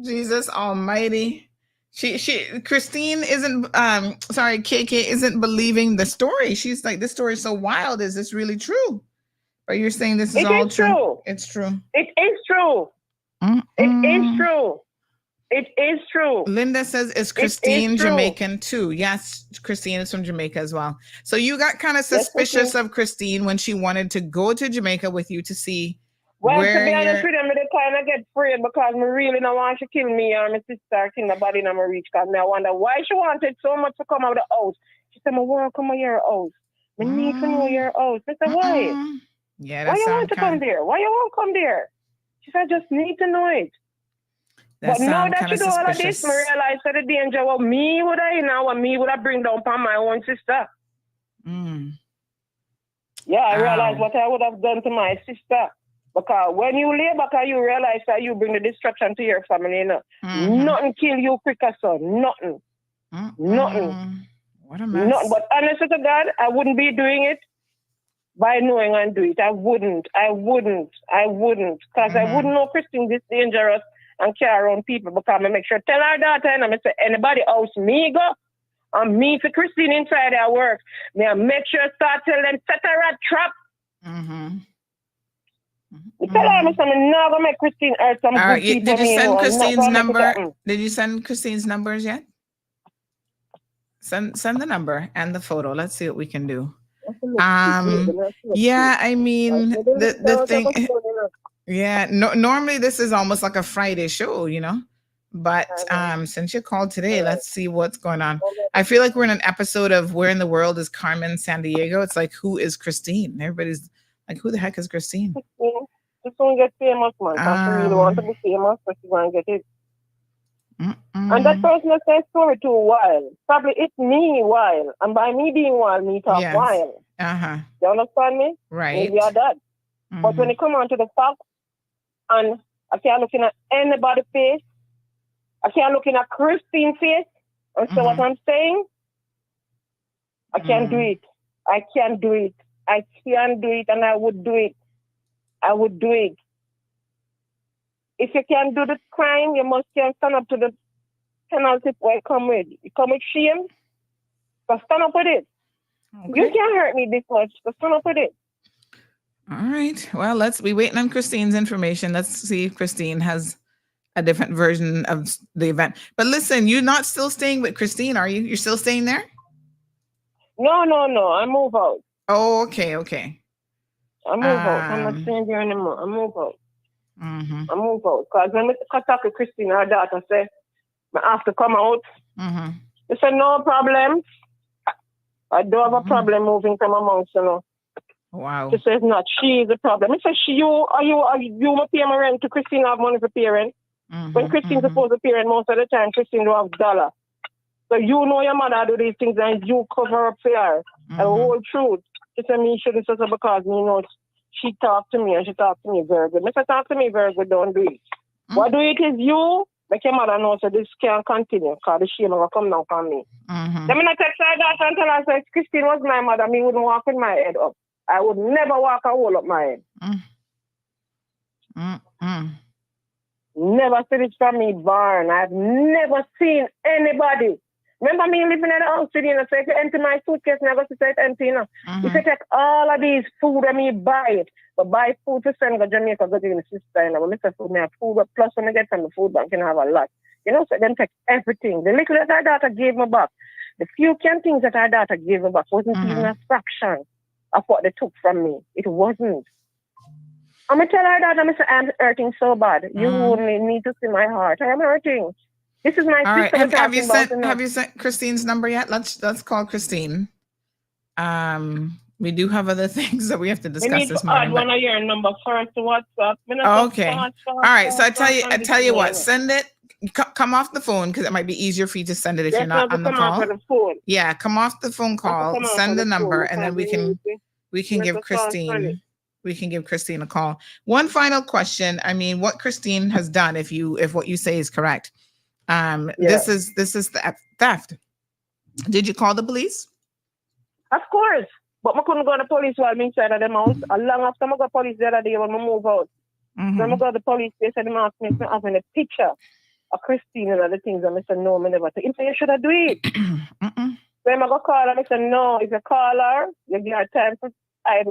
[SPEAKER 3] Jesus Almighty. Christine isn't KK isn't believing the story. She's like, this story is so wild. Is this really true? But you're saying this is all true. It's true.
[SPEAKER 8] It is true. It is true. It is true.
[SPEAKER 3] Linda says, is Christine Jamaican too? Yes, Christine is from Jamaica as well. So you got kind of suspicious of Christine when she wanted to go to Jamaica with you to see
[SPEAKER 8] well,
[SPEAKER 3] where
[SPEAKER 8] to be honest with them, I kind of get afraid because I really don't want to kill me or my sister kill nobody in my reach because I wonder why she wanted so much to come out of the house. She said, I want to come out of your house. I need to know your house. I said, why?
[SPEAKER 3] Yeah,
[SPEAKER 8] why you want to come there? Why you want to come there? She said, I just need to know it. But now that you do all of this, I realize that the danger of me would I now and me would I bring down upon my own sister. Yeah, I realize what I would have done to my sister. Because when you lay back and you realize that you bring the destruction to your family, you know, nothing kill you quicker, son. Nothing. Nothing.
[SPEAKER 3] What a mess.
[SPEAKER 8] Nothing. But honestly to God, I wouldn't be doing it by knowing and do it. I wouldn't. Because I wouldn't know Christine this dangerous and carry around people because I make sure tell our daughter and I say anybody else me go and me for Christine inside our work. Me make sure start tell them set a rat trap. Tell her I'm not gonna make Christine hurt some good people.
[SPEAKER 3] Did you send Christine's number? Did you send Christine's numbers yet? Send the number and the photo. Let's see what we can do. Yeah, I mean the thing. Yeah, normally this is almost like a Friday show, you know. But since you called today, let's see what's going on. I feel like we're in an episode of Where in the World is Carmen Sandiego? It's like, who is Christine? Everybody's like, who the heck is Christine?
[SPEAKER 8] She's going to get famous, man. She really want to be famous, but she's going to get it. And that person that says story too wild. Probably it's me wild. And by me being wild, me talk wild. You understand me?
[SPEAKER 3] Right.
[SPEAKER 8] Maybe you're that. But when it come on to the fact, and I can't looking at anybody's face, I can't looking at Christine's face, and so what I'm saying, I can't do it. I can't do it. I can't do it, and I would do it. I would do it. If you can do the crime, you must stand up to the penalty where you come with. You come with shame, but stand up with it. Okay. You can't hurt me this much, but stand up with it.
[SPEAKER 3] All right. Well, let's be waiting on Christine's information. Let's see if Christine has a different version of the event. But listen, you're not still staying with Christine, are you? You're still staying there?
[SPEAKER 8] No. I move out.
[SPEAKER 3] Oh, okay.
[SPEAKER 8] I move out. I'm not staying there anymore. I move out. I move out. Because when I talk to Christine, her daughter said, I have to come out. They said, no problem. I don't have a problem moving from amongst, you know.
[SPEAKER 3] Wow.
[SPEAKER 8] She says not. She is the problem. I said, you pay my rent to Christine have money for parent. When Christine's supposed to parent, most of the time, Christine don't have dollar. So you know your mother do these things and you cover up for her. And the whole truth. She said me shouldn't say so because me know she talked to me and she talked to me very good. Mr. Talk to me very good, don't do it. What do it is you, make your mother know so this can't continue because the shame will come down from me. Then I text her daughter and tell her, say, Christine was my mother, me wouldn't walk with my head up. I would never walk a hole up my head. Never seen it from me, barn. I've never seen anybody. Remember me living in the house today, and I said, if you empty my suitcase, and I go to say it's empty, you know. If you take all of these food and me buy it, but buy food to send to Jamaica, go to the sister, and I will Mr. Food, me have food, but plus when I get from the food bank, you know, have a lot. You know, so then take everything. The little that our daughter gave me back, the few things that our daughter gave me back wasn't even a fraction of what they took from me. It wasn't. I'm going to tell her that I'm hurting so bad. You only need to see my heart. I am hurting. This is my sister.
[SPEAKER 3] Right. Have you sent Christine's number yet? Let's call Christine. We do have other things that we have to discuss this morning.
[SPEAKER 8] Add one of your number first to WhatsApp.
[SPEAKER 3] Okay. All right. So I tell you what. Send it. Come off the phone because it might be easier for you to send it if you're not on the call. Yeah, come off the phone call. Send the number, and then we can give Christine. We can give Christine a call. One final question. I mean, what Christine has done, if what you say is correct, this is the theft. Did you call the police?
[SPEAKER 8] Of course, but I couldn't go to the police while I'm inside of them house. Long after I got the police the other day when I move out. When I got to the police, they said they asked me if I have a picture of Christine and other things, and I said no, I never. If you should have do it. Then I go call her, I said no. If you call her, you give her time for.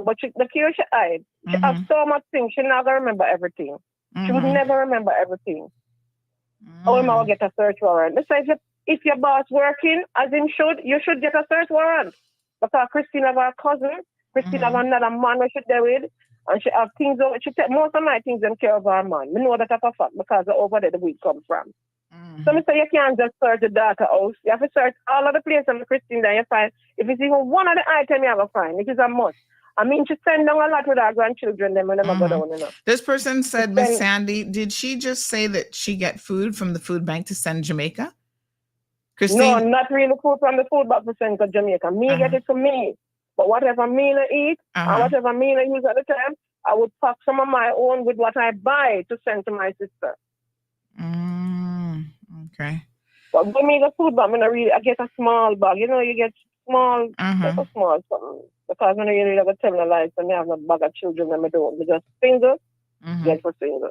[SPEAKER 8] But the cure she hide. She have so much things. She not gonna remember everything. She would never remember everything. Or will get a search warrant. Besides, if your boss working, as him should, you should get a search warrant. Because Christine have a cousin, Christine have another man who she there with, and she have things over. She take most of my things in care of her man. We know that for a fact because over there the weed come from. So I say you can't just search the daughter house. You have to search all of the places on Christine that you find. If it's even one of the items you have to find, it is a must. I mean, she send down a lot with her grandchildren. Them when they go down, you know.
[SPEAKER 3] This person said, Miss Sandy, did she just say that she get food from the food bank to send Jamaica? Christine?
[SPEAKER 8] No, not really food from the food bank to send to Jamaica. Me get it for me. But whatever meal I eat and whatever meal I use at the time, I would pack some of my own with what I buy to send to my sister.
[SPEAKER 3] Okay.
[SPEAKER 8] But when me the food bag, I get a small bag. You know, you get small, just a small something. Because when you really tell me lies, and I have a bag of children and I don't. Just single, get for single.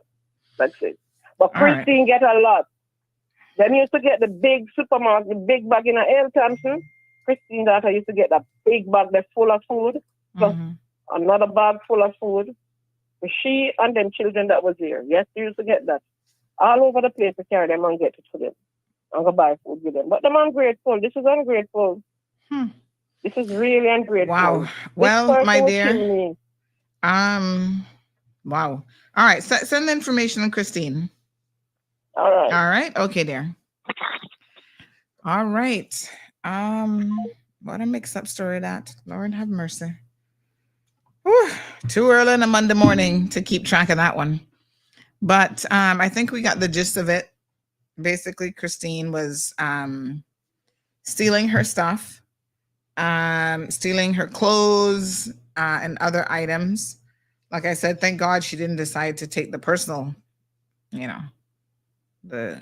[SPEAKER 8] That's it. But Christine get a lot. Then used to get the big supermarket, the big bag in L. Thompson. Christine daughter used to get that big bag that's full of food, plus another bag full of food. She and them children that was here. Yes, she used to get that. All over the place to carry them and get it to them. And go buy food with them. But them ungrateful. This is ungrateful. This is really ungrateful.
[SPEAKER 3] Wow. Well, my dear. Wow. All right. Send the information on Christine.
[SPEAKER 8] All right.
[SPEAKER 3] All right. Okay, dear. All right. What a mix-up story that. Lord have mercy. Whew, too early on a Monday morning to keep track of that one. But I think we got the gist of it. Basically, Christine was stealing her stuff, stealing her clothes and other items. Like I said, thank God she didn't decide to take the personal, the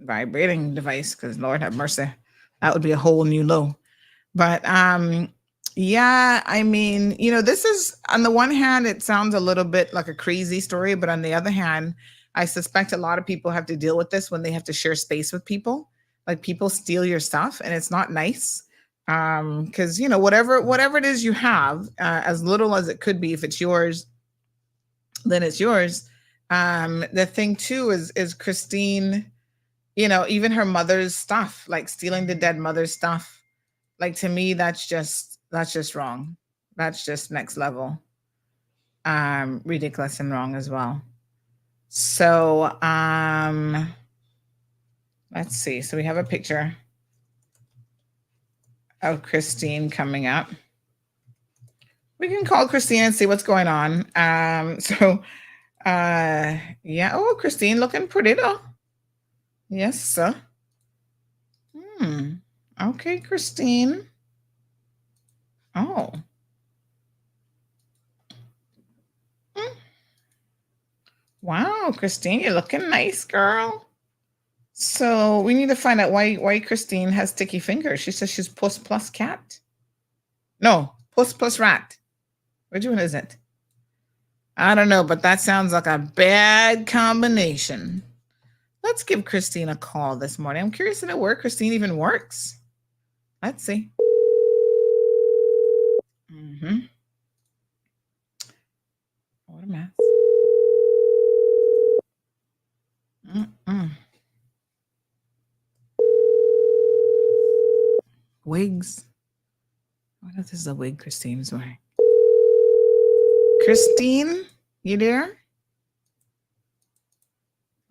[SPEAKER 3] vibrating device, because Lord have mercy, that would be a whole new low. But yeah, I mean, this is, on the one hand, it sounds a little bit like a crazy story, but on the other hand, I suspect a lot of people have to deal with this when they have to share space with people. Like, people steal your stuff and it's not nice. Because, whatever it is you have, as little as it could be, if it's yours, then it's yours. The thing too is Christine, even her mother's stuff, like stealing the dead mother's stuff. Like, to me, that's just wrong. That's just next level. Ridiculous and wrong as well. So, let's see. So we have a picture of Christine coming up. We can call Christine and see what's going on. Yeah. Oh, Christine looking pretty though. Yes, sir. Okay, Christine. Oh. Wow, Christine, you're looking nice, girl. So we need to find out why Christine has sticky fingers. She says she's puss plus cat. No, puss plus rat. Which one is it? I don't know, but that sounds like a bad combination. Let's give Christine a call this morning. I'm curious to know where Christine even works. Let's see. What a mess. Wigs. What if this is a wig Christine's wearing? Christine, you there?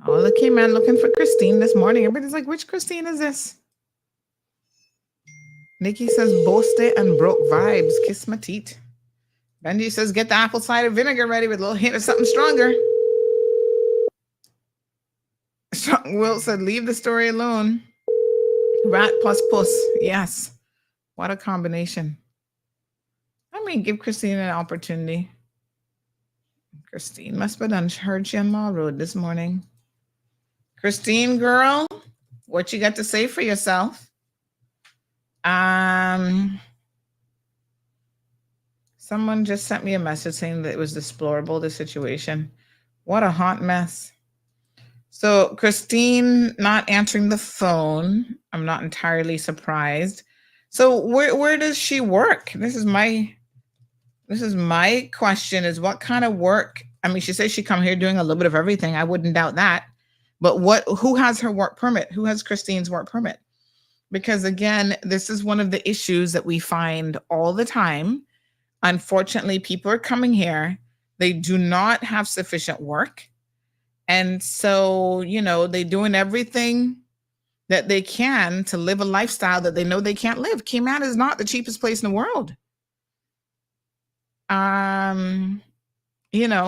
[SPEAKER 3] Oh, the Cayman looking for Christine this morning. Everybody's like, which Christine is this? Nikki says, boasted and broke vibes. Kiss my teeth. Benji says, get the apple cider vinegar ready with a little hint of something stronger. Will said, leave the story alone. Rat plus puss. Yes. What a combination. I mean, give Christine an opportunity. Christine must have done heard she on Mall Road this morning. Christine, girl, what you got to say for yourself? Someone just sent me a message saying that it was deplorable, the situation. What a hot mess. So Christine not answering the phone. I'm not entirely surprised. So where does she work? This is my question, is what kind of work? I mean, she says she come here doing a little bit of everything. I wouldn't doubt that. But who has her work permit? Who has Christine's work permit? Because again, this is one of the issues that we find all the time. Unfortunately, people are coming here. They do not have sufficient work. And so, they're doing everything that they can to live a lifestyle that they know they can't live. Cayman is not the cheapest place in the world.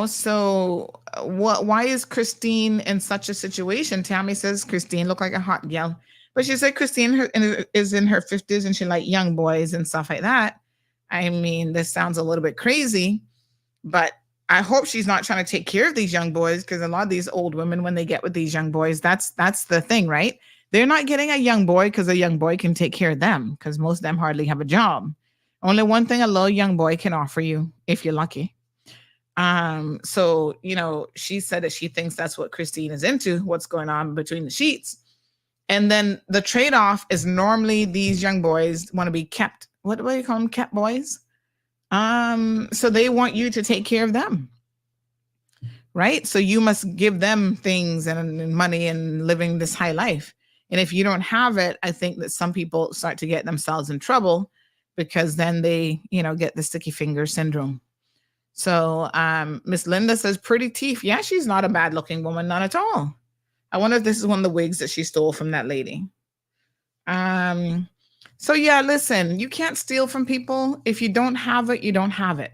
[SPEAKER 3] So why is Christine in such a situation? Tammy says Christine looked like a hot gal. But she said Christine is in her 50s and she like young boys and stuff like that. I mean, this sounds a little bit crazy, but I hope she's not trying to take care of these young boys, because a lot of these old women, when they get with these young boys, that's the thing, right? They're not getting a young boy because a young boy can take care of them, because most of them hardly have a job. Only one thing a little young boy can offer you, if you're lucky. So, she said that she thinks that's what Christine is into, what's going on between the sheets. And then the trade-off is normally these young boys want to be kept. What do you call them? Kept boys? So they want you to take care of them, right? So you must give them things and money and living this high life. And if you don't have it, I think that some people start to get themselves in trouble, because then they, get the sticky finger syndrome. So Miss Linda says, pretty teeth. Yeah, she's not a bad looking woman, not at all. I wonder if this is one of the wigs that she stole from that lady. So yeah, listen, you can't steal from people. If you don't have it, you don't have it,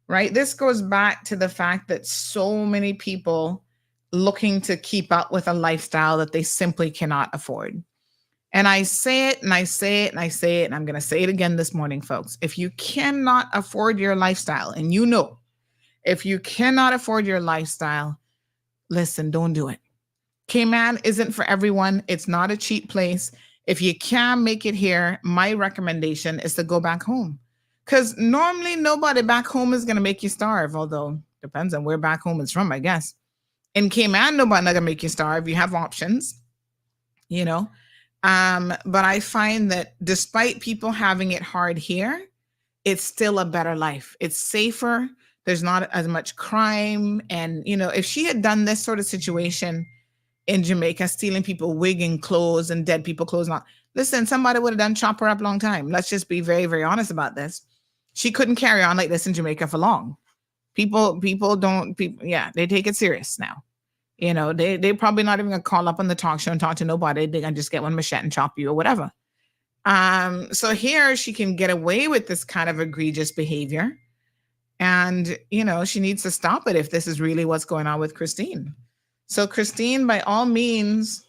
[SPEAKER 3] right? This goes back to the fact that so many people looking to keep up with a lifestyle that they simply cannot afford. And I say it and I say it and I say it, and I'm going to say it again this morning, folks. If you cannot afford your lifestyle, and if you cannot afford your lifestyle, listen, don't do it. Cayman isn't for everyone. It's not a cheap place. If you can make it here, my recommendation is to go back home, because normally nobody back home is going to make you starve, although depends on where back home is from, I guess. In Cayman, nobody's going to make you starve. You have options, But I find that despite people having it hard here, it's still a better life. It's safer. There's not as much crime. And, if she had done this sort of situation in Jamaica, stealing people wig and clothes and dead people clothes, listen, somebody would have done chop her up a long time. Let's just be very, very honest about this. She couldn't carry on like this in Jamaica for long. People they take it serious now. They probably not even gonna call up on the talk show and talk to nobody. They're gonna just get one machete and chop you or whatever. So here she can get away with this kind of egregious behavior. And, she needs to stop it if this is really what's going on with Christine. So Christine, by all means,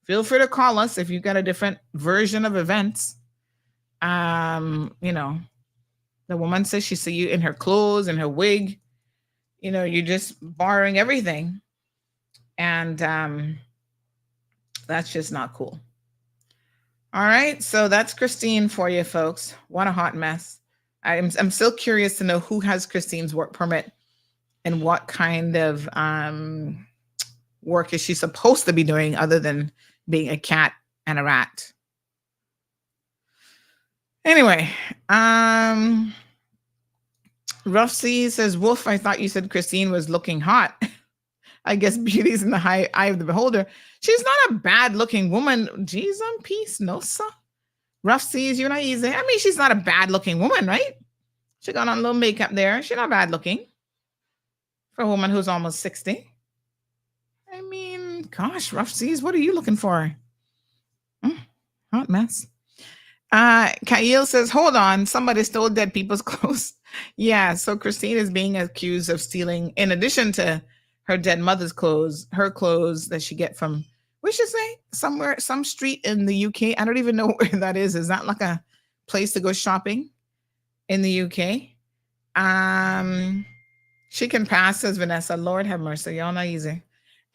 [SPEAKER 3] feel free to call us if you've got a different version of events. The woman says she see you in her clothes and her wig. You're just borrowing everything. And that's just not cool. All right. So that's Christine for you, folks. What a hot mess. I'm still curious to know who has Christine's work permit and what kind of work is she supposed to be doing other than being a cat and a rat. Anyway, Rough Sea says, Wolf, I thought you said Christine was looking hot. I guess beauty's in the eye of the beholder. She's not a bad looking woman. Jeez on peace. No, sir. Rough Seas, you're not easy. I mean, she's not a bad looking woman, right? She got on a little makeup there. She's not bad looking for a woman who's almost 60. I mean, gosh, Rough Seas, what are you looking for? Hot mess. Kyle says, hold on, somebody stole dead people's clothes. Yeah, so Christine is being accused of stealing, in addition to her dead mother's clothes, her clothes that she get from, we should say, somewhere, some street in the UK. I don't even know where that is. Is that like a place to go shopping in the UK? She can pass, says Vanessa. Lord have mercy. Y'all not easy.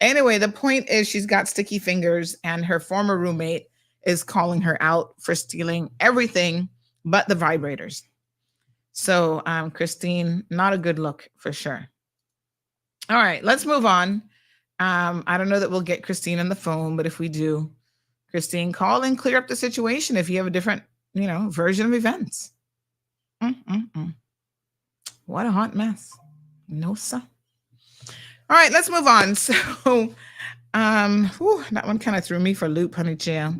[SPEAKER 3] Anyway, the point is she's got sticky fingers, and her former roommate is calling her out for stealing everything but the vibrators. So, Christine, not a good look for sure. All right, let's move on. I don't know that we'll get Christine on the phone, but if we do, Christine, call and clear up the situation if you have a different, version of events. What a hot mess. No, sir. All right, let's move on. So That one kind of threw me for a loop, honey chill.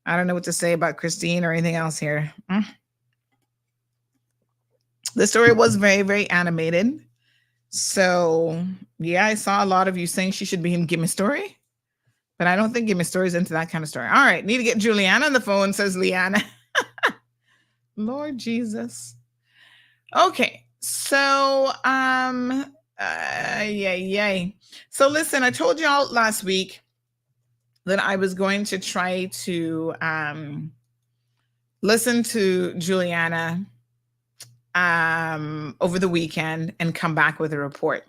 [SPEAKER 3] I don't know what to say about Christine or anything else here. The story was very, very animated. So yeah, I saw a lot of you saying she should be in Gimme Story, but I don't think Gimme Story is into that kind of story. All right, need to get Juliana on the phone, says Leanna. Lord Jesus. Okay, so yay. So listen, I told y'all last week that I was going to try to listen to Juliana over the weekend and come back with a report.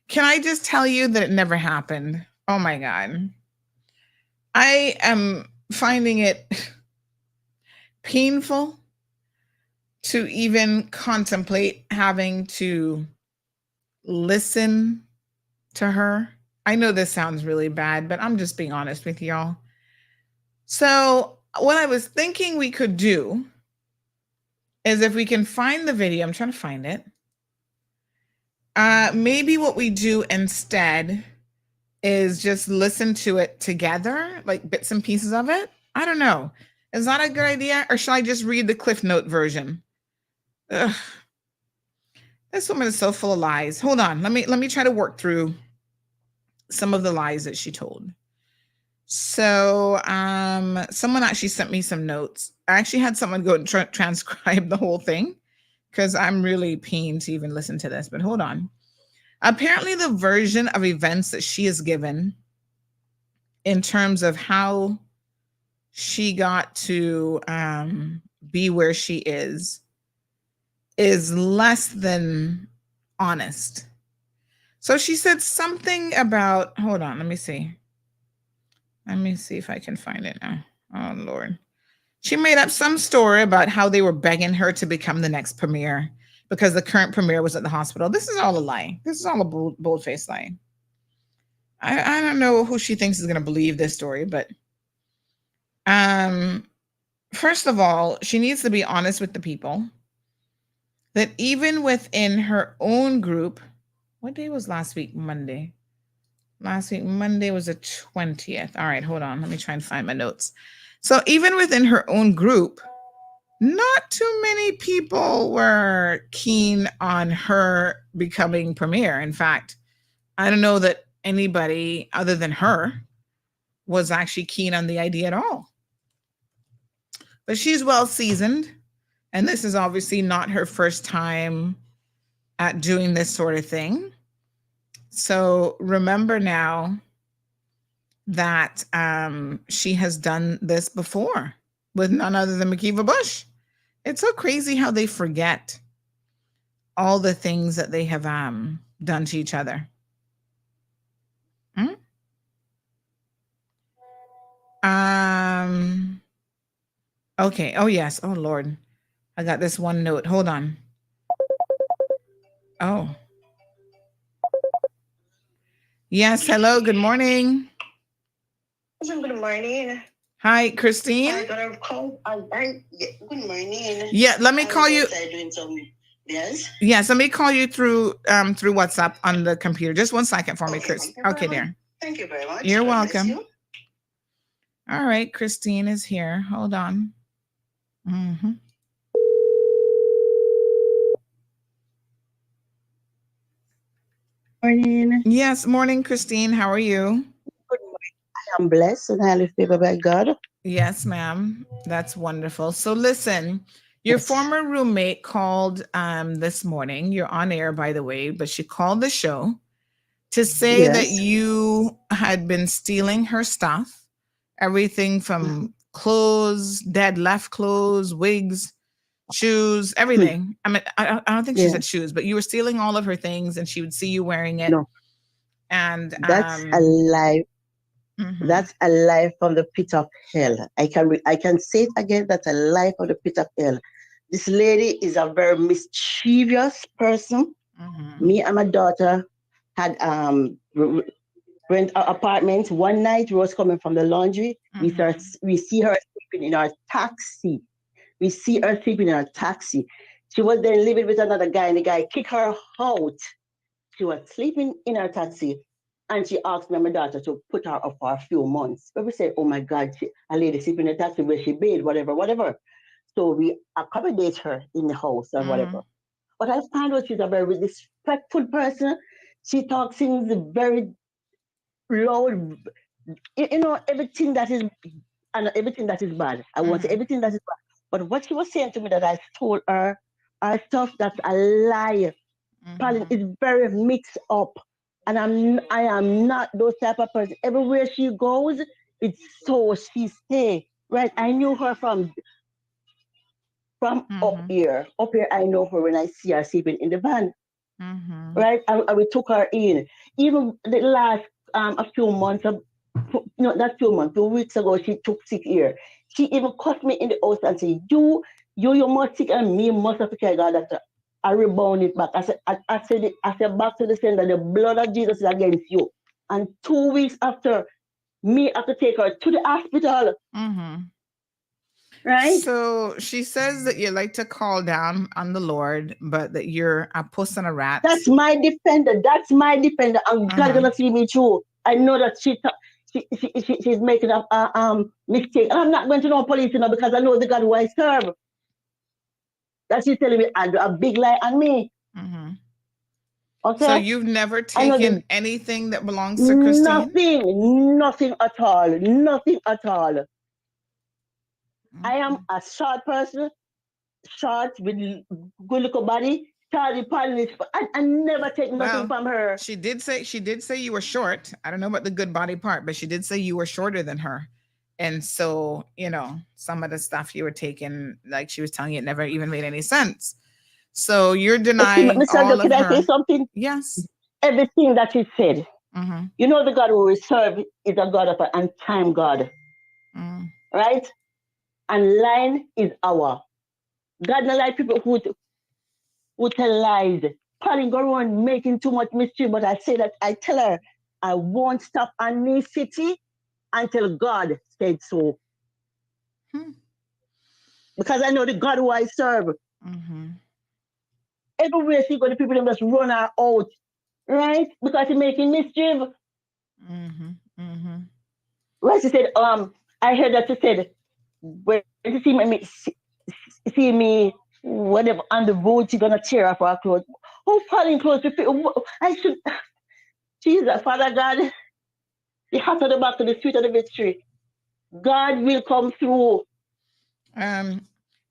[SPEAKER 3] Can I just tell you that it never happened? Oh my God. I am finding it painful to even contemplate having to listen to her. I know this sounds really bad, but I'm just being honest with y'all. So what I was thinking we could do is if we can find the video, I'm trying to find it. Maybe what we do instead is just listen to it together, like bits and pieces of it. I don't know. Is that a good idea? Or should I just read the Cliff Note version? Ugh. This woman is so full of lies. Hold on. Let me try to work through some of the lies that she told. So someone actually sent me some notes. I actually had someone go and transcribe the whole thing because I'm really pained to even listen to this, but hold on. Apparently the version of events that she has given in terms of how she got to be where she is less than honest. So she said something about, hold on, let me see if I can find it now. Oh, Lord. She made up some story about how they were begging her to become the next premier because the current premier was at the hospital. This is all a lie. This is all a bold-faced lie. I don't know who she thinks is going to believe this story, but first of all, she needs to be honest with the people that even within her own group, what day was last week? Monday. Last week, Monday was the 20th. All right, hold on. Let me try and find my notes. So even within her own group, not too many people were keen on her becoming premier. In fact, I don't know that anybody other than her was actually keen on the idea at all. But she's well seasoned, and this is obviously not her first time at doing this sort of thing. So remember now that she has done this before with none other than Makiva Bush. It's so crazy how they forget all the things that they have done to each other. Okay. Oh, yes. Oh, Lord. I got this one note. Hold on. Oh. Yes. Hello. Good morning.
[SPEAKER 9] Good morning.
[SPEAKER 3] Hi, Christine.
[SPEAKER 9] I got a call. Good morning.
[SPEAKER 3] Yeah, let me call you.
[SPEAKER 9] Yes.
[SPEAKER 3] Yes, let me call you through WhatsApp on the computer. Just 1 second for me, Chris. Okay, there.
[SPEAKER 9] Thank you very much.
[SPEAKER 3] You're welcome. You. All right, Christine is here. Hold on.
[SPEAKER 9] Morning.
[SPEAKER 3] Yes, morning, Christine. How are you?
[SPEAKER 9] Good morning. I am blessed and highly favored by God.
[SPEAKER 3] Yes, ma'am. That's wonderful. So listen, your former roommate called this morning. You're on air, by the way, but she called the show to say that you had been stealing her stuff, everything from clothes, dead left clothes, wigs, shoes, everything. I mean, I don't think she said shoes, but you were stealing all of her things and she would see you wearing it.
[SPEAKER 9] No.
[SPEAKER 3] And
[SPEAKER 9] that's a lie. That's a lie from the pit of hell. I can say it again. That's a lie from the pit of hell. This lady is a very mischievous person. Me and my daughter had rent an apartment. One night, Rose coming from the laundry. We see her sleeping in our taxi. She was then living with another guy, and the guy kicked her out. She was sleeping in her taxi. And she asked me and my daughter to put her up for a few months. But we said, oh my God, a lady sleeping in the taxi where she bathed, whatever. So we accommodate her in the house or whatever. But I find out she's a very respectful person. She talks things very loud. You know, everything that is, and everything that is bad. I want to say everything that is bad. But what she was saying to me that I told her are stuff that's a lie. Pauline is very mixed up. And I am not those type of person. Everywhere she goes, it's so she stay. Right? I knew her from up here. Up here, I know her when I see her sleeping in the van. Right? And we took her in. Even the last a few months, no, not 2 months, 2 weeks ago, she took sick here. She even caught me in the house and said, you must sick and me must have to carry God. I rebound it back. I said back to the sender, the blood of Jesus is against you. And 2 weeks after, me have to take her to the hospital. Right?
[SPEAKER 3] So she says that you like to call down on the Lord, but that you're a puss and a rat.
[SPEAKER 9] That's my defender. And God gonna see me through. I know that she's making a mistake. And I'm not going to know police, because I know the God who I serve. That she's telling me a big lie on me. Okay?
[SPEAKER 3] So you've never taken anything that belongs to Christine?
[SPEAKER 9] Nothing at all. I am a short person, short with good looking body. I never take nothing from her.
[SPEAKER 3] She did say you were short. I don't know about the good body part, but she did say you were shorter than her. And so, some of the stuff you were taking, like she was telling you, it never even made any sense. So you're denying all of her.
[SPEAKER 9] Can I say something?
[SPEAKER 3] Yes.
[SPEAKER 9] Everything that she said. The God who we serve is a God of an time God. Right? And lying is our. God not like people who tell lies. Pauline go around making too much mischief, but I tell her, I won't stop on this city until God said so. Because I know the God who I serve. Everywhere she go, the people just run her out. Right? Because she's making mischief. Right? She said, I heard that she said, when she see me, whatever, on the road, she's gonna tear off her clothes. Oh, Pauline clothes, Jesus, Father God, the heart of the back to the street of the victory. God will come through.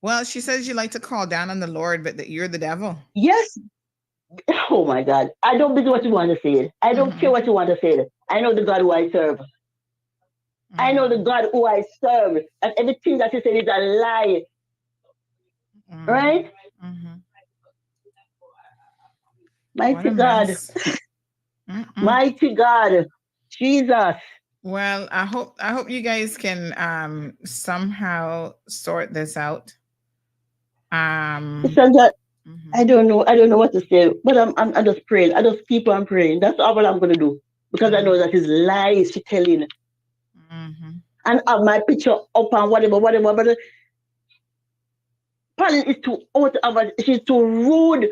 [SPEAKER 3] Well, she says you like to call down on the Lord, but that you're the devil.
[SPEAKER 9] Yes. Oh my God. I don't believe what you want to say. I don't care what you want to say. I know the God who I serve. I know the God who I serve. And everything that you said is a lie. Right? Mighty God. Mighty God. Jesus.
[SPEAKER 3] Well, I hope you guys can somehow sort this out.
[SPEAKER 9] Sandra, I don't know what to say, but I'm just praying. I just keep on praying. That's all I'm gonna do. Because I know that is lies she's telling. And have my picture up and whatever, but Pauline is too out of it. She's too rude.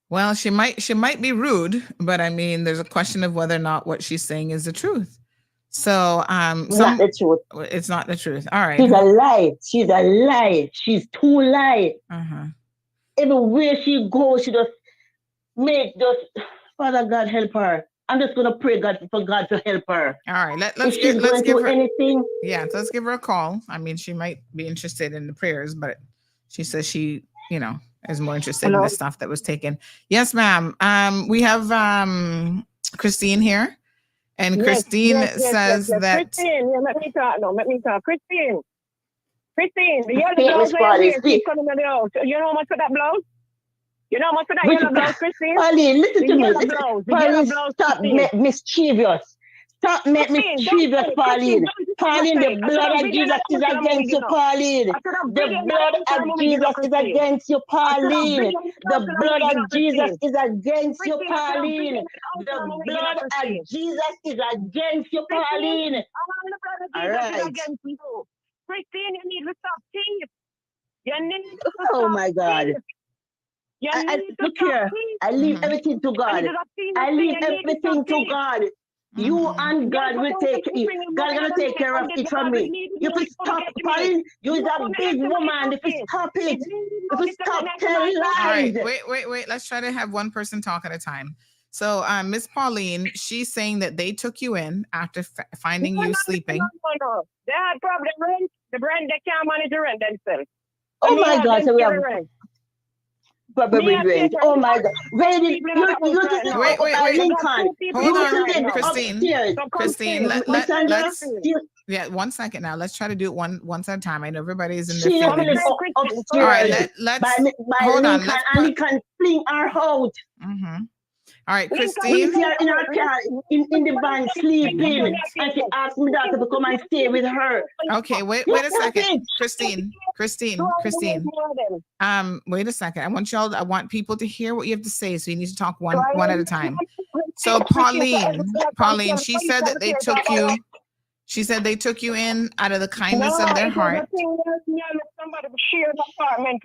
[SPEAKER 3] Well, she might be rude, but I mean, there's a question of whether or not what she's saying is the truth. So,
[SPEAKER 9] not the truth.
[SPEAKER 3] It's not the truth. All right.
[SPEAKER 9] She's a lie. She's a lie. She's too lie. Everywhere she goes, she just Father God help her. I'm just gonna pray for God to help her.
[SPEAKER 3] All right, let's give her anything. Yeah, let's give her a call. I mean, she might be interested in the prayers, but she says she, is more interested in the stuff that was taken. Yes, ma'am. We have Christine here, and Christine says that.
[SPEAKER 8] Christine, let me talk. Christine, the yellow blouse keep coming in the house. You know how much for that blouse? You know how much for that yellow blouse, Christine?
[SPEAKER 9] Pauline, listen to me.
[SPEAKER 8] Pauline,
[SPEAKER 9] stop mischievous. Stop mischievous, Pauline. Pauline, the blood of Jesus is against you, Pauline. The blood of Jesus is against you, Pauline. The blood of Jesus is against you, Pauline. The blood of Jesus is against you, Pauline.
[SPEAKER 8] All right. Christine, you need to stop thief. You need to
[SPEAKER 9] Oh my God. Look here. I leave everything to God. I leave everything to God. You and God will take it. God gonna take care of it from me. If you stop, Pauline, you're a big woman. If you stop it, if you stop telling lies.
[SPEAKER 3] All right, wait. Let's try to have one person talk at a time. So, Miss Pauline, she's saying that they took you in after finding you sleeping.
[SPEAKER 8] No. They had problem rent. The rent, they can't manage the rent themselves.
[SPEAKER 9] Oh my God! So we have probably rent. Oh my God! Wait, Lincoln.
[SPEAKER 3] Hold on, Christine. Let's one second now. Let's try to do it once at a time. I know everybody is in their feelings. All right, let's hold on.
[SPEAKER 9] Lincoln fling our out.
[SPEAKER 3] All right, Christine.
[SPEAKER 9] We are in our car, in the van, sleeping, and she asked me daughter to come and stay with her.
[SPEAKER 3] Okay, wait a second, Christine. Wait a second. I want people to hear what you have to say, so you need to talk one at a time. So Pauline, she said that they took you. She said they took you in out of the kindness of their heart.
[SPEAKER 8] Somebody share an apartment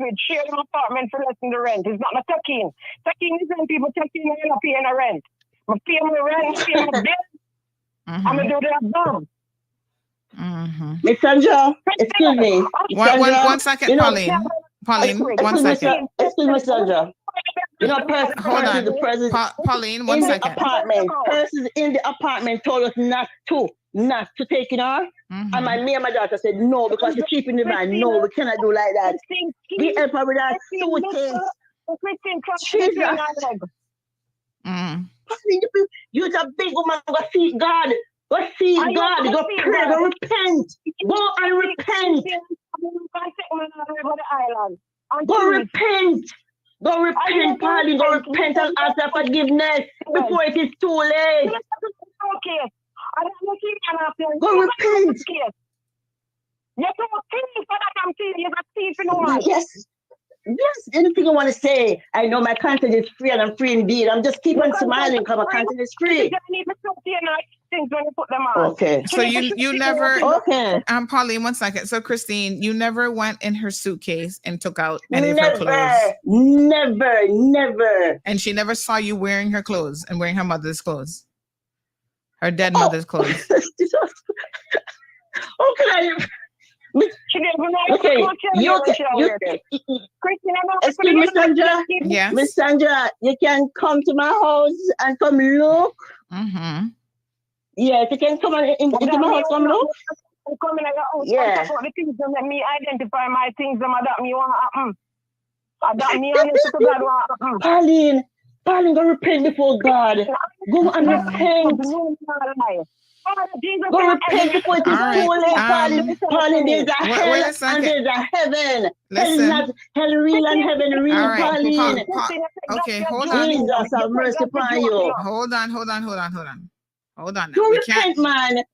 [SPEAKER 8] for less than the rent. It's not a tucking. Tucking is when people tucking and not paying a rent. I pay my rent, I pay my bill. I'm going to do that dumb.
[SPEAKER 9] Miss Sandra, excuse me.
[SPEAKER 3] One second, Pauline. Pauline, 1 second.
[SPEAKER 9] Excuse me, Sandra. You know,
[SPEAKER 3] hold on. Pauline, 1 second.
[SPEAKER 9] Persons in the apartment told us not to take it on. And me and my daughter said no, because we're keeping the man. No, we cannot do like that. We help her with that suitcase. You're a big woman. Go see God. Go see God. Go pray. Go repent. Go and repent. Go repent. Go repent, Pauline. Go repent and ask for forgiveness before it is too late. Go repent. Yes, anything you want to say. I know my conscience is free and I'm free indeed. I'm just keep on smiling because my conscience is free. Okay.
[SPEAKER 3] So you never.
[SPEAKER 9] Okay.
[SPEAKER 3] Pauline, 1 second. So Christine, you never went in her suitcase and took out any of her clothes.
[SPEAKER 9] Never.
[SPEAKER 3] And she never saw you wearing her clothes and wearing her mother's clothes. Her dead mother's clothes.
[SPEAKER 9] Okay. Excuse me, Sandra.
[SPEAKER 3] Yes.
[SPEAKER 9] Miss Sandra, you can come to my house and come look. Yes, you can come into my house, come look.
[SPEAKER 8] Come in your house.
[SPEAKER 9] Yeah.
[SPEAKER 8] The things that let me identify my things that me want to happen. That me honest to God want to happen.
[SPEAKER 9] Pauline, go repent before God. Go and repent. Go repent before it is too late, Pauline. Pauline, there's a hell and there's a heaven. Hell is not hell real and heaven real, Pauline.
[SPEAKER 3] Okay, hold on.
[SPEAKER 9] Jesus have mercy upon you.
[SPEAKER 3] Hold on.
[SPEAKER 9] Go repent, man.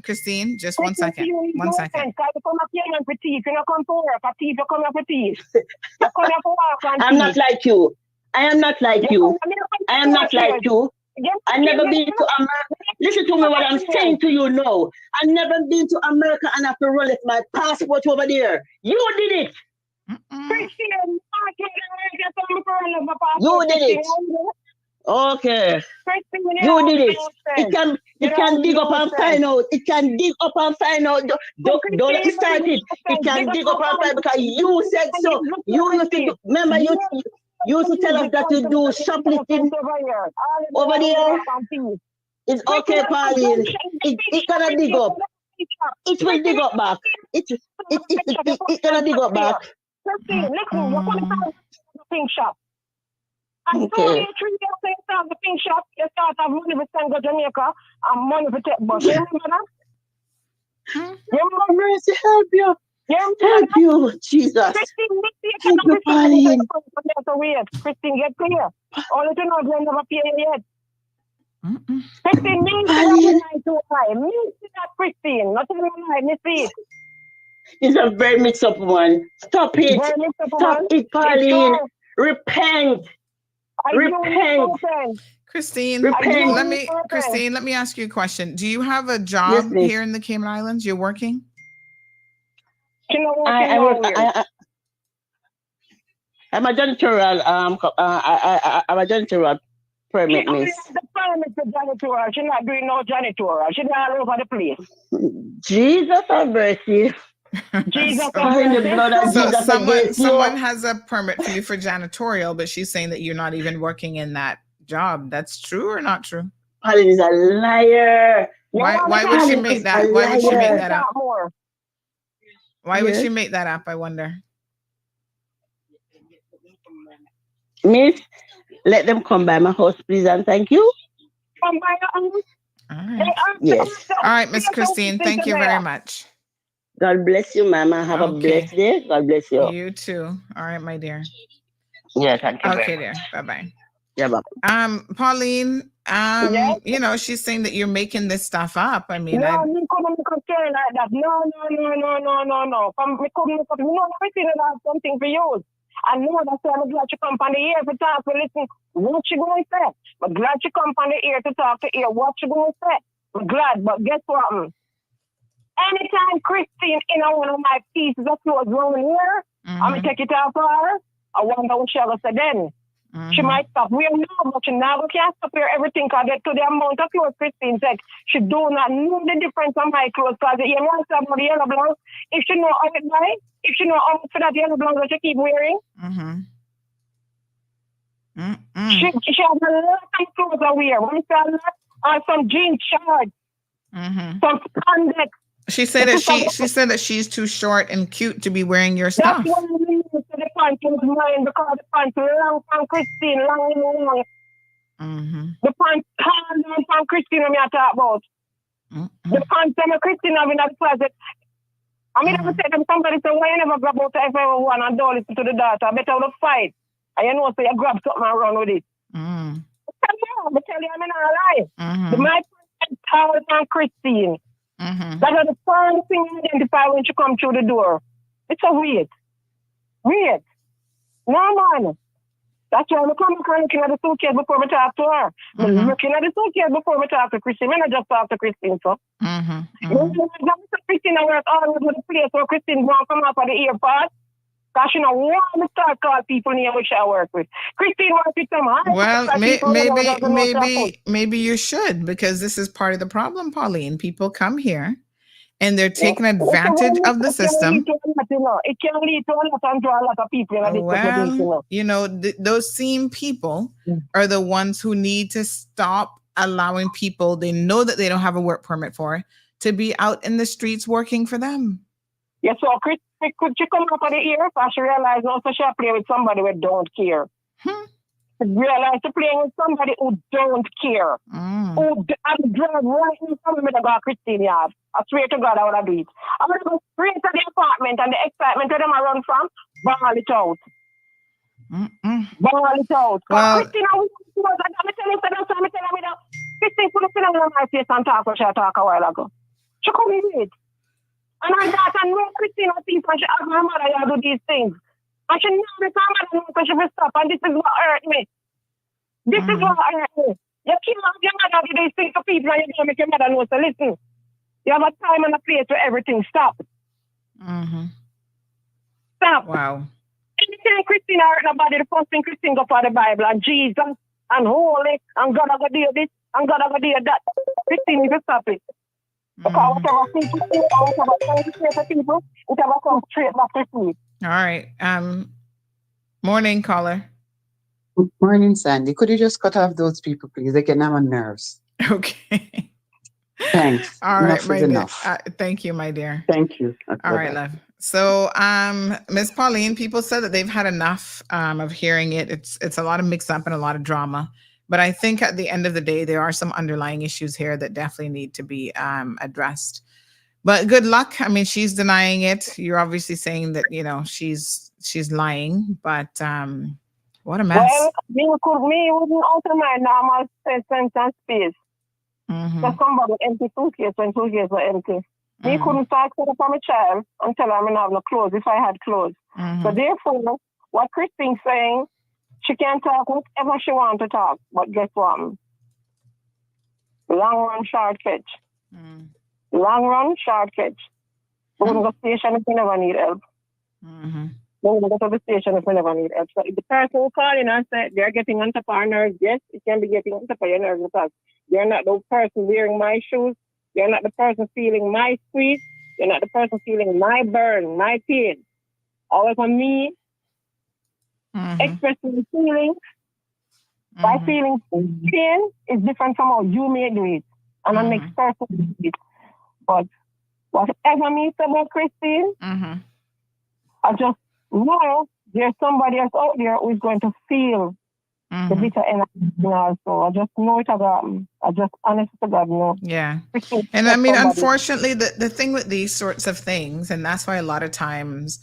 [SPEAKER 3] Christine, just 1 second. 1 second.
[SPEAKER 9] I'm not like you. I am not like you. I never been to America. Listen to me what I'm saying to you now. I never been to America and have to roll it my passport over there. You did it. You did it. Okay. You did it. It can dig up and find out. It can dig up and find out. Don't let me start it. It can dig up and find out because you said so. You used to remember you used to tell us that you do shoplifting over there. It's okay, Pauline. It's gonna dig up. It will dig up back. It's gonna dig up back.
[SPEAKER 8] And so 3 years after the pink shop, you start have money to send to Jamaica and money to take bus. You remember that?
[SPEAKER 9] Mercy, help you. Help you, Jesus. Help you, Pauline.
[SPEAKER 8] Christine, get clear. Only to know they never pay you yet. Christine, me Christine. Not even lie, me see it.
[SPEAKER 9] It's a very mixed up one. Stop it. Stop it, Pauline. Repent. Repent.
[SPEAKER 3] Christine, let me ask you a question. Do you have a job here in the Cayman Islands? You're working?
[SPEAKER 9] I'm a janitorial. I'm a janitorial permit, miss.
[SPEAKER 8] The permit for janitorial. She's not doing no janitorial. She's all over the place.
[SPEAKER 9] Jesus have mercy.
[SPEAKER 8] Jesus
[SPEAKER 3] So-
[SPEAKER 8] have
[SPEAKER 9] In the
[SPEAKER 8] mercy.
[SPEAKER 9] blood of
[SPEAKER 3] So
[SPEAKER 9] Jesus
[SPEAKER 3] someone
[SPEAKER 9] against you.
[SPEAKER 3] someone has a permit for you for janitorial, but she's saying that you're not even working in that job. That's true or not true?
[SPEAKER 9] Colin is a liar.
[SPEAKER 3] Why would she make that? Why would she make that up?
[SPEAKER 8] More.
[SPEAKER 3] Why would
[SPEAKER 9] Yes.
[SPEAKER 3] she make that up? I wonder.
[SPEAKER 9] Miss, let them come by my house, please, and thank you.
[SPEAKER 8] Come by your house.
[SPEAKER 3] All right.
[SPEAKER 9] Yes.
[SPEAKER 3] All right, Miss Christine. Thank you very much.
[SPEAKER 9] God bless you, Mama. Have a
[SPEAKER 3] Okay.
[SPEAKER 9] blessed day. God bless you.
[SPEAKER 3] You too. All right, my dear.
[SPEAKER 9] Yeah, thank you.
[SPEAKER 3] Okay, dear. Bye bye.
[SPEAKER 9] Yeah, bye.
[SPEAKER 3] Pauline,
[SPEAKER 8] Yes?
[SPEAKER 3] you know, she's saying that you're making this stuff up. I mean,
[SPEAKER 8] No, me couldn't carry like that. No. Me couldn't. No, everything that I have something for you. I know that's why I'm glad you come on the ear to talk to listen. What you going to say? I'm glad you come on the ear to talk to ear. What you going to say? I'm glad, but guess what? Anytime Christine in one of my pieces of clothes around here, I'm going to take it out for her. I wonder what she'll say then. She might stop wearing now, but she never can't stop wearing everything because to the amount of clothes Christine said, she do not know the difference on my clothes because you know about the yellow blouse. If she know how it buy, if she know how much for that yellow blouse that she keep wearing, she has a lot of clothes to wear. When she has a lot, some jeans shorts, some spandex.
[SPEAKER 3] she said that she's too short and cute to be wearing your stuff.
[SPEAKER 8] That's what I mean. So the pants was mine because the pants long from Christine, long. The pants long from Christine I'm talk about. The pants from Christine I'm in the closet. I mean, I would say them somebody say, why you never grab out everyone and don't listen to the daughter? I better would fight. And you know, so you grab something and run with it. I tell you, I'm not lie. The my pants towel from Christine. That is the first thing you identify when she come through the door. It's a weird. No, man. That's why I come looking at the suitcase before we talk to her. Looking at the suitcase before we talk to Christine. I'm not just talk to Christine, so. Christine, I work all over the place where Christine won't come up at the airport. Because she don't want to start calling people near which I work with. Christine wants to pick them high.
[SPEAKER 3] Well, maybe you should, because this is part of the problem, Pauline. People come here and they're taking advantage of the system.
[SPEAKER 8] It can lead to a lot and draw a lot of people.
[SPEAKER 3] Well, you know, those same people are the ones who need to stop allowing people they know that they don't have a work permit for to be out in the streets working for them.
[SPEAKER 8] Yes, so Chris, could she come up on the ear? Because she realized also she play with somebody who don't care. She realized she playing with somebody who don't care. Who I'm driving right in front of me to go to Christine yard. I swear to God I would do it. I'm going to go straight to the apartment and the excitement where them I run from, ball it out. Ball it out.
[SPEAKER 3] Well,
[SPEAKER 8] Christine, I'm telling me that Christine put a thing on my face and talk what she talk a while ago. She couldn't do it. And I thought, I know Christine thinks when she asked my mother, you do these things. And she knew me, my mother knows when she will stop. And this is what hurt me. This is what hurt me. You can't have your mother do these things to people and you can't make your mother know. So listen, you have a time and a place where everything stops. Stop.
[SPEAKER 3] Wow.
[SPEAKER 8] Anytime Christine hurt nobody, the first thing Christine go for the Bible and Jesus and holy and God will do this and God will do that. Christine needs to stop it. Because whatever people say, or whatever things say to people, it will come straight back to me.
[SPEAKER 3] All right. Morning, caller.
[SPEAKER 10] Good morning, Sandy. Could you just cut off those people, please? They get on my nerves.
[SPEAKER 3] Okay.
[SPEAKER 10] Thanks.
[SPEAKER 3] All
[SPEAKER 10] enough
[SPEAKER 3] right,
[SPEAKER 10] is enough.
[SPEAKER 3] Thank you, my dear.
[SPEAKER 10] Thank you. Okay,
[SPEAKER 3] all right, love. So, Miss Pauline, people said that they've had enough of hearing it. It's a lot of mix up and a lot of drama. But I think at the end of the day, there are some underlying issues here that definitely need to be addressed. But good luck. I mean, she's denying it. You're obviously saying that, you know, she's lying. But what a mess.
[SPEAKER 8] Well, me wouldn't alter my normal sense and space. So somebody empty suitcase when suitcase were empty. Me couldn't start for my child until I didn't have no clothes, if I had clothes. So therefore, what Christine's saying, she can talk whatever she wants to talk, but guess what? Long run, short catch. Long run, short catch. We're going to go station if you never need help. Don't go to the station if we never need help. So if the person who call in and say they're getting on top of our nerves, yes, it can be getting on top of your nerves because you're not the person wearing my shoes. You're not the person feeling my squeeze. You're not the person feeling my burn, my pain. However, me expressing feelings by feeling pain is different from how you may do it. And the next person do it. But whatever me say about Christine, I just know there's somebody else out there who is going to feel the bitter energy also. I just know it about I just honestly to God know.
[SPEAKER 3] Yeah. And I mean, unfortunately, the thing with these sorts of things, and that's why a lot of times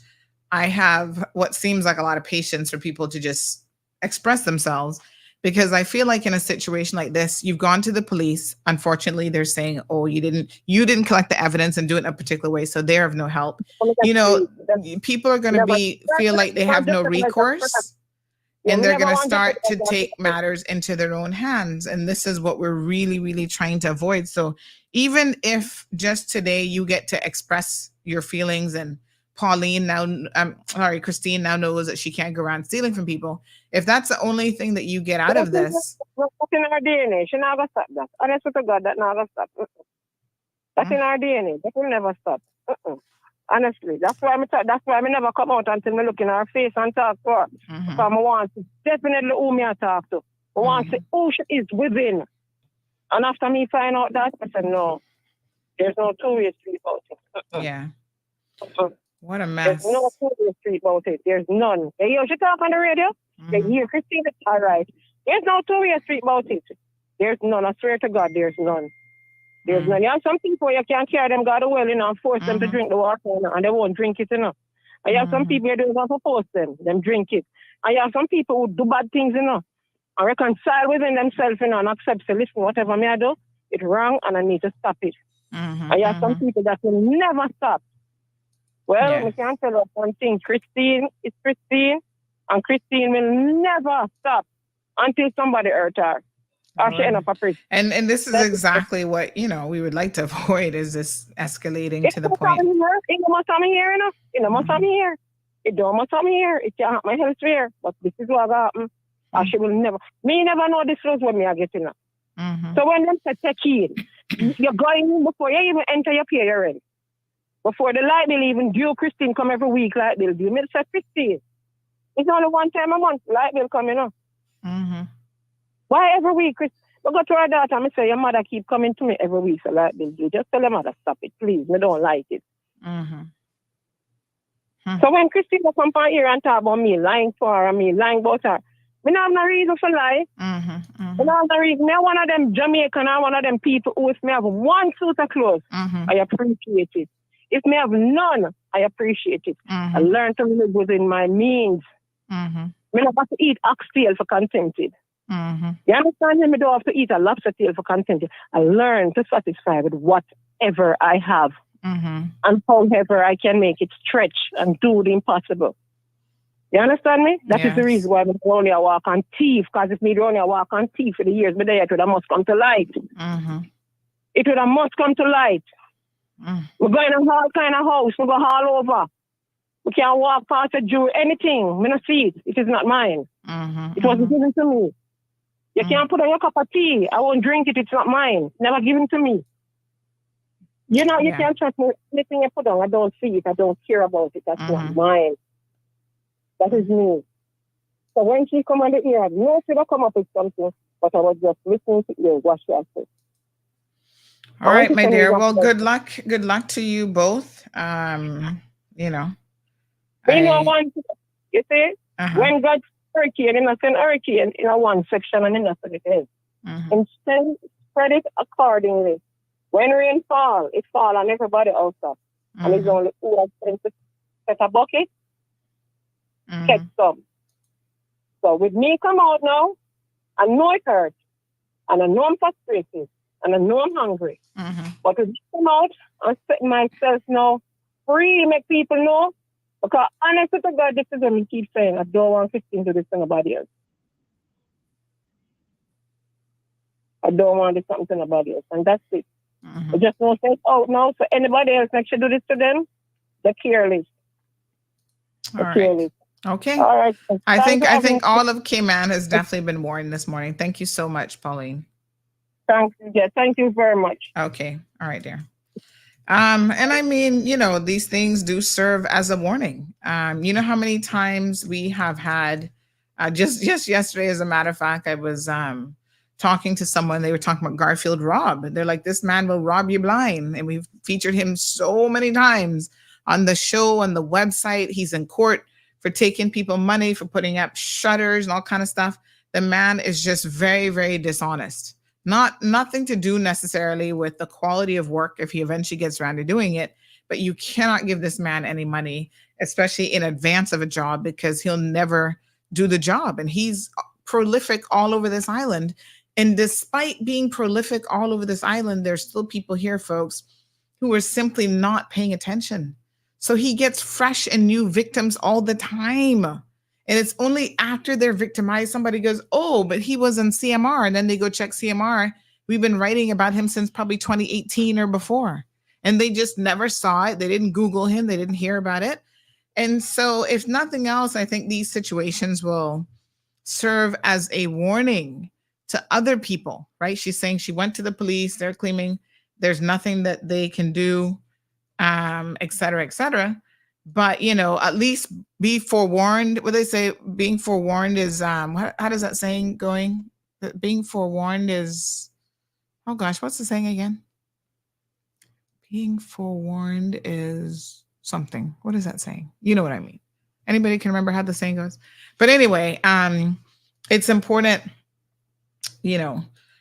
[SPEAKER 3] I have what seems like a lot of patience for people to just express themselves, because I feel like in a situation like this, you've gone to the police. Unfortunately, they're saying, oh, you didn't collect the evidence and do it in a particular way, so they're of no help. You know, people are going to feel like they have no recourse. And they're going to start to take matters into their own hands. And this is what we're really, really trying to avoid. So even if just today you get to express your feelings, and Christine now knows that she can't go around stealing from people. If that's the only thing that you get out of this.
[SPEAKER 8] That's in our DNA. She never stop that. Honestly to God, that never stop. That's in our DNA. That will never stop. Honestly, that's why I never come out until me look in her face and talk to her. Because I want to definitely who me I talk to. I want to see who she is within. And after me find out that, I said, no, there's no two-way street about it.
[SPEAKER 3] Yeah. What a mess.
[SPEAKER 8] There's no two-way street about it. There's none. You hear she talk on the radio? You hear Christine, it's all right. There's no two-way street about it. There's none. I swear to God, there's none. There's none. You have some people you can't carry them God well, and force them to drink the water, and they won't drink it, And you have some people you don't have to force them drink it. And you have some people who do bad things, and reconcile within themselves, and accept, say, listen, whatever me I do, it's wrong, and I need to stop it. And you have some people that will never stop. Well, we can't tell us one thing. Christine is Christine, and Christine will never stop until somebody hurt her.
[SPEAKER 3] And this is exactly what we would like to avoid, is this escalating to the point.
[SPEAKER 8] It must have me here, It must have me here. It don't must have me here. It can't have my health here. But this is what happened. She will never. Me never know this was what me are getting up. So when them say take in, you're going in before you even enter your pay your rent. Before the light bill even due, Christine come every week light bill due. Me say 15. It's only one time a month light bill coming up. Why every week, Chris? I go to our daughter and I say, your mother keep coming to me every week, so light bill due. Just tell your mother, stop it, please. I don't like it. So when Christina come from here and talk about me lying for her and me lying about her, we don't have no reason for lie. We don't have no reason. Me one of them Jamaican or one of them people who if me have one suit of clothes, I appreciate it. If me have none, I appreciate it. I learn to live within my means. Me not have to eat oxtail for contented. You understand me? I don't have to eat a lobster tail for contented. I learn to satisfy with whatever I have. And however I can make it stretch and do the impossible. You understand me? That is the reason why I only walk on teeth, because if me only walk on teeth for the years, but it would have must come to light. It would have must come to light. We're going to all kind of house. We go all over. We can't walk past a Jew, anything. We don't see it. It is not mine. It wasn't given to me. You can't put on your cup of tea. I won't drink it. It's not mine. Never given to me. You can't trust me. Anything you put on, I don't see it. I don't care about it. That's not mine. That is me. So when she come on the ear, no, she don't come up with something, but I was just listening to you, what she has said.
[SPEAKER 3] All right, my dear. Well, good luck. Good luck to you both. One,
[SPEAKER 8] you see, when God hurricane, in a hurricane in a one section and in a second it is. Instead, spread it accordingly. When rain fall, it fall on everybody else. And it's only who has to set a bucket, get some. So with me come out now, I know it hurts, and I know I'm frustrated, and I know I'm hungry. But with me come out, I'm setting myself now free, make people know. Because honestly to God, this is what we keep saying. I don't want 15 to do this to nobody else. I don't want to do something to nobody else. And that's it. I just don't say it out now. So anybody else next should do this to them, they're careless.
[SPEAKER 3] All right. Okay.
[SPEAKER 8] All right.
[SPEAKER 3] I think all of Cayman has definitely been warned this morning. Thank you so much, Pauline.
[SPEAKER 8] Thank you. Yeah, thank you very much.
[SPEAKER 3] Okay. All right, dear. And I mean, these things do serve as a warning. You know how many times we have had, just yesterday, as a matter of fact, I was talking to someone, they were talking about Garfield Rob. They're like, this man will rob you blind. And we've featured him so many times on the show, on the website. He's in court for taking people money, for putting up shutters and all kind of stuff. The man is just very, very dishonest. Nothing to do necessarily with the quality of work if he eventually gets around to doing it, but you cannot give this man any money, especially in advance of a job, because he'll never do the job. And he's prolific all over this island. And despite being prolific all over this island, there's still people here, folks, who are simply not paying attention. So he gets fresh and new victims all the time. And it's only after they're victimized, somebody goes, oh, but he was in CMR. And then they go check CMR. We've been writing about him since probably 2018 or before. And they just never saw it. They didn't Google him. They didn't hear about it. And so if nothing else, I think these situations will serve as a warning to other people, right? She's saying she went to the police. They're claiming there's nothing that they can do, et cetera, et cetera. But, at least be forewarned. What they say, being forewarned is, how does that saying going? That being forewarned is, oh gosh, what's the saying again? Being forewarned is something. What is that saying? You know what I mean. Anybody can remember how the saying goes? But anyway, it's important,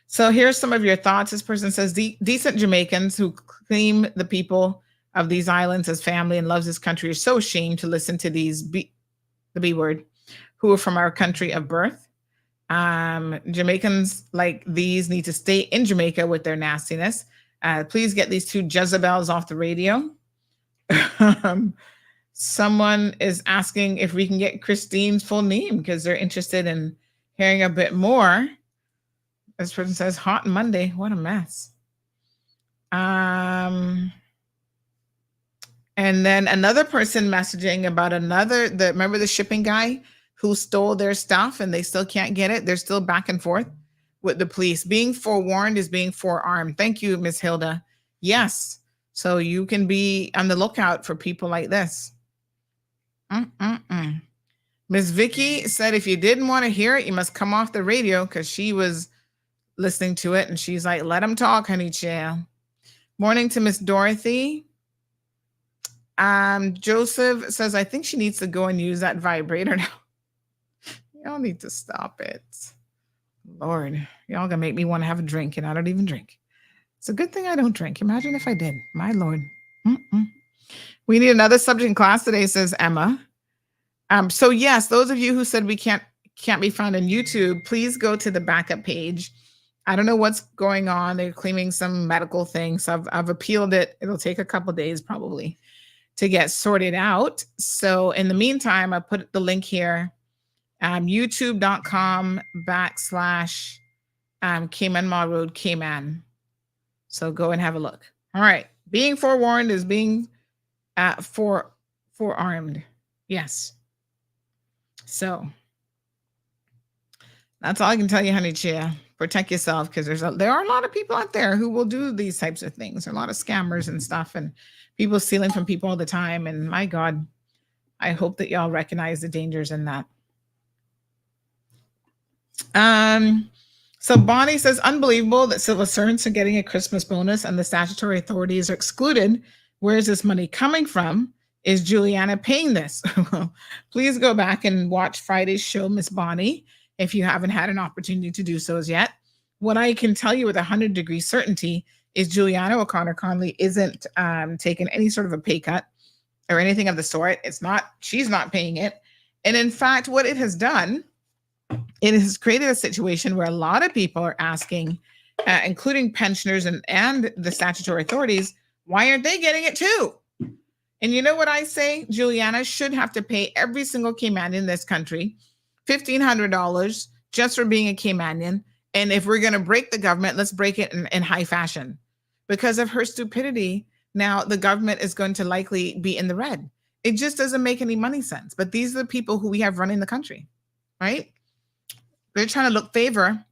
[SPEAKER 3] So here's some of your thoughts. This person says, decent Jamaicans who claim the people of these islands as family and loves this country are so ashamed to listen to these the B word, who are from our country of birth. Jamaicans like these need to stay in Jamaica with their nastiness. Please get these two Jezebels off the radio. Someone is asking if we can get Christine's full name because they're interested in hearing a bit more. This person says, hot Monday. What a mess. And then another person messaging about remember the shipping guy who stole their stuff and they still can't get it? They're still back and forth with the police. Being forewarned is being forearmed. Thank you, Miss Hilda. Yes. So you can be on the lookout for people like this. Miss Vicky said, if you didn't want to hear it, you must come off the radio, because she was listening to it and she's like, let him talk, honey child. Morning to Miss Dorothy. Joseph says, I think she needs to go and use that vibrator now. Y'all need to stop it. Lord, y'all gonna make me want to have a drink, and I don't even drink. It's a good thing I don't drink. Imagine if I did. My Lord. We need another subject in class today, says Emma. So yes, those of you who said we can't be found on YouTube, please go to the backup page. I don't know what's going on. They're claiming some medical things. So I've appealed it. It'll take a couple days probably to get sorted out. So in the meantime, I put the link here, youtube.com/Cayman Mall Road, Cayman. So go and have a look. All right. Being forewarned is being forearmed. Yes. So that's all I can tell you, honey chia. Protect yourself, because there are a lot of people out there who will do these types of things. There are a lot of scammers and stuff, and people stealing from people all the time. And my God, I hope that y'all recognize the dangers in that. So Bonnie says, unbelievable that civil servants are getting a Christmas bonus and the statutory authorities are excluded. Where is this money coming from? Is Juliana paying this? Well, please go back and watch Friday's show, Miss Bonnie, if you haven't had an opportunity to do so as yet. What I can tell you with 100% certainty is Juliana O'Connor Conley isn't taking any sort of a pay cut or anything of the sort. She's not paying it. And in fact, what it has done, it has created a situation where a lot of people are asking, including pensioners and the statutory authorities, why aren't they getting it too? And you know what I say? Juliana should have to pay every single Caymanian in this country $1,500 just for being a Caymanian. And if we're going to break the government, let's break it in high fashion. Because of her stupidity, now the government is going to likely be in the red. It just doesn't make any money sense. But these are the people who we have running the country, right? They're trying to look favor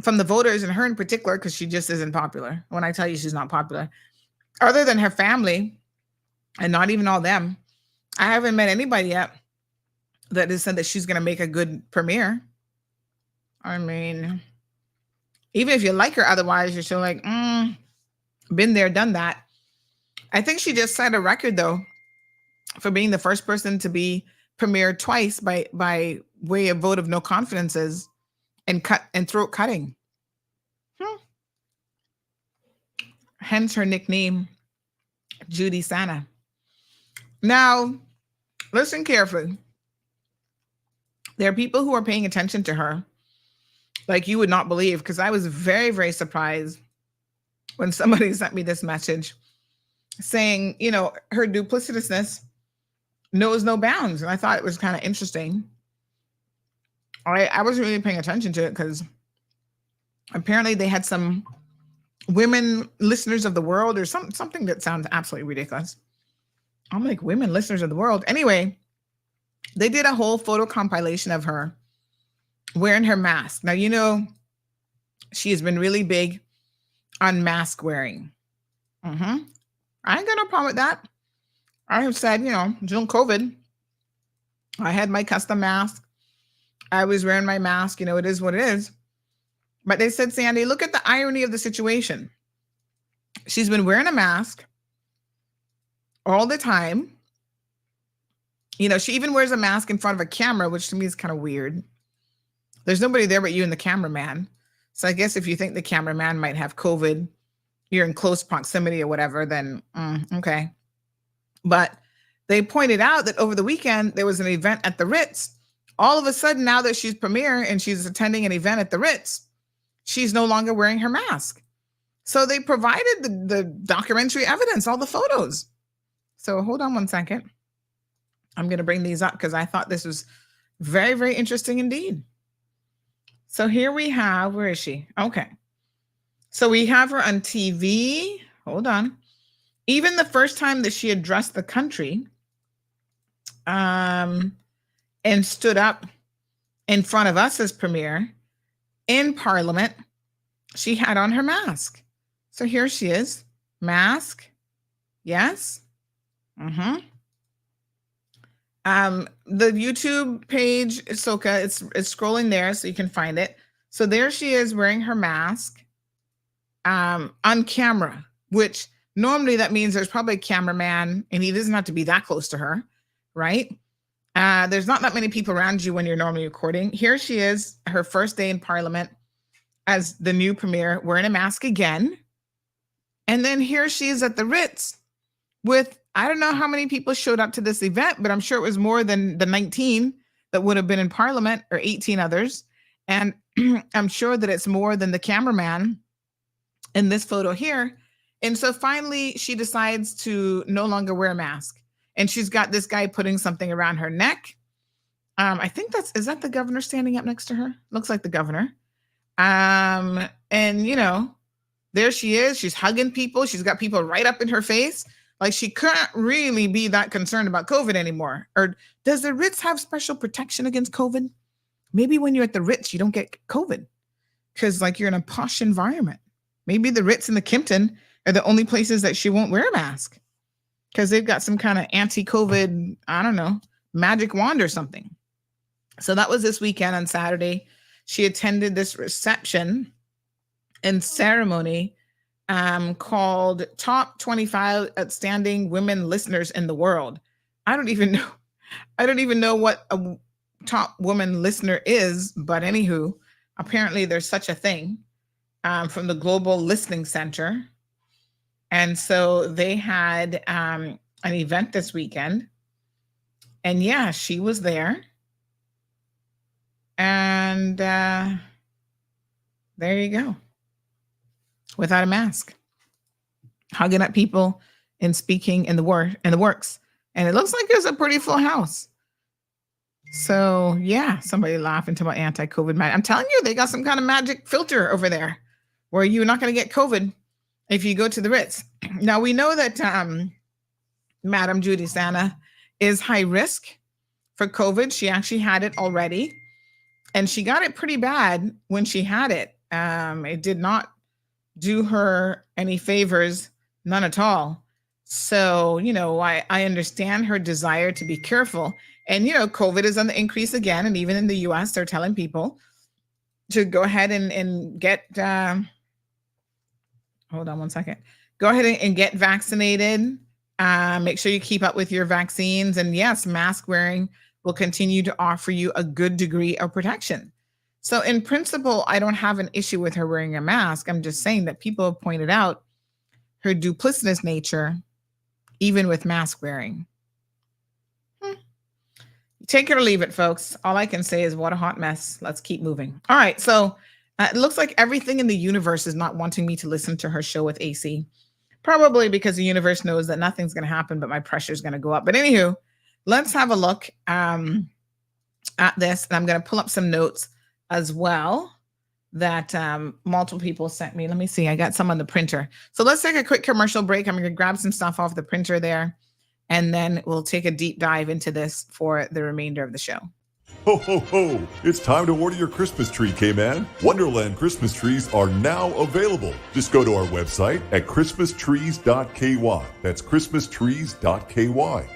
[SPEAKER 3] from the voters, and her in particular, because she just isn't popular. When I tell you she's not popular, other than her family, and not even all them, I haven't met anybody yet that has said that she's going to make a good premier. I mean, even if you like her otherwise, you're still like, been there, done that. I think she just set a record, though, for being the first person to be premiered twice by way of vote of no confidences and throat cutting. Hence her nickname, Judy Santa. Now, listen carefully. There are people who are paying attention to her like you would not believe, because I was very, very surprised when somebody sent me this message saying, you know, her duplicitousness knows no bounds. And I thought it was kind of interesting. I wasn't really paying attention to it because apparently they had some women listeners of the world or something that sounds absolutely ridiculous. I'm like, women listeners of the world. Anyway, they did a whole photo compilation of her wearing her mask. Now, you know, she has been really big on mask wearing. I ain't got no problem with that. I have said, you know, during COVID, I had my custom mask. I was wearing my mask. You know, it is what it is. But they said, Sandy, look at the irony of the situation. She's been wearing a mask all the time. You know, she even wears a mask in front of a camera, which to me is kind of weird. There's nobody there but you and the cameraman. So I guess if you think the cameraman might have COVID, you're in close proximity or whatever, then okay. But they pointed out that over the weekend, there was an event at the Ritz. All of a sudden, now that she's premier and she's attending an event at the Ritz, she's no longer wearing her mask. So they provided the documentary evidence, all the photos. So hold on one second. I'm going to bring these up because I thought this was very, very interesting indeed. So here we have, where is she? Okay. So we have her on TV. Hold on. Even the first time that she addressed the country and stood up in front of us as premier in Parliament, she had on her mask. So here she is, mask. Yes. The YouTube page, Soka, it's scrolling there so you can find it. So there she is wearing her mask on camera, which normally that means there's probably a cameraman and he doesn't have to be that close to her, right? There's not that many people around you when you're normally recording. Here she is, her first day in Parliament as the new premier, wearing a mask again. And then here she is at the Ritz with, I don't know how many people showed up to this event, but I'm sure it was more than the 19 that would have been in Parliament, or 18 others. And I'm sure that it's more than the cameraman in this photo here. And so finally, she decides to no longer wear a mask. And she's got this guy putting something around her neck. I think is that the governor standing up next to her? Looks like the governor. And, you know, there she is. She's hugging people. She's got people right up in her face. Like, she can't really be that concerned about COVID anymore. Or does the Ritz have special protection against COVID? Maybe when you're at the Ritz, you don't get COVID because, like, you're in a posh environment. Maybe the Ritz and the Kimpton are the only places that she won't wear a mask because they've got some kind of anti-COVID, I don't know, magic wand or something. So that was this weekend on Saturday. She attended this reception and ceremony called Top 25 Outstanding Women Listeners in the World. I don't even know what a top woman listener is, but anywho, apparently there's such a thing from the Global Listening Center. And so they had an event this weekend. And yeah, she was there. And there you go. Without a mask, hugging at people and speaking in the works. And it looks like it's a pretty full house. So yeah, somebody laughing to my anti-COVID. I'm telling you, they got some kind of magic filter over there where you're not going to get COVID if you go to the Ritz. Now we know that Madam Judy Santa is high risk for COVID. She actually had it already, and she got it pretty bad when she had it. It did not do her any favors, none at all. So, I understand her desire to be careful. And, COVID is on the increase again. And even in the US, they're telling people to go ahead and get, hold on one second. Go ahead and get vaccinated. Make sure you keep up with your vaccines. And yes, mask wearing will continue to offer you a good degree of protection. So in principle, I don't have an issue with her wearing a mask. I'm just saying that people have pointed out her duplicitous nature, even with mask wearing. Take it or leave it, folks. All I can say is what a hot mess. Let's keep moving. All right. So it looks like everything in the universe is not wanting me to listen to her show with AC. Probably because the universe knows that nothing's going to happen, but my pressure is going to go up. But anywho, let's have a look at this. And I'm going to pull up some notes as well that multiple people sent me. Let me see. I got some on the printer. So let's take a quick commercial break. I'm going to grab some stuff off the printer there, and then we'll take a deep dive into this for the remainder of the show.
[SPEAKER 11] Ho, ho, ho! It's time to order your Christmas tree, Cayman. Wonderland Christmas trees are now available. Just go to our website at christmastrees.ky. That's christmastrees.ky.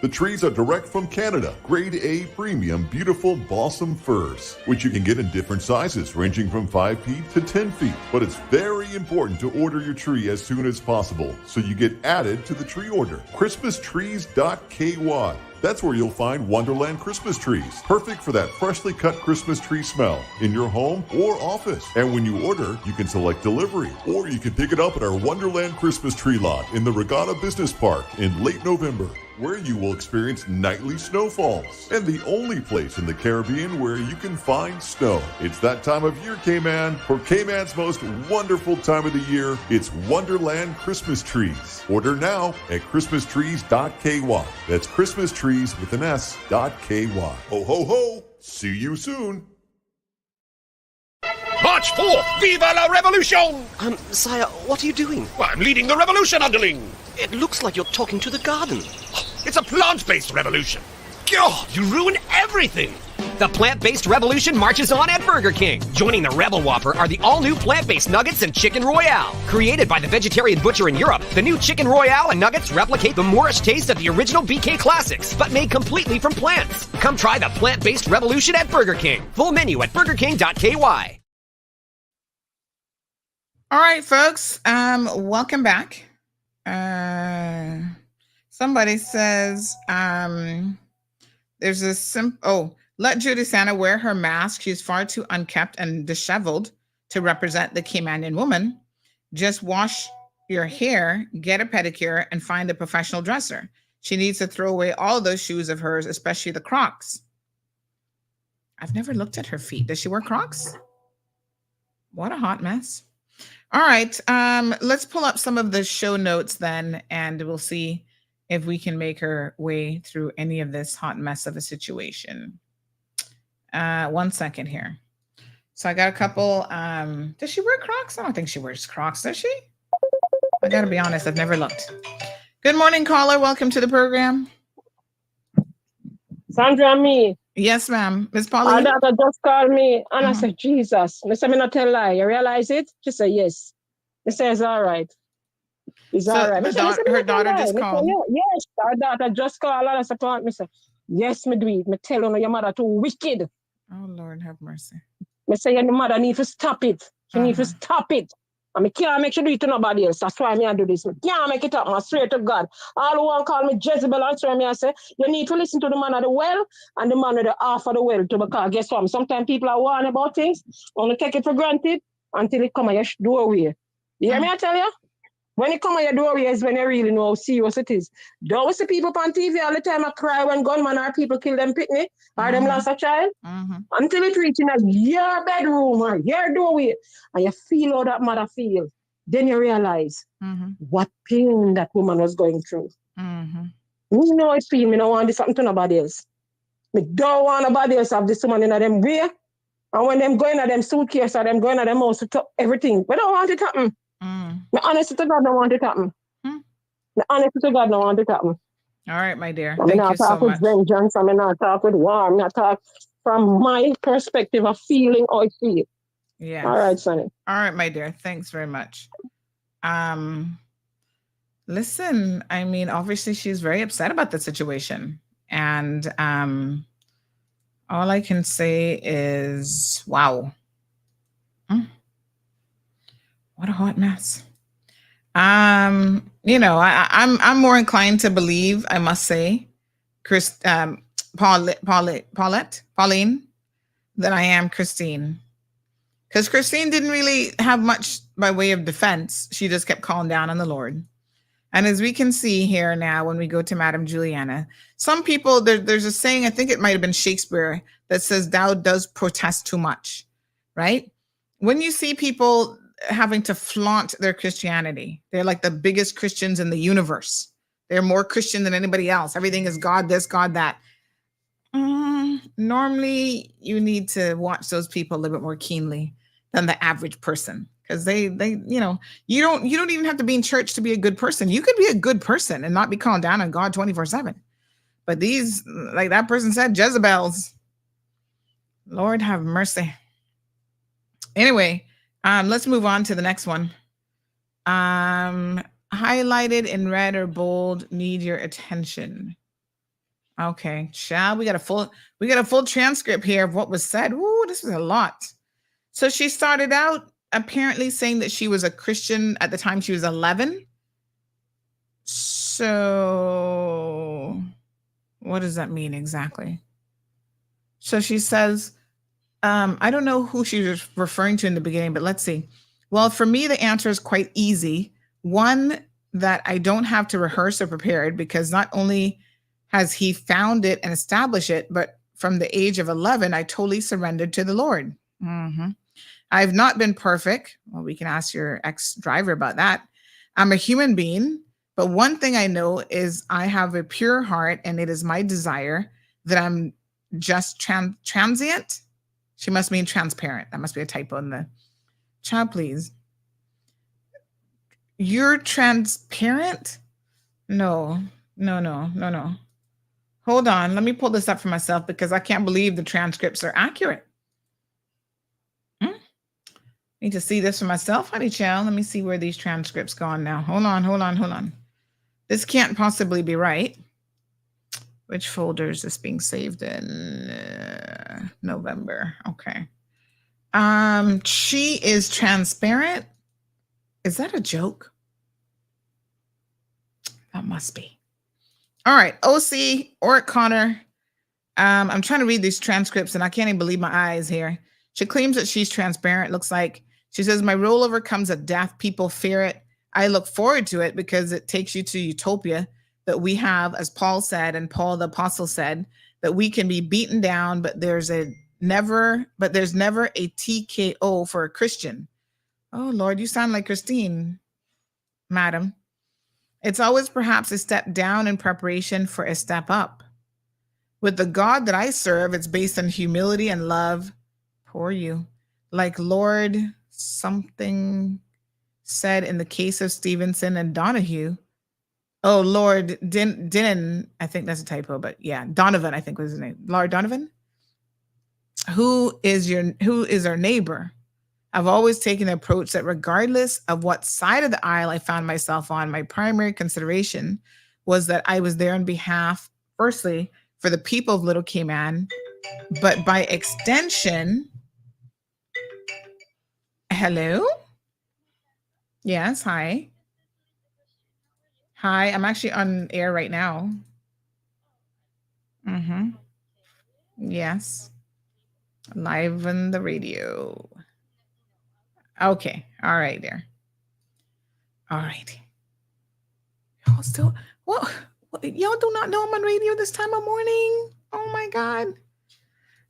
[SPEAKER 11] The trees are direct from Canada. Grade A premium, beautiful balsam firs, which you can get in different sizes, ranging from 5 feet to 10 feet. But it's very important to order your tree as soon as possible, so you get added to the tree order. christmastrees.ky. That's where you'll find Wonderland Christmas trees, perfect for that freshly cut Christmas tree smell in your home or office. And when you order, you can select delivery, or you can pick it up at our Wonderland Christmas tree lot in the Regatta Business Park in late November, where you will experience nightly snowfalls, and the only place in the Caribbean where you can find snow. It's that time of year, Cayman. For Cayman's most wonderful time of the year, it's Wonderland Christmas trees. Order now at christmastrees.ky. That's christmastrees with an S.ky. Ho, ho, ho! See you soon!
[SPEAKER 12] March forth! Viva la revolution!
[SPEAKER 13] Sire, what are you doing?
[SPEAKER 12] Well, I'm leading the revolution, underling!
[SPEAKER 13] It looks like you're talking to the garden.
[SPEAKER 12] It's a plant-based revolution. God, you ruin everything!
[SPEAKER 14] The plant-based revolution marches on at Burger King. Joining the Rebel Whopper are the all-new plant-based nuggets and Chicken Royale. Created by the vegetarian butcher in Europe, the new Chicken Royale and nuggets replicate the Moorish taste of the original BK classics, but made completely from plants. Come try the plant-based revolution at Burger King. Full menu at burgerking.ky.
[SPEAKER 3] All right, folks, welcome back. Somebody says there's a let Judy Santa wear her mask. She's far too unkempt and disheveled to represent the Caymanian woman. Just wash your hair, get a pedicure, and find a professional dresser. She needs to throw away all those shoes of hers, especially the Crocs. I've never looked at her feet. Does she wear Crocs? What a hot mess. All right, let's pull up some of the show notes then, and we'll see if we can make her way through any of this hot mess of a situation. 1 second here. So I got a couple. Does she wear Crocs? I don't think she wears Crocs, does she? I gotta be honest, I've never looked. Good morning, caller. Welcome to the program.
[SPEAKER 8] Sandra, me.
[SPEAKER 3] Yes, ma'am. Miss Pauline.
[SPEAKER 8] Our daughter just called me and I said, Jesus. I said, me not tell lie. You realize it? She said, yes. I said, it's all right. It's all right.
[SPEAKER 3] Her daughter just called.
[SPEAKER 8] Yes, our daughter just called and I said, me say, yes, me do it. Me tell you, your mother too wicked.
[SPEAKER 3] Oh, Lord, have mercy.
[SPEAKER 8] Me say, your mother need to stop it. She need to stop it. And me can't make you do it to nobody else. That's why me I do this. Me can't make it up, I swear to God. All who want to call me Jezebel, I swear me I say, you need to listen to the man of the well and the man of the half of the well too, because guess what? Sometimes people are warned about things, only take it for granted until it come at your doorway. You hear me I tell you? When it come at your doorway is when you really know how serious it is. Don't see people on TV all the time I cry when gunmen or people kill them picnic or them lost a child. Until it reaches your bedroom or your doorway and you feel how that mother feels. Then you realize what pain that woman was going through. Me know it feel, me don't want this happen to nobody else. Me don't want nobody else have this woman in them way. And when them going at them suitcase or them going at them house to talk everything, we don't want it to happen. Me honest to God, don't want it to happen. Me honest to God, don't want it to happen.
[SPEAKER 3] All right, my dear.
[SPEAKER 8] I'm
[SPEAKER 3] Thank
[SPEAKER 8] not
[SPEAKER 3] you so
[SPEAKER 8] talk with
[SPEAKER 3] much.
[SPEAKER 8] vengeance. I'm not talk with war. I'm not talk from my perspective of feeling how I feel.
[SPEAKER 3] Yes.
[SPEAKER 8] All right, Sonny.
[SPEAKER 3] All right, my dear. Thanks very much. Listen, I mean, obviously she's very upset about the situation. And all I can say is, wow. What a hot mess. You know, I'm more inclined to believe, I must say, Pauline, than I am Christine. Because Christine didn't really have much by way of defense. She just kept calling down on the Lord. And as we can see here now, when we go to Madame Juliana, some people, there's a saying, I think it might have been Shakespeare, that says, thou does protest too much, right? When you see people having to flaunt their Christianity, they're like the biggest Christians in the universe. They're more Christian than anybody else. Everything is God this, God that. Normally, you need to watch those people a little bit more keenly than the average person. Because they, you know, you don't even have to be in church to be a good person. You could be a good person and not be calling down on God 24/7. But these, like that person said, Jezebels. Lord have mercy. Anyway, let's move on to the next one. Highlighted in red or bold, need your attention. Okay, we got a full transcript here of what was said. Ooh, this was a lot. So she started out apparently saying that she was a Christian at the time she was 11. So what does that mean exactly? So she says, I don't know who she was referring to in the beginning, but let's see. Well, for me, the answer is quite easy. One, that I don't have to rehearse or prepare it, because not only has he found it and established it, but from the age of 11, I totally surrendered to the Lord. I've not been perfect. Well, we can ask your ex-driver about that. I'm a human being, but one thing I know is I have a pure heart, and it is my desire that I'm just transient. She must mean transparent. That must be a typo in the chat, please. You're transparent? No. Hold on. Let me pull this up for myself, because I can't believe the transcripts are accurate. Need to see this for myself, honey child. Let me see where these transcripts gone now. Hold on. This can't possibly be right. Which folder is this being saved in? November. Okay. She is transparent. Is that a joke? That must be. All right. OC or Connor. I'm trying to read these transcripts and I can't even believe my eyes here. She claims that she's transparent. Looks like she says, my rollover comes at death. People fear it. I look forward to it because it takes you to utopia that we have, as Paul said, and Paul the apostle said, that we can be beaten down, but there's never a TKO for a Christian. Oh Lord, you sound like Christine, madam. It's always perhaps a step down in preparation for a step up. With the God that I serve, it's based on humility and love. Poor you. Like Lord something said in the case of Stevenson and Donahue. Oh, Lord Din, I think that's a typo, but yeah, Donovan, I think was his name. Lord Donovan. Who is our neighbor? I've always taken the approach that regardless of what side of the aisle I found myself on, my primary consideration was that I was there on behalf, firstly, for the people of Little Cayman, but by extension, hello? Yes, hi. Hi, I'm actually on air right now. Yes. Live on the radio. Okay. All right there. All right. Y'all still, well, y'all do not know I'm on radio this time of morning? Oh my God.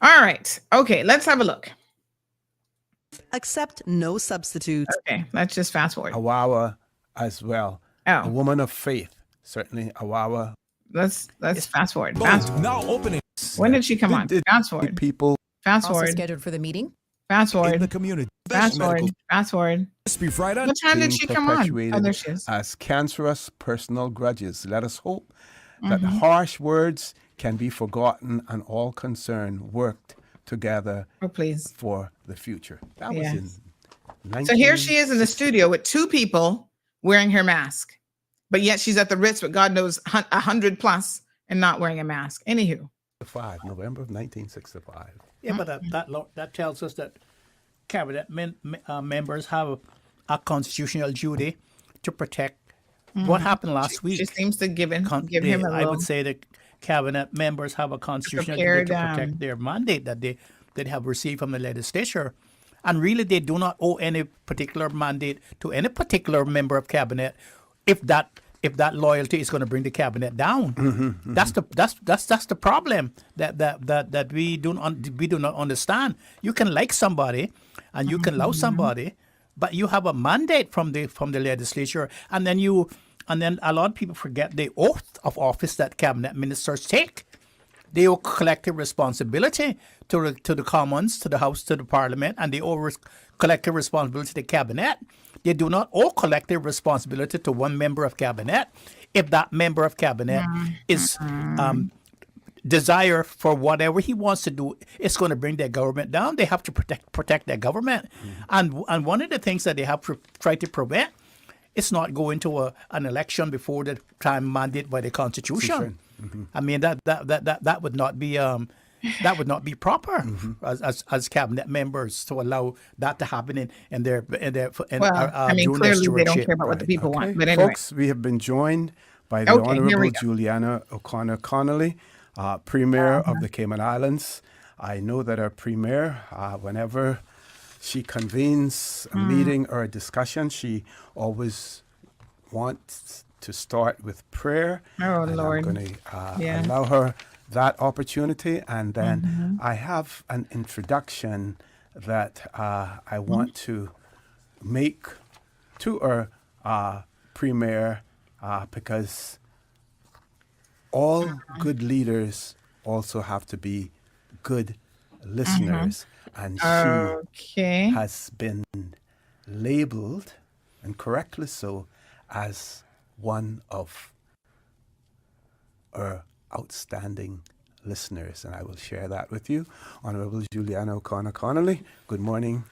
[SPEAKER 3] All right. Okay, let's have a look.
[SPEAKER 15] Accept no substitute.
[SPEAKER 3] Okay, let's just fast forward.
[SPEAKER 16] Awawa as well.
[SPEAKER 3] Oh.
[SPEAKER 16] A woman of faith. Certainly Awawa.
[SPEAKER 3] Let's fast forward. Fast forward.
[SPEAKER 16] Now opening.
[SPEAKER 3] When did she come on? Fast forward.
[SPEAKER 16] People.
[SPEAKER 3] Fast
[SPEAKER 15] Also
[SPEAKER 3] forward.
[SPEAKER 15] scheduled for the meeting.
[SPEAKER 3] Fast forward.
[SPEAKER 16] In the community.
[SPEAKER 3] Fast forward. Fast forward. What time did she come on? Oh, there she is.
[SPEAKER 16] As cancerous personal grudges. Let us hope that the harsh words can be forgotten and all concerned worked together for the future. That was in
[SPEAKER 3] So here she is in the studio with two people wearing her mask, but yet she's at the Ritz with God knows 100 plus and not wearing a mask. Anywho.
[SPEAKER 16] November of 1965.
[SPEAKER 17] Yeah, but that tells us that cabinet members have a constitutional duty to protect what happened last week.
[SPEAKER 3] She seems to give him a little.
[SPEAKER 17] I would say that cabinet members have a constitutional duty to protect their mandate that they have received from the legislature. And really, they do not owe any particular mandate to any particular member of cabinet if that loyalty is going to bring the cabinet down. That's the problem that we do not understand. You can like somebody and you can love somebody, but you have a mandate from the legislature, and then a lot of people forget the oath of office that cabinet ministers take. They owe collective responsibility to the Commons, to the House, to the Parliament, and they owe collective responsibility to the cabinet. They do not owe collective responsibility to one member of cabinet. If that member of cabinet is desire for whatever he wants to do, it's going to bring their government down. They have to protect their government, and one of the things that they have to try to prevent is not going to an election before the time mandated by the Constitution. I mean that would not be proper as cabinet members to allow that to happen in their
[SPEAKER 3] clearly they don't care about what the people want. But anyway,
[SPEAKER 16] folks, we have been joined by the Honorable Juliana O'Connor Connolly, Premier of the Cayman Islands. I know that our Premier, whenever she convenes a meeting or a discussion, she always wants to start with prayer.
[SPEAKER 3] Lord.
[SPEAKER 16] I'm going to allow her that opportunity. And then I have an introduction that I want to make to our Premier because all good leaders also have to be good listeners. And she has been labeled, and correctly so, as one of our outstanding listeners. And I will share that with you. Honorable Juliana O'Connor Connolly, good morning,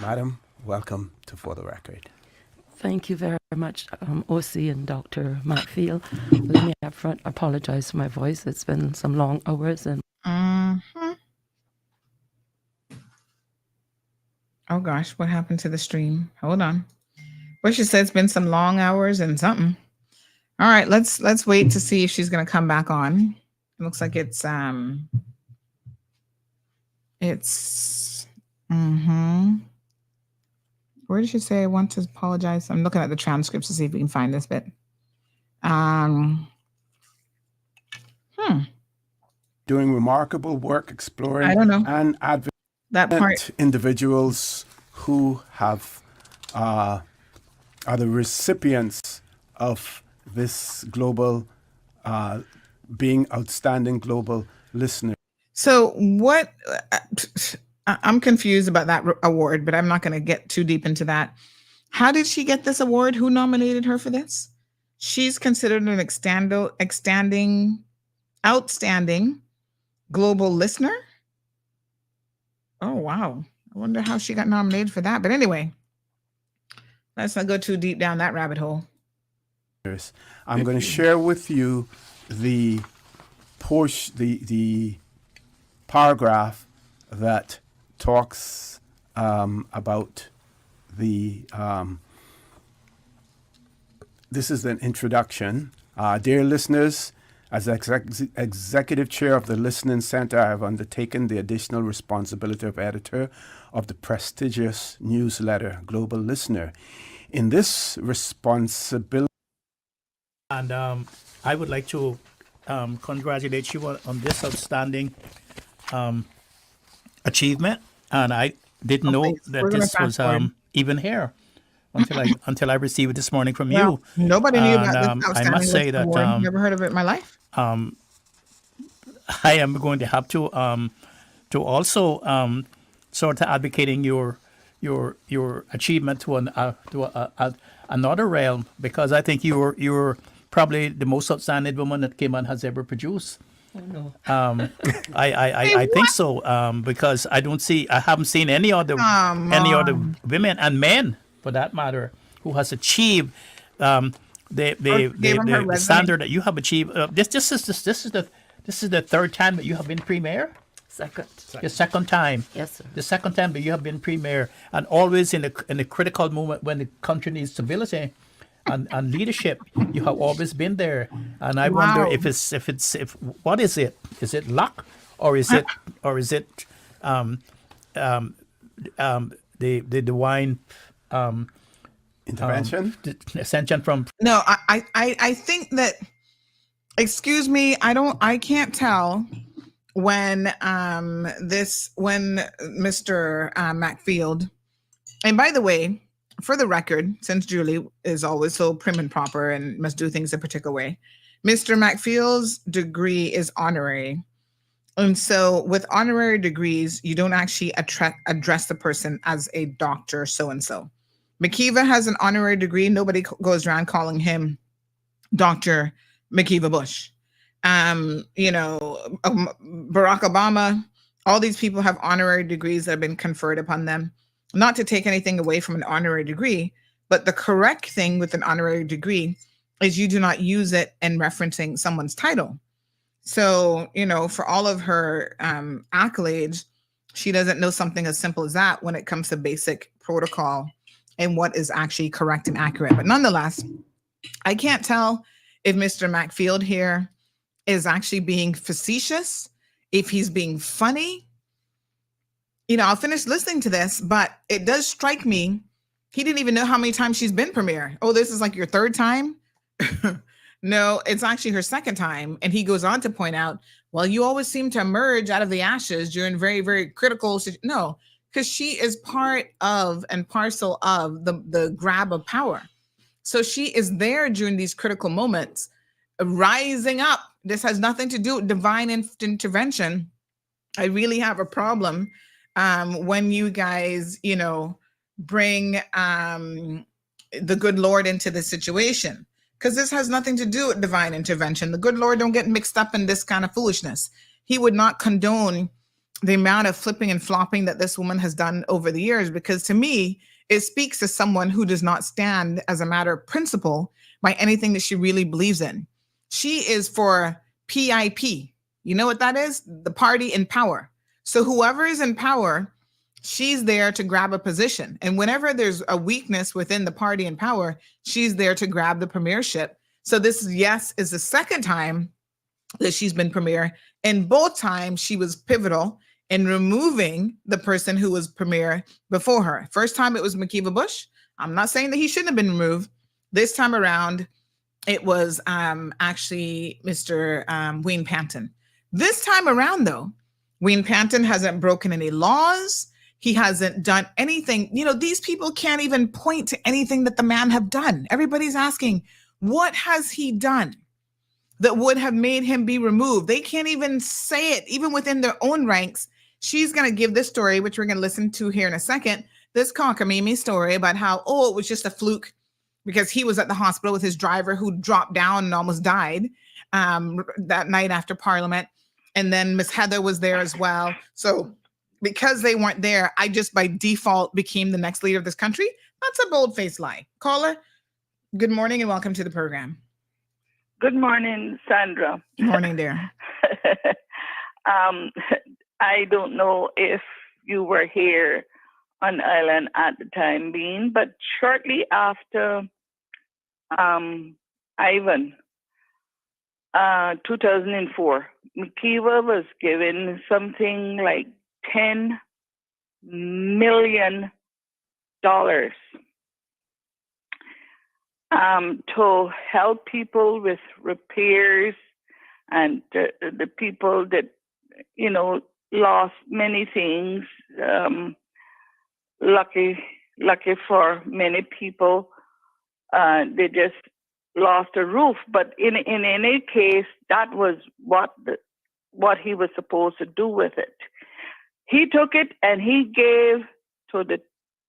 [SPEAKER 16] Madam. Welcome to For the Record.
[SPEAKER 18] Thank you very much, OC and Dr. Macfield. Let me up front apologize for my voice. It's been some long hours. And
[SPEAKER 3] oh gosh, what happened to the stream? Hold on. Well, she said it's been some long hours and something. All right, let's wait to see if she's gonna come back on. It looks like it's where did she say I want to apologize? I'm looking at the transcripts to see if we can find this bit.
[SPEAKER 16] Doing remarkable work exploring
[SPEAKER 3] I don't know.
[SPEAKER 16] and advocating
[SPEAKER 3] that part.
[SPEAKER 16] Individuals who have are the recipients of this global being outstanding global listeners.
[SPEAKER 3] So what I'm confused about that award, but I'm not going to get too deep into that. How did she get this award? Who nominated her for this? She's considered an outstanding global listener. Oh, wow. I wonder how she got nominated for that. But anyway, let's not go too deep down that rabbit hole.
[SPEAKER 16] I'm going to share with you the paragraph that talks about the this is an introduction. Dear listeners, as executive chair of the Listening Center, I have undertaken the additional responsibility of editor of the prestigious newsletter Global Listener. In this responsibility,
[SPEAKER 17] and I would like to congratulate you on this outstanding achievement. And I didn't know that this was even here until I received it this morning from you.
[SPEAKER 3] Nobody knew about this outstanding
[SPEAKER 17] I must say that
[SPEAKER 3] never heard of it in my life.
[SPEAKER 17] I am going to have to also sort of advocating your achievement to another realm, because I think you're probably the most outstanding woman that Cayman has ever produced.
[SPEAKER 18] Oh no.
[SPEAKER 17] I think so, because I haven't seen any other women and men, for that matter, who has achieved the standard that you have achieved. This is the third time that you have been premier.
[SPEAKER 18] Second.
[SPEAKER 17] The second time.
[SPEAKER 18] Yes, sir.
[SPEAKER 17] The second time that you have been premier, and always in a critical moment when the country needs stability and leadership, you have always been there. And I wonder if what is it? Is it luck, or is it the divine
[SPEAKER 16] intervention?
[SPEAKER 17] Ascension from.
[SPEAKER 3] No, I think that. Excuse me, I can't tell when Mr. Macfield, and by the way, for the record, since Julie is always so prim and proper and must do things a particular way, Mr. Macfield's degree is honorary. And so with honorary degrees, you don't actually address the person as a doctor so-and-so. McKeeva has an honorary degree. Nobody goes around calling him Dr. McKeeva Bush. Barack Obama, all these people have honorary degrees that have been conferred upon them. Not to take anything away from an honorary degree, but the correct thing with an honorary degree is you do not use it in referencing someone's title. So, for all of her accolades, she doesn't know something as simple as that when it comes to basic protocol and what is actually correct and accurate. But nonetheless, I can't tell if Mr. Macfield here is actually being facetious, if he's being funny. I'll finish listening to this, but it does strike me, he didn't even know how many times she's been premier. Oh, this is like your third time? No, it's actually her second time. And he goes on to point out, well, you always seem to emerge out of the ashes during very, very critical situations. No, because she is part of and parcel of the grab of power. So she is there during these critical moments, rising up. This has nothing to do with divine intervention. I really have a problem when you guys, bring the good Lord into the situation, because this has nothing to do with divine intervention. The good Lord don't get mixed up in this kind of foolishness. He would not condone the amount of flipping and flopping that this woman has done over the years, because to me, it speaks to someone who does not stand as a matter of principle by anything that she really believes in. She is for PIP. You know what that is? The party in power. So whoever is in power, she's there to grab a position. And whenever there's a weakness within the party in power, she's there to grab the premiership. So this, yes, is the second time that she's been premier. And both times she was pivotal in removing the person who was premier before her. First time it was McKeeva Bush. I'm not saying that he shouldn't have been removed. This time around, it was actually Mr. Wayne Panton. This time around, though, Wayne Panton hasn't broken any laws. He hasn't done anything. These people can't even point to anything that the man have done. Everybody's asking, what has he done that would have made him be removed? They can't even say it, even within their own ranks. She's going to give this story, which we're going to listen to here in a second, this cockamamie story about how, it was just a fluke because he was at the hospital with his driver who dropped down and almost died that night after Parliament. And then Miss Heather was there as well. So because they weren't there, I just by default became the next leader of this country. That's a bold-faced lie. Caller, good morning and welcome to the program.
[SPEAKER 19] Good morning, Sandra.
[SPEAKER 3] Good morning, dear.
[SPEAKER 19] I don't know if you were here on island at the time being, but shortly after Ivan, 2004, McKeeva was given something like $10 million to help people with repairs and the people that, lost many things. Lucky for many people, they just lost a roof. But in any case, that was what he was supposed to do with it. He took it and he gave to the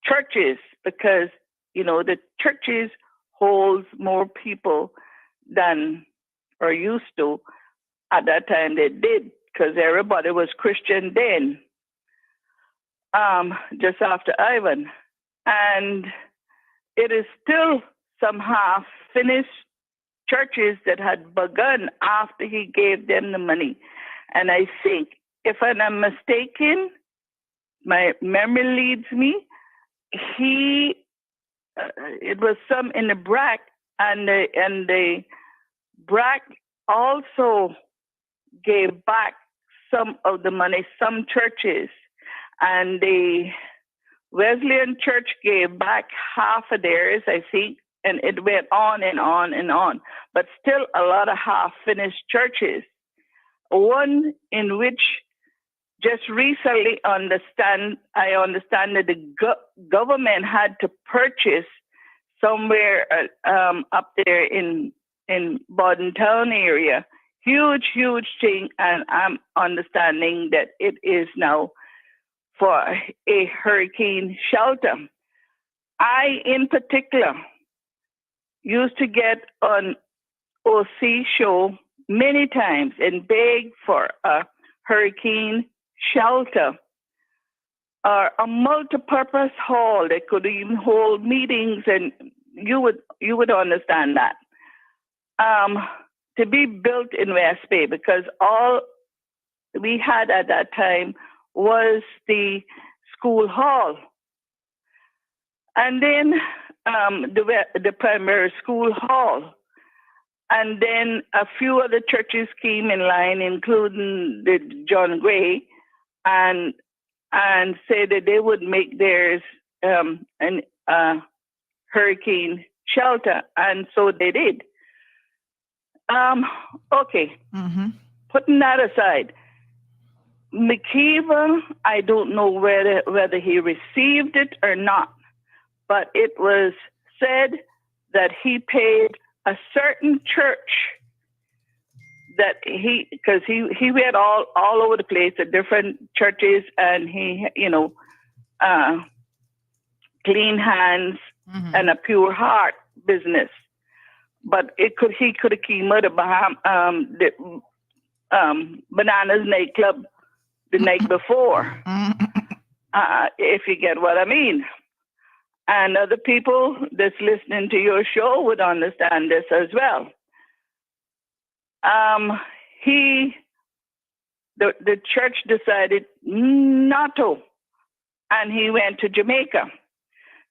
[SPEAKER 19] churches because, the churches holds more people than or used to. At that time they did, because everybody was Christian then, just after Ivan. And it is still some half-finished churches that had begun after he gave them the money. And I think, if I'm not mistaken, my memory leads me, it was some in the BRAC, and the BRAC also gave back some of the money, some churches, and the Wesleyan Church gave back half of theirs, I think, and it went on and on and on. But still a lot of half-finished churches. One in which just recently I understand that the government had to purchase somewhere up there in Borden Town area. Huge thing, and I'm understanding that it is now for a hurricane shelter. I, in particular, used to get on OC show many times and beg for a hurricane shelter or a multi-purpose hall that could even hold meetings, and you would understand that. To be built in West Bay, because all we had at that time was the school hall. And then the primary school hall. And then a few other churches came in line, including the John Gray, and said that they would make theirs hurricane shelter. And so they did. Okay.
[SPEAKER 3] Mm-hmm.
[SPEAKER 19] Putting that aside, McKeever, I don't know whether he received it or not, but it was said that he paid a certain church that because he went all over the place at different churches, and he, clean hands and a pure heart business. But he could have came out of the Bananas nightclub the night before, if you get what I mean. And other people that's listening to your show would understand this as well. The church decided not to, and he went to Jamaica.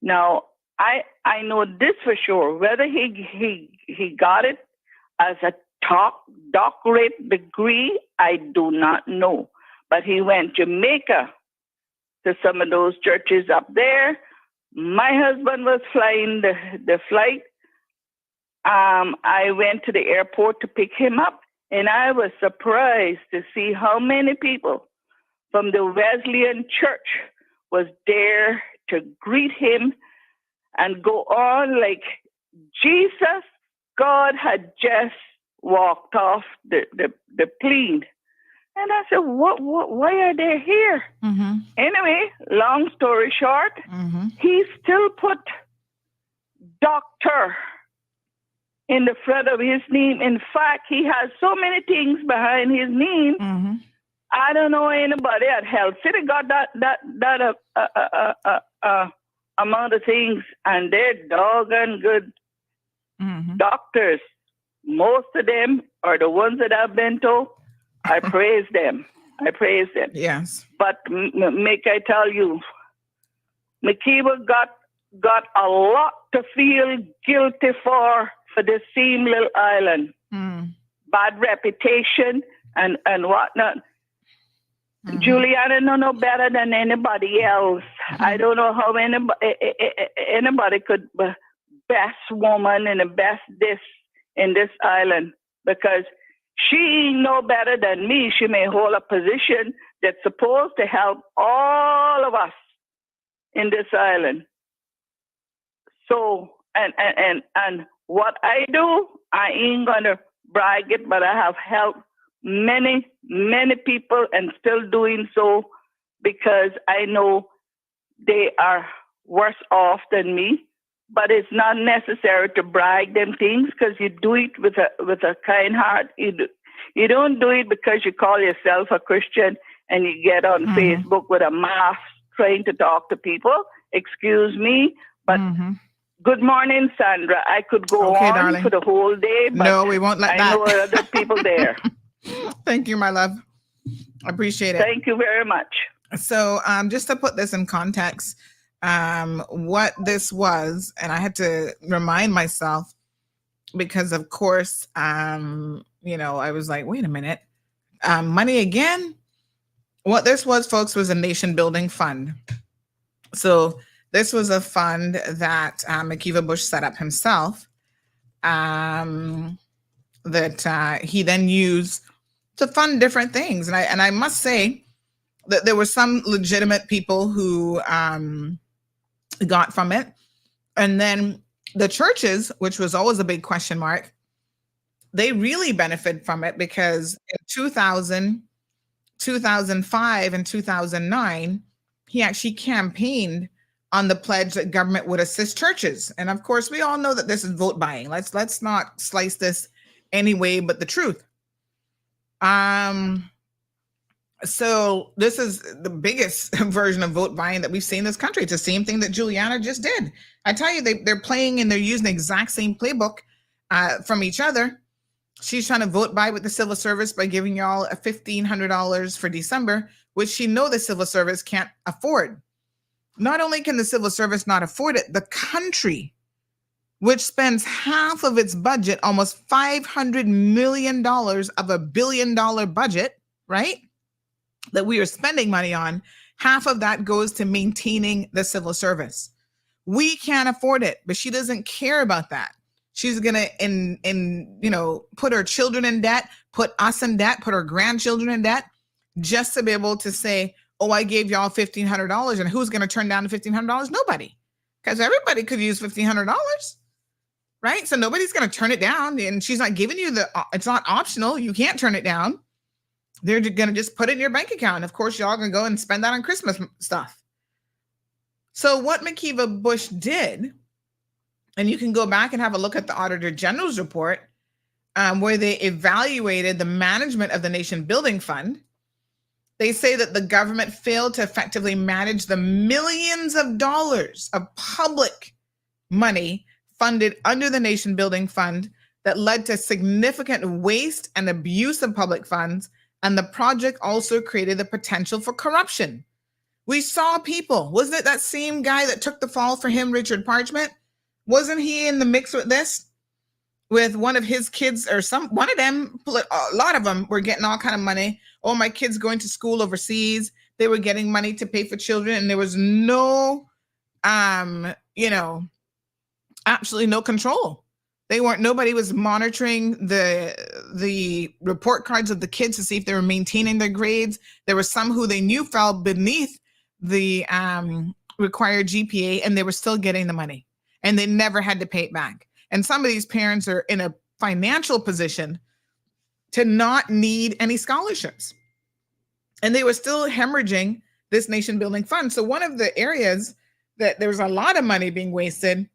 [SPEAKER 19] Now, I know this for sure. Whether he got it as a doctorate degree, I do not know. But he went to Jamaica to some of those churches up there. My husband was flying the flight. I went to the airport to pick him up, and I was surprised to see how many people from the Wesleyan Church was there to greet him and go on like Jesus, God had just walked off the plane. And I said, why are they here?
[SPEAKER 3] Mm-hmm.
[SPEAKER 19] Anyway, long story short, he still put doctor in the front of his name. In fact, he has so many things behind his name.
[SPEAKER 3] Mm-hmm.
[SPEAKER 19] I don't know anybody at Health City got that amount of things, and they're doggone good doctors. Most of them are the ones that I've been to. I praise them.
[SPEAKER 3] Yes.
[SPEAKER 19] But make I tell you, McKeever got a lot to feel guilty for this same little island. Bad reputation and whatnot. Juliana know better than anybody else. I don't know how anybody could be best woman and the best this in this island, because she know better than me. She may hold a position that's supposed to help all of us in this island. So, and what I do, I ain't gonna brag it, but I have helped many people and still doing so, because I know they are worse off than me, but it's not necessary to brag them things because you do it with a kind heart. You don't do it because you call yourself a Christian and you get on Facebook with a mask trying to talk to people. Excuse me, but good morning, Sandra. I could go on
[SPEAKER 3] darling.
[SPEAKER 19] for the whole day, but
[SPEAKER 3] no, we won't let
[SPEAKER 19] I
[SPEAKER 3] that.
[SPEAKER 19] know other people there.
[SPEAKER 3] Thank you, my love. I appreciate it.
[SPEAKER 19] Thank you very much.
[SPEAKER 3] So just to put this in context, what this was, and I had to remind myself because, of course, I was like, wait a minute, money again? What this was, folks, was a nation building fund. So this was a fund that McKeever Bush set up himself that he then used to fund different things. And I must say that there were some legitimate people who got from it. And then the churches, which was always a big question mark, they really benefit from it because in 2000, 2005, and 2009, he actually campaigned on the pledge that government would assist churches. And of course, we all know that this is vote buying. Let's not slice this any way but the truth. So this is the biggest version of vote buying that we've seen in this country. It's the same thing that Juliana just did. I tell you, they're playing and they're using the exact same playbook from each other. She's trying to vote buy with the civil service by giving y'all a $1,500 for December, which she know the civil service can't afford. Not only can the civil service not afford it, the country, which spends half of its budget, almost $500 million of $1 billion budget, right? That we are spending money on, half of that goes to maintaining the civil service. We can't afford it, but she doesn't care about that. She's gonna put her children in debt, put us in debt, put her grandchildren in debt, just to be able to say, oh, I gave y'all $1,500, and who's gonna turn down the $1,500? Nobody, because everybody could use $1,500, right? So nobody's gonna turn it down, and she's not giving you it's not optional. You can't turn it down. They're going to just put it in your bank account. Of course, y'all going to go and spend that on Christmas stuff. So what McKeever Bush did, and you can go back and have a look at the Auditor General's report, where they evaluated the management of the Nation Building Fund. They say that the government failed to effectively manage the millions of dollars of public money funded under the Nation Building Fund that led to significant waste and abuse of public funds. And the project also created the potential for corruption. We saw people, wasn't it that same guy that took the fall for him, Richard Parchment? Wasn't he in the mix with this? With one of his kids or one of them, a lot of them were getting all kind of money. Oh, my kid's going to school overseas. They were getting money to pay for children. And there was no, absolutely no control. Nobody was monitoring the report cards of the kids to see if they were maintaining their grades. There were some who they knew fell beneath the required GPA, and they were still getting the money, and they never had to pay it back. And some of these parents are in a financial position to not need any scholarships, and they were still hemorrhaging this nation building fund. So one of the areas that there was a lot of money being wasted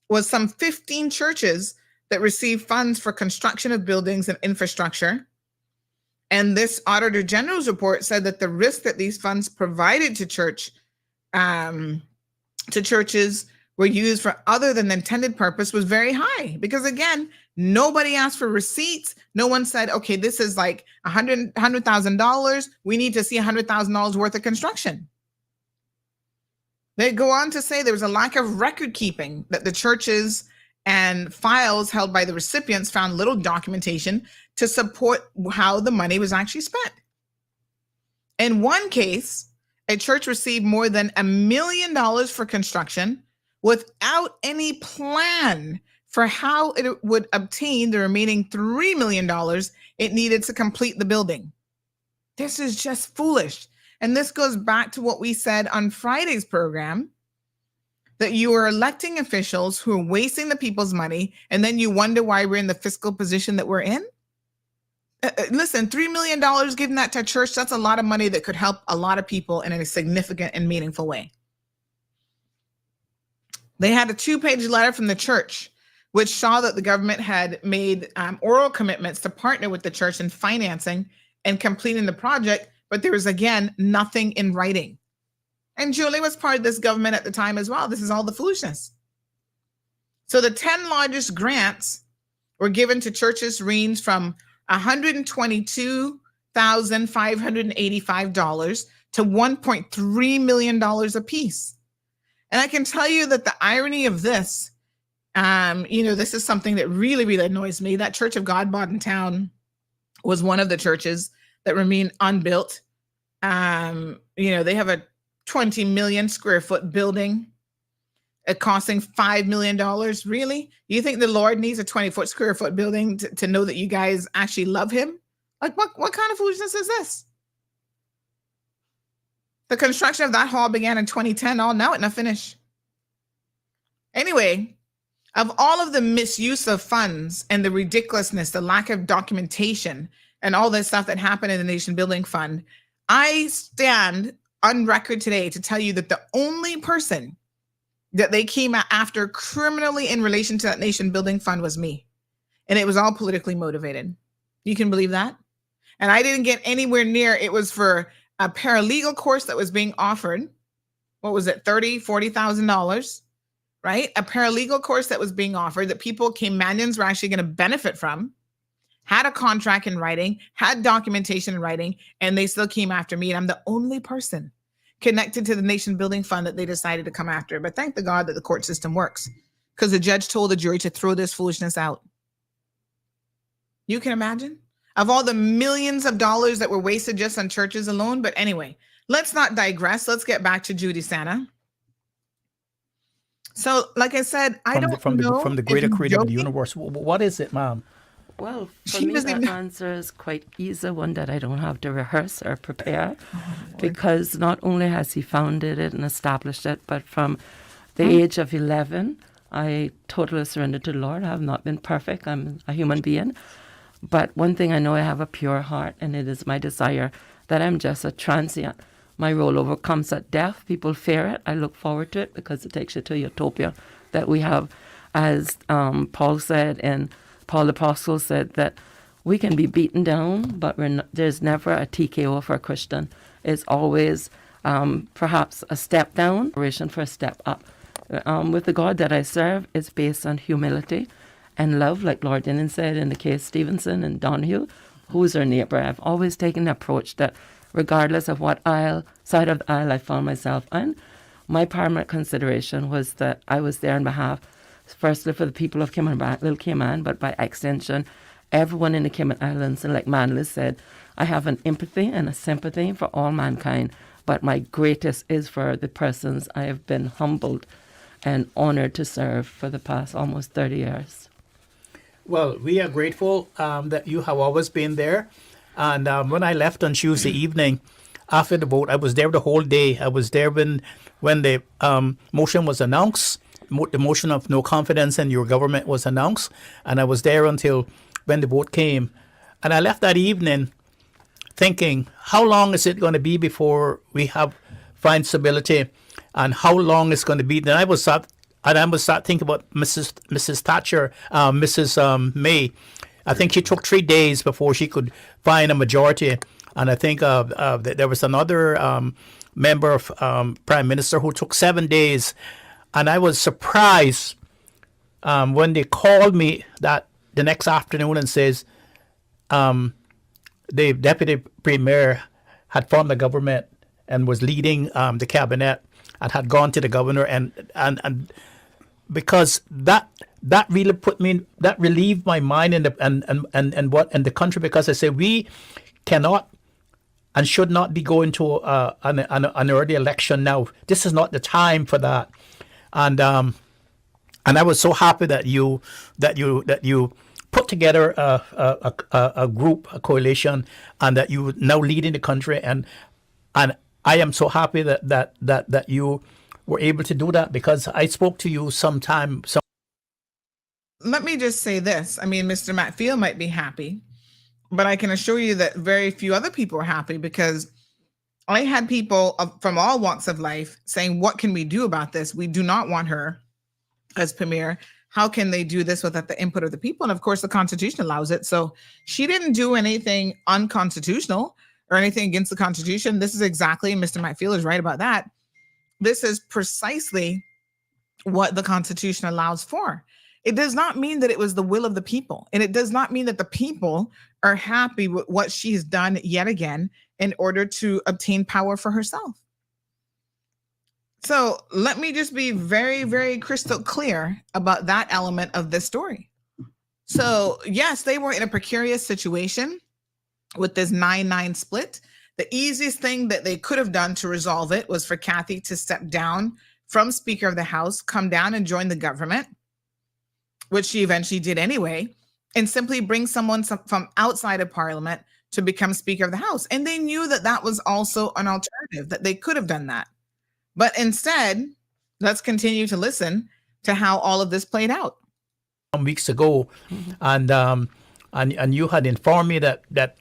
[SPEAKER 3] was some 15 churches that received funds for construction of buildings and infrastructure. And this Auditor General's report said that the risk that these funds provided to churches were used for other than the intended purpose was very high. Because again, nobody asked for receipts. No one said, okay, this is like $100,000. We need to see $100,000 worth of construction. They go on to say there was a lack of record keeping, that the churches and files held by the recipients found little documentation to support how the money was actually spent. In one case, a church received more than $1 million for construction without any plan for how it would obtain the remaining $3 million it needed to complete the building. This is just foolish. And this goes back to what we said on Friday's program, that you are electing officials who are wasting the people's money, and then you wonder why we're in the fiscal position that we're in. Listen, $3 million, giving that to a church, that's a lot of money that could help a lot of people in a significant and meaningful way. They had a 2-page letter from the church, which saw that the government had made oral commitments to partner with the church in financing and completing the project, but there was, again, nothing in writing. And Julie was part of this government at the time as well. This is all the foolishness. So the 10 largest grants were given to churches range from $122,585 to $1.3 million apiece. And I can tell you that the irony of this, this is something that really, really annoys me. That Church of God Town was one of the churches that remained unbuilt. They have a 20 million square foot building costing $5 million. Really? You think the Lord needs a 20 square foot building to know that you guys actually love him? Like, what kind of foolishness is this? The construction of that hall began in 2010. All now it not finished. Anyway, of all of the misuse of funds and the ridiculousness, the lack of documentation, and all this stuff that happened in the Nation Building Fund, I stand on record today to tell you that the only person that they came after criminally in relation to that Nation Building Fund was me. And it was all politically motivated. You can believe that? And I didn't get anywhere near. It was for a paralegal course that was being offered. What was it? $30,000, $40,000, right? A paralegal course that was being offered that people, Caymanians, were actually going to benefit from, had a contract in writing, had documentation in writing, and they still came after me. And I'm the only person connected to the Nation Building Fund that they decided to come after. But thank the God that the court system works, because the judge told the jury to throw this foolishness out. You can imagine? Of all the millions of dollars that were wasted just on churches alone. But anyway, let's not digress. Let's get back to Judy Santa. So, like I said, I don't know
[SPEAKER 17] from the greater creator of the universe. What is it, Mom?
[SPEAKER 18] Well, for me, the answer is quite easy, one that I don't have to rehearse or prepare, because not only has he founded it and established it, but from the age of 11, I totally surrendered to the Lord. I have not been perfect. I'm a human being. But one thing I know, I have a pure heart, and it is my desire that I'm just a transient. My rollover comes at death. People fear it. I look forward to it because it takes you to a utopia that we have. As Paul said, and Paul the Apostle said, that we can be beaten down, but there's never a TKO for a Christian. It's always perhaps a step down, preparation for a step up. With the God that I serve, it's based on humility and love, like Lord Denon said in the case Stevenson and Donahue, who's our neighbor. I've always taken the approach that regardless of what side of the aisle I found myself on, my paramount consideration was that I was there on behalf, firstly for the people of Cayman, Little Cayman, but by extension, everyone in the Cayman Islands. And like Manly said, I have an empathy and a sympathy for all mankind, but my greatest is for the persons I have been humbled and honored to serve for the past almost 30 years.
[SPEAKER 17] Well, we are grateful that you have always been there. And when I left on Tuesday evening after the vote, I was there the whole day. I was there when the motion was announced, the motion of no confidence in your government was announced. And I was there until when the vote came. And I left that evening thinking, how long is it going to be before we find stability? And how long it's going to be? Then I was start thinking about Mrs. Thatcher, Mrs. May. I think she took 3 days before she could find a majority. And I think there was another member of Prime Minister who took 7 days. And I was surprised when they called me the next afternoon and says the Deputy Premier had formed the government and was leading the cabinet and had gone to the governor and because that really that relieved my mind and the country, because I say we cannot and should not be going to an early election now. This is not the time for that, and I was so happy that you put together a group, a coalition, and that you now leading the country, and I am so happy that you were able to do that, because I spoke to you sometime.
[SPEAKER 3] Let me just say this. I mean, Mr. Macfield might be happy, but I can assure you that very few other people are happy, because I had people from all walks of life saying, what can we do about this? We do not want her as premier. How can they do this without the input of the people? And of course, the Constitution allows it. So she didn't do anything unconstitutional or anything against the Constitution. This is exactly, Mr. Macfield is right about that. This is precisely what the Constitution allows for. It does not mean that it was the will of the people. And it does not mean that the people are happy with what she has done yet again in order to obtain power for herself. So let me just be very, very crystal clear about that element of this story. So yes, they were in a precarious situation with this 9-9 split. The easiest thing that they could have done to resolve it was for Kathy to step down from Speaker of the House, come down and join the government, which she eventually did anyway, and simply bring someone from outside of Parliament to become Speaker of the House. And they knew that that was also an alternative, that they could have done that. But instead, let's continue to listen to how all of this played out.
[SPEAKER 17] Some weeks ago, and you had informed me that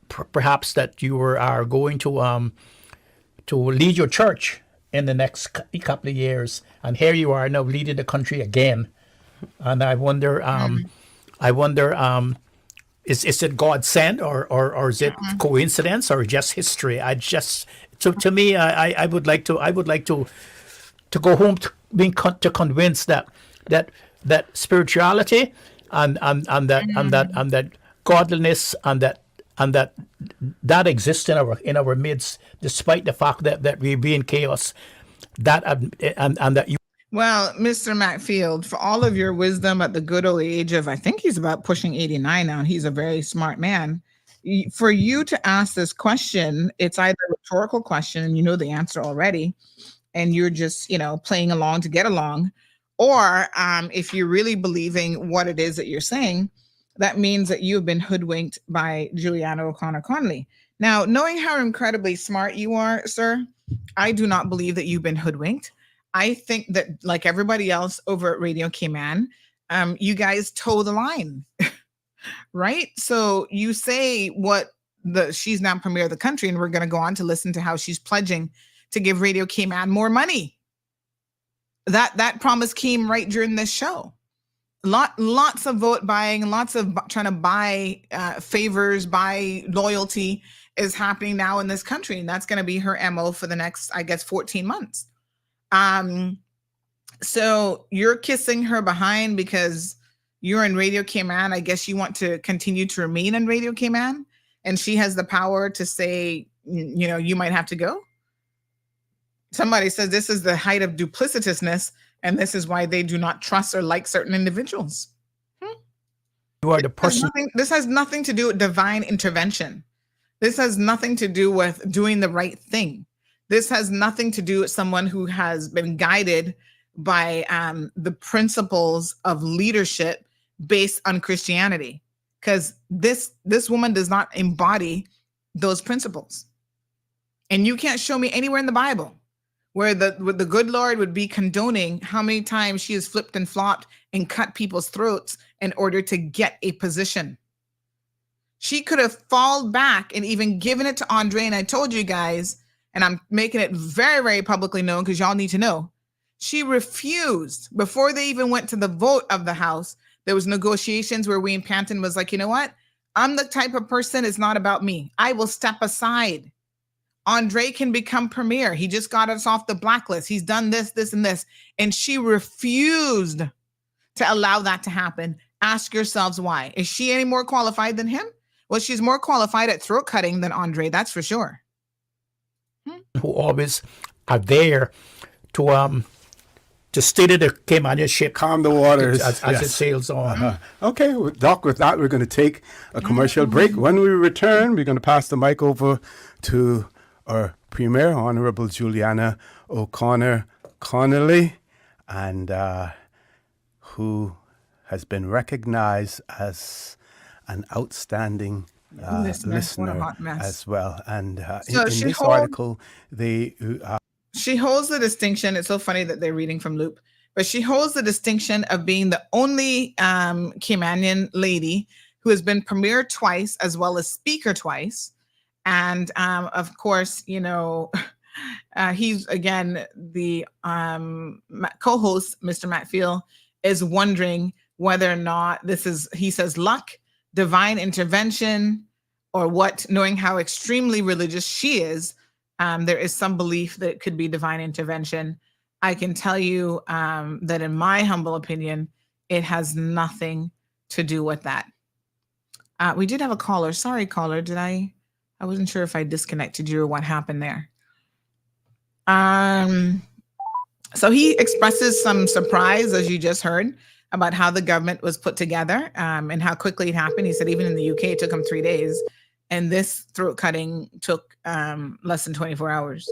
[SPEAKER 17] perhaps that you are going to lead your church in the next couple of years, and here you are now leading the country again. And I wonder, is it God sent or is it coincidence or just history? To me, I would like to go home to convince that spirituality and that godliness and that exists in our midst, despite the fact that we be in chaos.
[SPEAKER 3] Well, Mr. Macfield, for all of your wisdom at the good old age of, I think he's about pushing 89 now, and he's a very smart man. For you to ask this question, it's either a rhetorical question and you know the answer already, and you're just, playing along to get along, or if you're really believing what it is that you're saying, that means that you've been hoodwinked by Juliana O'Connor Connolly. Now, knowing how incredibly smart you are, sir, I do not believe that you've been hoodwinked. I think that, like everybody else over at Radio Cayman, you guys toe the line, right? So you say she's now premier of the country, and we're going to go on to listen to how she's pledging to give Radio Cayman more money. That promise came right during this show. Lots of vote buying, lots of trying to buy favors, buy loyalty is happening now in this country, and that's going to be her MO for the next, I guess, 14 months. So you're kissing her behind because you're in Radio Cayman. I guess you want to continue to remain in Radio Cayman, and she has the power to say, you might have to go. Somebody says this is the height of duplicitousness, and this is why they do not trust or like certain individuals.
[SPEAKER 17] You are the person.
[SPEAKER 3] This has nothing to do with divine intervention. This has nothing to do with doing the right thing. This has nothing to do with someone who has been guided by the principles of leadership based on Christianity, because this woman does not embody those principles. And you can't show me anywhere in the Bible where the good Lord would be condoning how many times she has flipped and flopped and cut people's throats in order to get a position. She could have fallen back and even given it to Andre. And I told you guys, and I'm making it very, very publicly known because y'all need to know, she refused before they even went to the vote of the House. There was negotiations where Wayne Panton was like, you know what? I'm the type of person, it's not about me. I will step aside. Andre can become premier. He just got us off the blacklist. He's done this, this, and this. And she refused to allow that to happen. Ask yourselves why. Is she any more qualified than him? Well, she's more qualified at throat cutting than Andre, that's for sure.
[SPEAKER 17] Who always are there to steady the Caymanian ship,
[SPEAKER 16] calm the waters
[SPEAKER 17] as it sails on.
[SPEAKER 16] Okay, well, Doc, with that, we're going to take a commercial break. When we return, we're going to pass the mic over to our Premier, Honorable Juliana O'Connor Connolly, and who has been recognized as an outstanding listener as well. And in this article, she holds the distinction. It's so funny that they're reading from Loop, but she holds the distinction of being the only Caymanian lady who has been premier twice as well as speaker twice. And of course, he's again the co-host, Mr. Macfield,
[SPEAKER 3] is wondering whether or not this is, he says, luck, divine intervention, or what, knowing how extremely religious she is, there is some belief that it could be divine intervention. I can tell you that in my humble opinion, it has nothing to do with that. We did have a caller. Sorry, caller. I wasn't sure if I disconnected you or what happened there. So he expresses some surprise, as you just heard, about how the government was put together and how quickly it happened. He said even in the UK, it took him 3 days. And this throat cutting took less than 24 hours.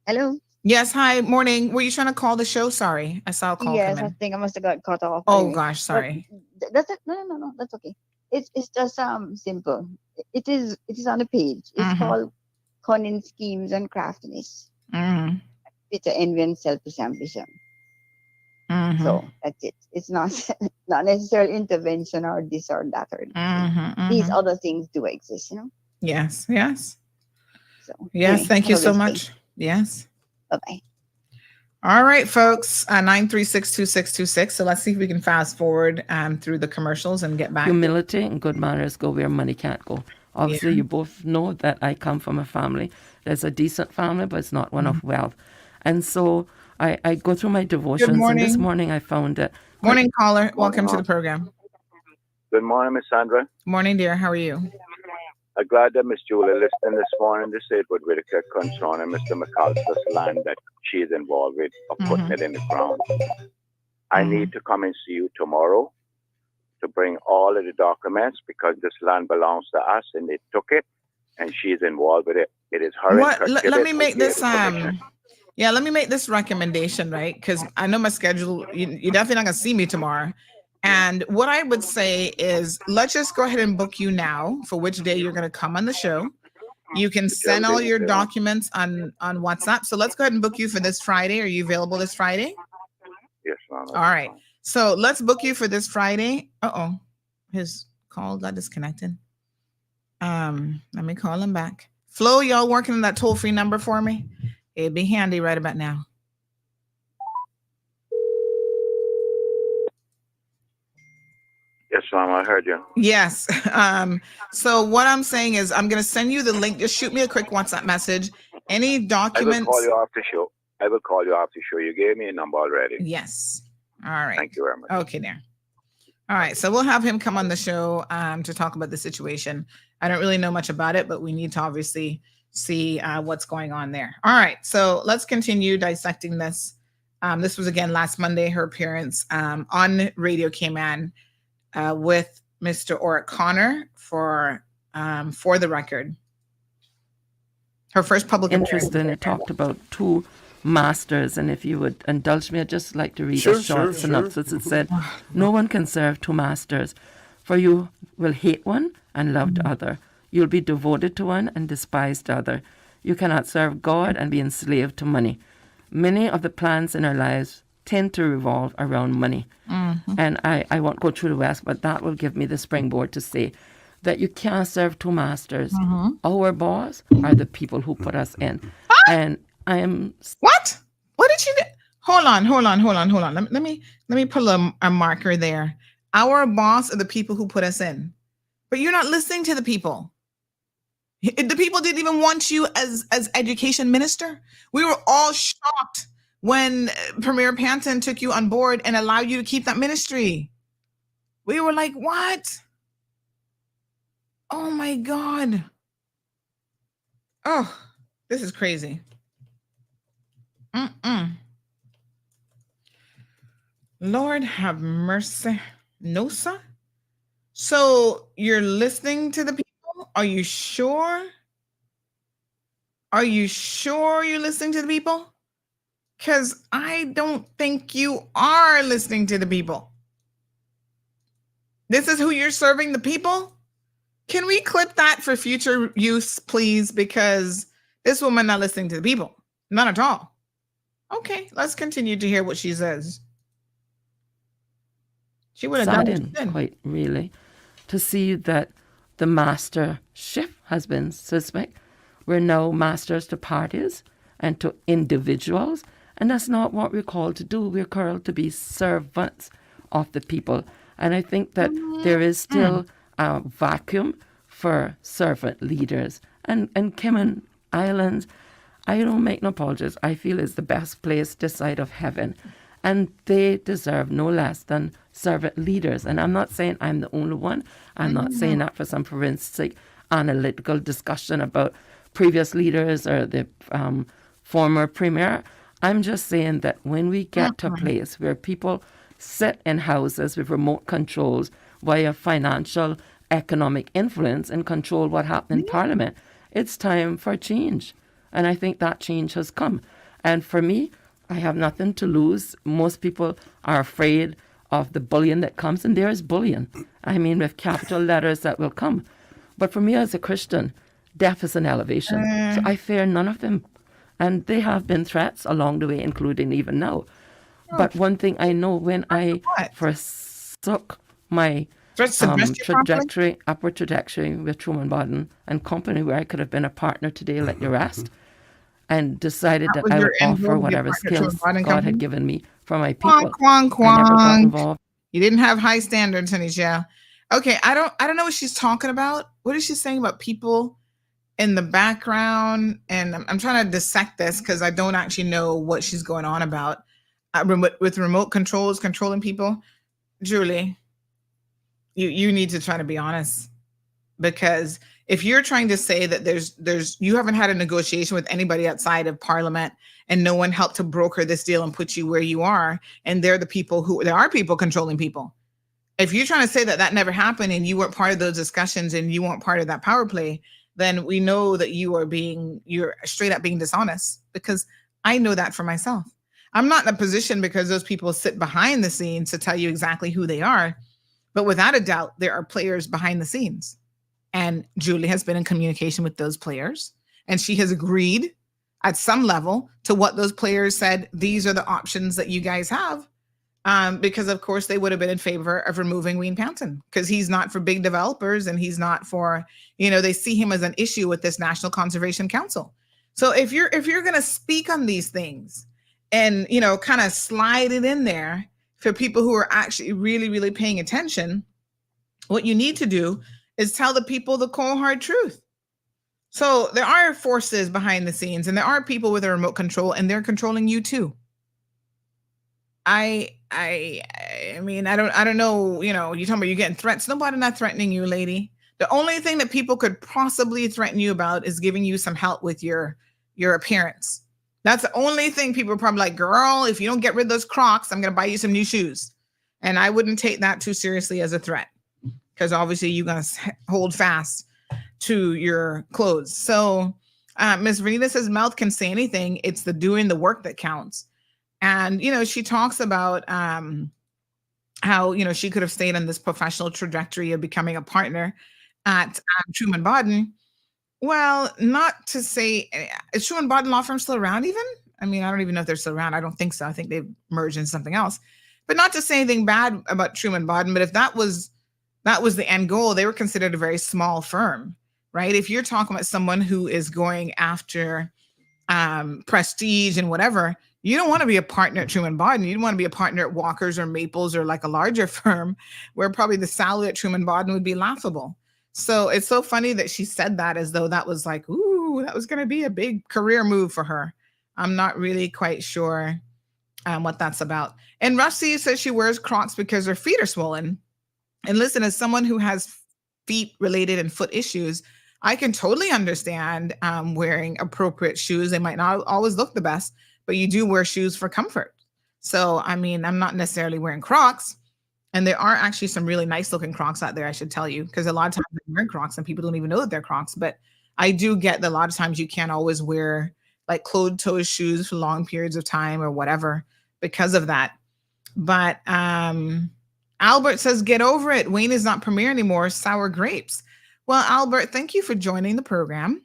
[SPEAKER 20] Hello?
[SPEAKER 3] Yes, hi, morning. Were you trying to call the show? Sorry, I saw a call come in.
[SPEAKER 20] I think I must have got cut off.
[SPEAKER 3] Oh
[SPEAKER 20] anyway.
[SPEAKER 3] gosh, sorry.
[SPEAKER 20] That's it. No, that's okay. It's just simple. It is on the page. It's called Cunning Schemes and Craftiness. Bitter envy and self-presumption. So that's it. It's not necessarily intervention or this or that or these other things do exist, you know.
[SPEAKER 3] Yes.
[SPEAKER 20] So
[SPEAKER 3] yes,
[SPEAKER 20] anyway,
[SPEAKER 3] thank you so
[SPEAKER 20] have a
[SPEAKER 3] much. Yes.
[SPEAKER 20] Bye-bye.
[SPEAKER 3] All right, folks. 936-2626. So let's see if we can fast forward through the commercials and get back.
[SPEAKER 18] Humility and good manners go where money can't go. Obviously, you both know that I come from a family. There's a decent family, but it's not one of wealth. And so I go through my devotions.
[SPEAKER 3] Good morning.
[SPEAKER 18] And this morning I found that.
[SPEAKER 3] Morning, caller. Welcome to the program.
[SPEAKER 21] Good morning, Miss Sandra.
[SPEAKER 3] Morning, dear. How are you?
[SPEAKER 21] I'm glad that Miss Julia listened this morning to say it with Whitaker concerning Mr. McAllister's land that she is involved with of putting it in the ground. I need to come and see you tomorrow to bring all of the documents because this land belongs to us and they took it and she's involved with it. It is her.
[SPEAKER 3] Let me make this let me make this recommendation, right? Because I know my schedule, you're definitely not gonna see me tomorrow. And what I would say is let's just go ahead and book you now for which day you're gonna come on the show. You can send all your documents on WhatsApp. So let's go ahead and book you for this Friday. Are you available this Friday?
[SPEAKER 21] Yes, ma'am.
[SPEAKER 3] All right. So let's book you for this Friday. His call got disconnected. Let me call him back. Flo, y'all working on that toll-free number for me? It'd be handy right about now.
[SPEAKER 21] Yes, ma'am. I heard you.
[SPEAKER 3] Yes. So what I'm saying is I'm going to send you the link. Just shoot me a quick WhatsApp message. Any documents.
[SPEAKER 21] I will call you after show. You gave me a number already.
[SPEAKER 3] Yes. All right.
[SPEAKER 21] Thank you very much.
[SPEAKER 3] Okay, there. All right. So we'll have him come on the show to talk about the situation. I don't really know much about it, but we need to obviously see what's going on there. All right. So let's continue dissecting this. This was again last Monday, her appearance on Radio Cayman with Mr. Oric Connor for the record. Her first public
[SPEAKER 18] interesting. It talked about two masters, and if you would indulge me, I'd just like to read a short synopsis. It said, "No one can serve two masters, for you will hate one and love the other. You'll be devoted to one and despise the other. You cannot serve God and be enslaved to money. Many of the plans in our lives tend to revolve around money." And I won't go through the rest, but that will give me the springboard to say that you can't serve two masters. Our boss are the people who put us in. And I am...
[SPEAKER 3] What did you do? Hold on. Let me pull a marker there. Our boss are the people who put us in. But you're not listening to the people. The people didn't even want you as education minister. We were all shocked when Premier Panton took you on board and allowed you to keep that ministry. We were like, what? Oh my God. Oh, this is crazy. Lord have mercy. No, sir. So you're listening to the people? Are you sure? Are you sure you're listening to the people? Because I don't think you are listening to the people. This is who you're serving, the people? Can we clip that for future use, please? Because this woman not listening to the people. Not at all. Okay, let's continue to hear what she says. She would have done it
[SPEAKER 18] quite really to see that the master shift has been suspect. We're now masters to parties and to individuals. And that's not what we're called to do. We're called to be servants of the people. And I think that there is still a vacuum for servant leaders. And Cayman Islands, I don't make no apologies, I feel is the best place this side of heaven. And they deserve no less than servant leaders. And I'm not saying I'm the only one. I'm not saying that for some forensic analytical discussion about previous leaders or the former premier. I'm just saying that when we get to a place where people sit in houses with remote controls via financial, economic influence and control what happens in Parliament, it's time for change. And I think that change has come. And for me, I have nothing to lose. Most people are afraid of the bullying that comes, and there is bullying. I mean, with capital letters that will come. But for me as a Christian, death is an elevation. So I fear none of them. And they have been threats along the way, including even now. But one thing I know, when I forsook my upward trajectory with Truman Bodden and company, where I could have been a partner today like the rest, and decided that I would offer whatever skills God had given me for my people. I never got involved.
[SPEAKER 3] You didn't have high standards, honey child. Okay, I don't know what she's talking about. What is she saying about people in the background? And I'm trying to dissect this because I don't actually know what she's going on about. With remote controls, controlling people. Julie, you need to try to be honest, because if you're trying to say that you haven't had a negotiation with anybody outside of Parliament and no one helped to broker this deal and put you where you are, and there are people controlling people. If you're trying to say that never happened and you weren't part of those discussions and you weren't part of that power play, then we know that you're straight up being dishonest, because I know that for myself. I'm not in a position, because those people sit behind the scenes, to tell you exactly who they are. But without a doubt, there are players behind the scenes. And Julie has been in communication with those players. And she has agreed at some level to what those players said. These are the options that you guys have. Because, of course, they would have been in favor of removing Wayne Panton, because he's not for big developers and he's not for, they see him as an issue with this National Conservation Council. So if you're going to speak on these things and, kind of slide it in there for people who are actually really, really paying attention, what you need to do is tell the people the cold, hard truth. So there are forces behind the scenes, and there are people with a remote control, and they're controlling you too. I mean, I don't know, you're talking about you getting threats. Nobody not threatening you, lady. The only thing that people could possibly threaten you about is giving you some help with your appearance. That's the only thing people are probably like, girl, if you don't get rid of those Crocs, I'm going to buy you some new shoes. And I wouldn't take that too seriously as a threat, because obviously you're going to hold fast to your clothes. So Ms. Renita says mouth can say anything. It's the doing the work that counts. And, she talks about how, she could have stayed on this professional trajectory of becoming a partner at Truman Bodden. Well, not to say, is Truman Bodden Law Firm still around even? I mean, I don't even know if they're still around. I don't think so. I think they've merged into something else. But not to say anything bad about Truman Bodden, but if that was the end goal, they were considered a very small firm, right? If you're talking about someone who is going after prestige and whatever, you don't want to be a partner at Truman Bodden. You don't want to be a partner at Walker's or Maples or like a larger firm where probably the salary at Truman Bodden would be laughable. So it's so funny that she said that as though that was like, ooh, that was going to be a big career move for her. I'm not really quite sure what that's about. And Rusty says she wears Crocs because her feet are swollen. And listen, as someone who has feet related and foot issues, I can totally understand wearing appropriate shoes. They might not always look the best, but you do wear shoes for comfort. So, I mean, I'm not necessarily wearing Crocs. And there are actually some really nice looking Crocs out there, I should tell you, because a lot of times I'm wearing Crocs and people don't even know that they're Crocs. But I do get that a lot of times you can't always wear like closed-toe shoes for long periods of time or whatever because of that. But Albert says, get over it. Wayne is not premier anymore. Sour grapes. Well, Albert, thank you for joining the program.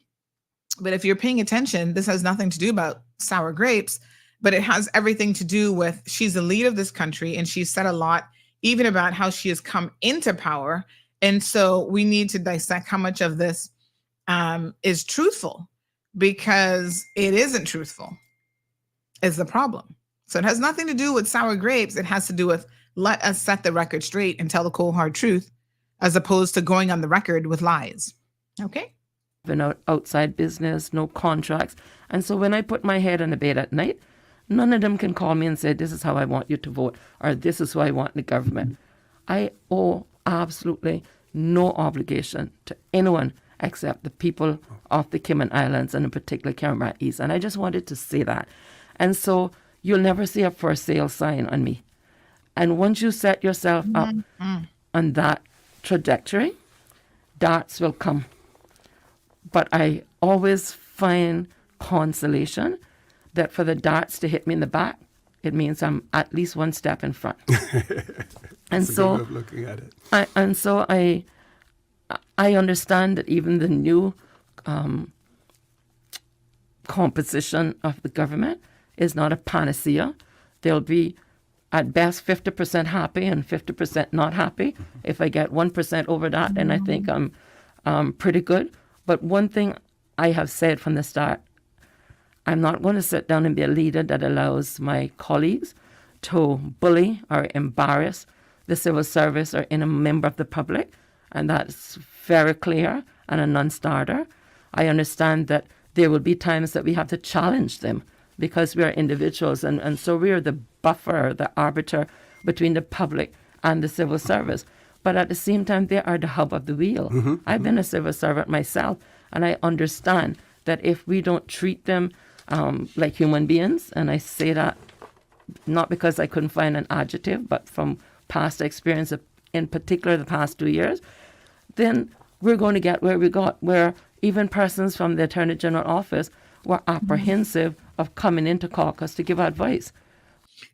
[SPEAKER 3] But if you're paying attention, this has nothing to do about sour grapes, but it has everything to do with she's the leader of this country, and she's said a lot even about how she has come into power. And so we need to dissect how much of this is truthful, because it isn't truthful is the problem. So it has nothing to do with sour grapes. It has to do with let us set the record straight and tell the cold hard truth, as opposed to going on the record with lies. Okay?
[SPEAKER 18] Been outside business, no contracts. And so when I put my head in the bed at night, none of them can call me and say, this is how I want you to vote, or this is who I want in the government. I owe absolutely no obligation to anyone except the people of the Cayman Islands, and in particular Cayman East. And I just wanted to say that. And so you'll never see a for sale sign on me. And once you set yourself up on that trajectory, darts will come. But I always find consolation that for the darts to hit me in the back, it means I'm at least one step in front. And so,
[SPEAKER 16] a good way of looking at it.
[SPEAKER 18] I understand that even the new composition of the government is not a panacea. There'll be at best 50% happy and 50% not happy. If I get 1% over that, then I think I'm pretty good. But one thing I have said from the start, I'm not going to sit down and be a leader that allows my colleagues to bully or embarrass the civil service or any member of the public. And that's very clear and a non-starter. I understand that there will be times that we have to challenge them because we are individuals. And so we are the buffer, the arbiter between the public and the civil service. But at the same time, they are the hub of the wheel. I've been a civil servant myself, and I understand that if we don't treat them like human beings, and I say that not because I couldn't find an adjective, but from past experience, in particular the past 2 years, then we're going to get where we got, where even persons from the Attorney General office were apprehensive of coming into caucus to give advice.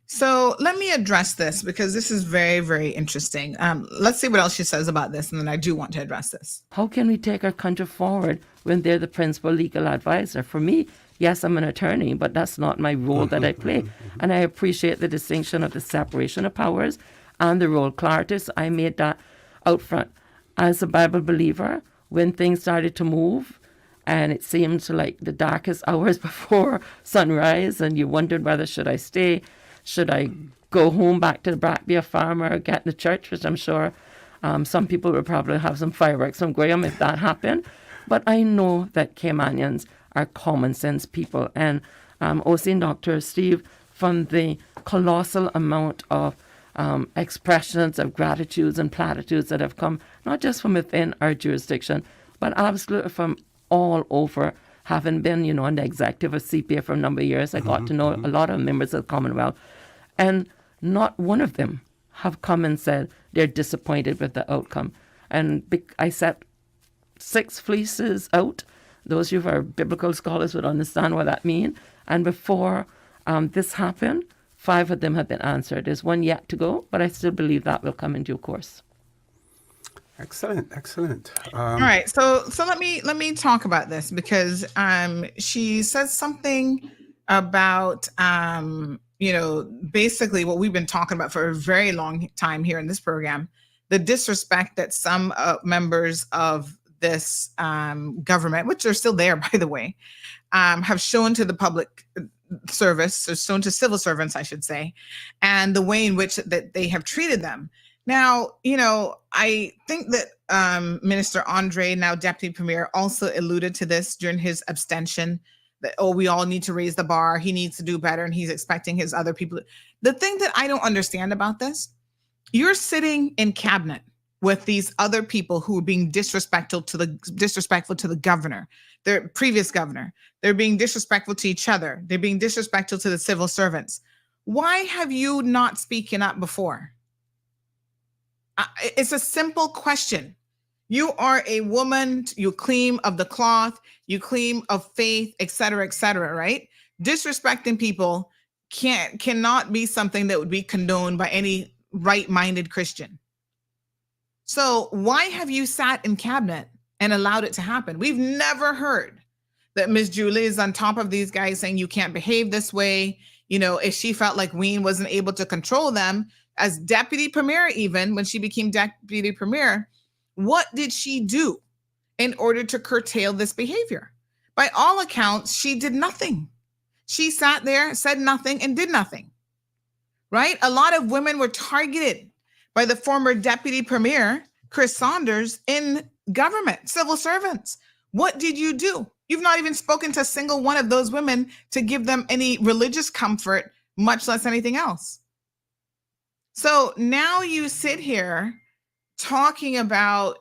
[SPEAKER 3] So let me address this because this is very, very interesting. Let's see what else she says about this, and then I do want to address this.
[SPEAKER 18] How can we take our country forward when they're the principal legal advisor? For me, yes, I'm an attorney, but that's not my role that I play. And I appreciate the distinction of the separation of powers and the role clarity. So I made that out front. As a Bible believer, when things started to move, and it seemed like the darkest hours before sunrise, and you wondered whether should I stay, should I go home back to be a farmer, get in the church, which I'm sure some people would probably have some fireworks from Graham if that happened. But I know that Caymanians are common sense people. And OC and Dr. Steve, from the colossal amount of expressions of gratitudes and platitudes that have come, not just from within our jurisdiction, but absolutely from all over. Having been, on the executive of CPA for a number of years, I got to know a lot of members of the Commonwealth. And not one of them have come and said they're disappointed with the outcome. And I set 6 fleeces out. Those of you who are biblical scholars would understand what that means. And before this happened, 5 of them have been answered. There's 1 yet to go, but I still believe that will come in due course.
[SPEAKER 16] Excellent.
[SPEAKER 3] All right, so let me talk about this because she says something about basically what we've been talking about for a very long time here in this program, the disrespect that some members of this government, which are still there by the way, have shown to the public service, or shown to civil servants, I should say, and the way in which that they have treated them. Now, I think that Minister Andre, now Deputy Premier, also alluded to this during his abstention, that, we all need to raise the bar. He needs to do better, and he's expecting his other people. The thing that I don't understand about this, you're sitting in cabinet with these other people who are being disrespectful to the governor, their previous governor. They're being disrespectful to each other. They're being disrespectful to the civil servants. Why have you not spoken up before? It's a simple question. You are a woman, you claim of the cloth, you claim of faith, et cetera, right? Disrespecting people cannot be something that would be condoned by any right-minded Christian. So why have you sat in cabinet and allowed it to happen? We've never heard that Ms. Julie is on top of these guys saying you can't behave this way. If she felt like Wayne wasn't able to control them, as deputy premier, even when she became deputy premier, what did she do in order to curtail this behavior? by all accounts, she did nothing. She sat there, said nothing, and did nothing, right? A lot of women were targeted by the former deputy premier, Chris Saunders, in government, civil servants. What did you do? You've not even spoken to a single one of those women to give them any religious comfort, much less anything else. So now you sit here talking about,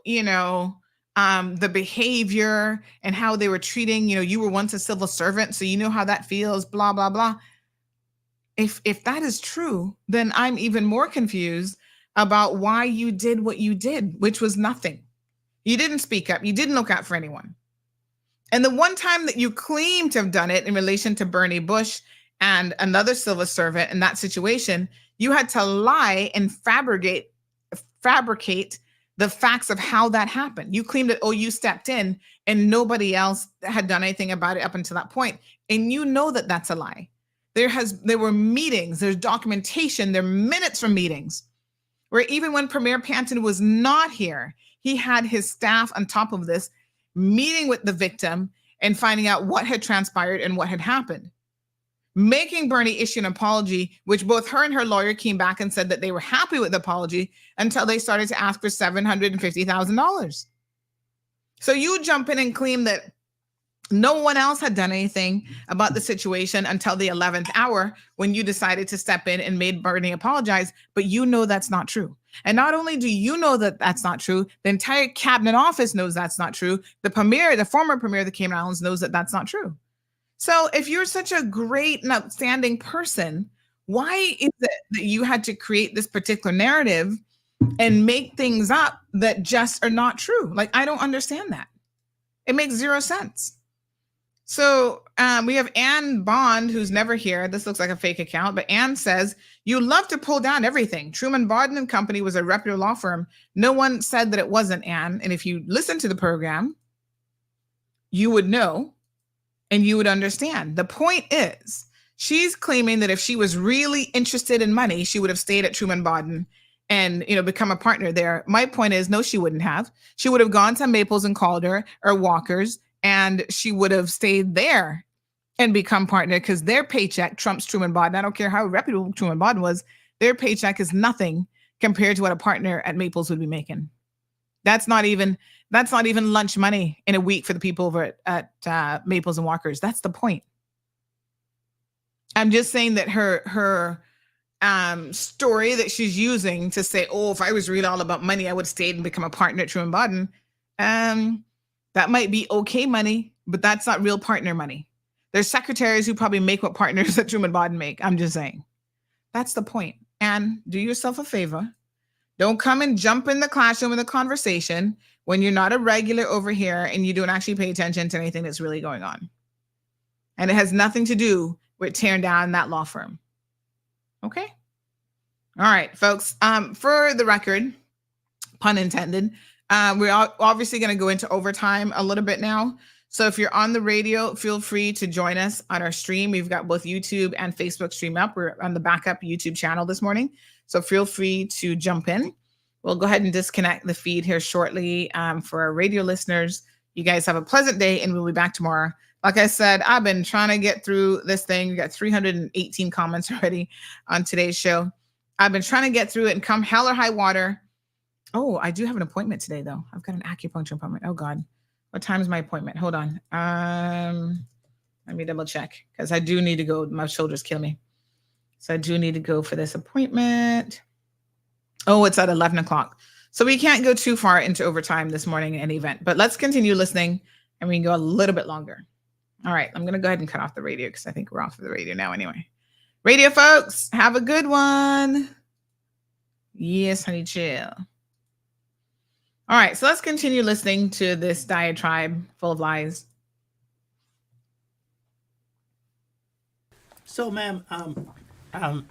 [SPEAKER 3] the behavior and how they were treating, you were once a civil servant, so you know how that feels, blah, blah, blah. If that is true, then I'm even more confused about why you did what you did, which was nothing. You didn't speak up. You didn't look out for anyone. And the one time that you claim to have done it in relation to Bernie Bush and another civil servant in that situation, you had to lie and fabricate the facts of how that happened. You claimed that, you stepped in and nobody else had done anything about it up until that point. And you know that that's a lie. There were meetings, there's documentation, there are minutes from meetings where even when Premier Panton was not here, he had his staff on top of this meeting with the victim and finding out what had transpired and what had happened. Making Bernie issue an apology, which both her and her lawyer came back and said that they were happy with the apology until they started to ask for $750,000. So you jump in and claim that no one else had done anything about the situation until the 11th hour when you decided to step in and made Bernie apologize, but you know that's not true. And not only do you know that that's not true, the entire cabinet office knows that's not true. The former premier of the Cayman Islands knows that that's not true. So if you're such a great and outstanding person, why is it that you had to create this particular narrative and make things up that just are not true? Like, I don't understand that. It makes zero sense. So we have Ann Bond, who's never here. This looks like a fake account, but Ann says, you love to pull down everything. Truman Bodden and Company was a reputable law firm. No one said that it wasn't, Ann. And if you listen to the program, you would know and you would understand. The point is, she's claiming that if she was really interested in money, she would have stayed at Truman Bodden and become a partner there. My point is, no, she wouldn't have. She would have gone to Maples and Calder or Walker's, and she would have stayed there and become partner because their paycheck trumps Truman Bodden. I don't care how reputable Truman Bodden was. Their paycheck is nothing compared to what a partner at Maples would be making. That's not even lunch money in a week for the people over at Maples and Walker's. That's the point. I'm just saying that her story that she's using to say, if I was really all about money, I would have stayed and become a partner at Truman Bodden. That might be okay money, but that's not real partner money. There's secretaries who probably make what partners at Truman Bodden make. I'm just saying. That's the point. And do yourself a favor. Don't come and jump in the classroom in the conversation when you're not a regular over here and you don't actually pay attention to anything that's really going on. And it has nothing to do with tearing down that law firm. Okay? All right, folks. For the record, pun intended, we're obviously going to go into overtime a little bit now. So if you're on the radio, feel free to join us on our stream. We've got both YouTube and Facebook stream up. We're on the backup YouTube channel this morning. So feel free to jump in. We'll go ahead and disconnect the feed here shortly for our radio listeners. You guys have a pleasant day, and we'll be back tomorrow. Like I said, I've been trying to get through this thing. We got 318 comments already on today's show. I've been trying to get through it and come hell or high water. Oh, I do have an appointment today, though. I've got an acupuncture appointment. Oh, God. What time is my appointment? Hold on. Let me double check because I do need to go. My shoulders kill me. So I do need to go for this appointment. Oh, it's at 11 o'clock. So we can't go too far into overtime this morning in any event. But let's continue listening, and we can go a little bit longer. All right. I'm going to go ahead and cut off the radio because I think we're off of the radio now anyway. Radio folks, have a good one. Yes, honey, chill. All right, so let's continue listening to this diatribe full of lies.
[SPEAKER 17] So, ma'am, how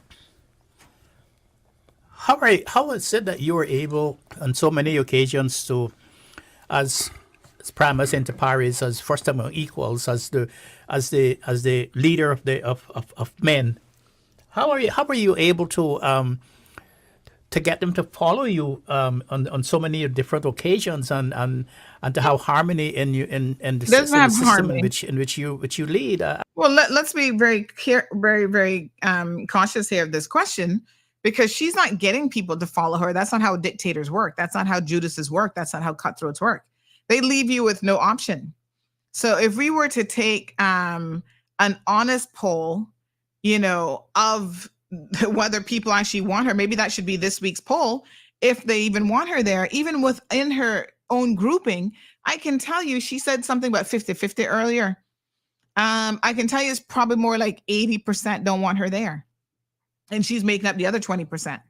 [SPEAKER 17] is it that you were able on so many occasions to, as primus inter pares, as first among equals, as the leader of men? How are you able to to get them to follow you on so many different occasions and to have harmony in the system in which you lead.
[SPEAKER 3] Well, let's be very cautious here of this question, because she's not getting people to follow her. That's not how dictators work. That's not how Judases work. That's not how cutthroats work. They leave you with no option. So if we were to take an honest poll, of whether people actually want her, maybe that should be this week's poll, if they even want her there, even within her own grouping. I can tell you, she said something about 50-50 earlier. I can tell you it's probably more like 80% don't want her there. And she's making up the other 20%.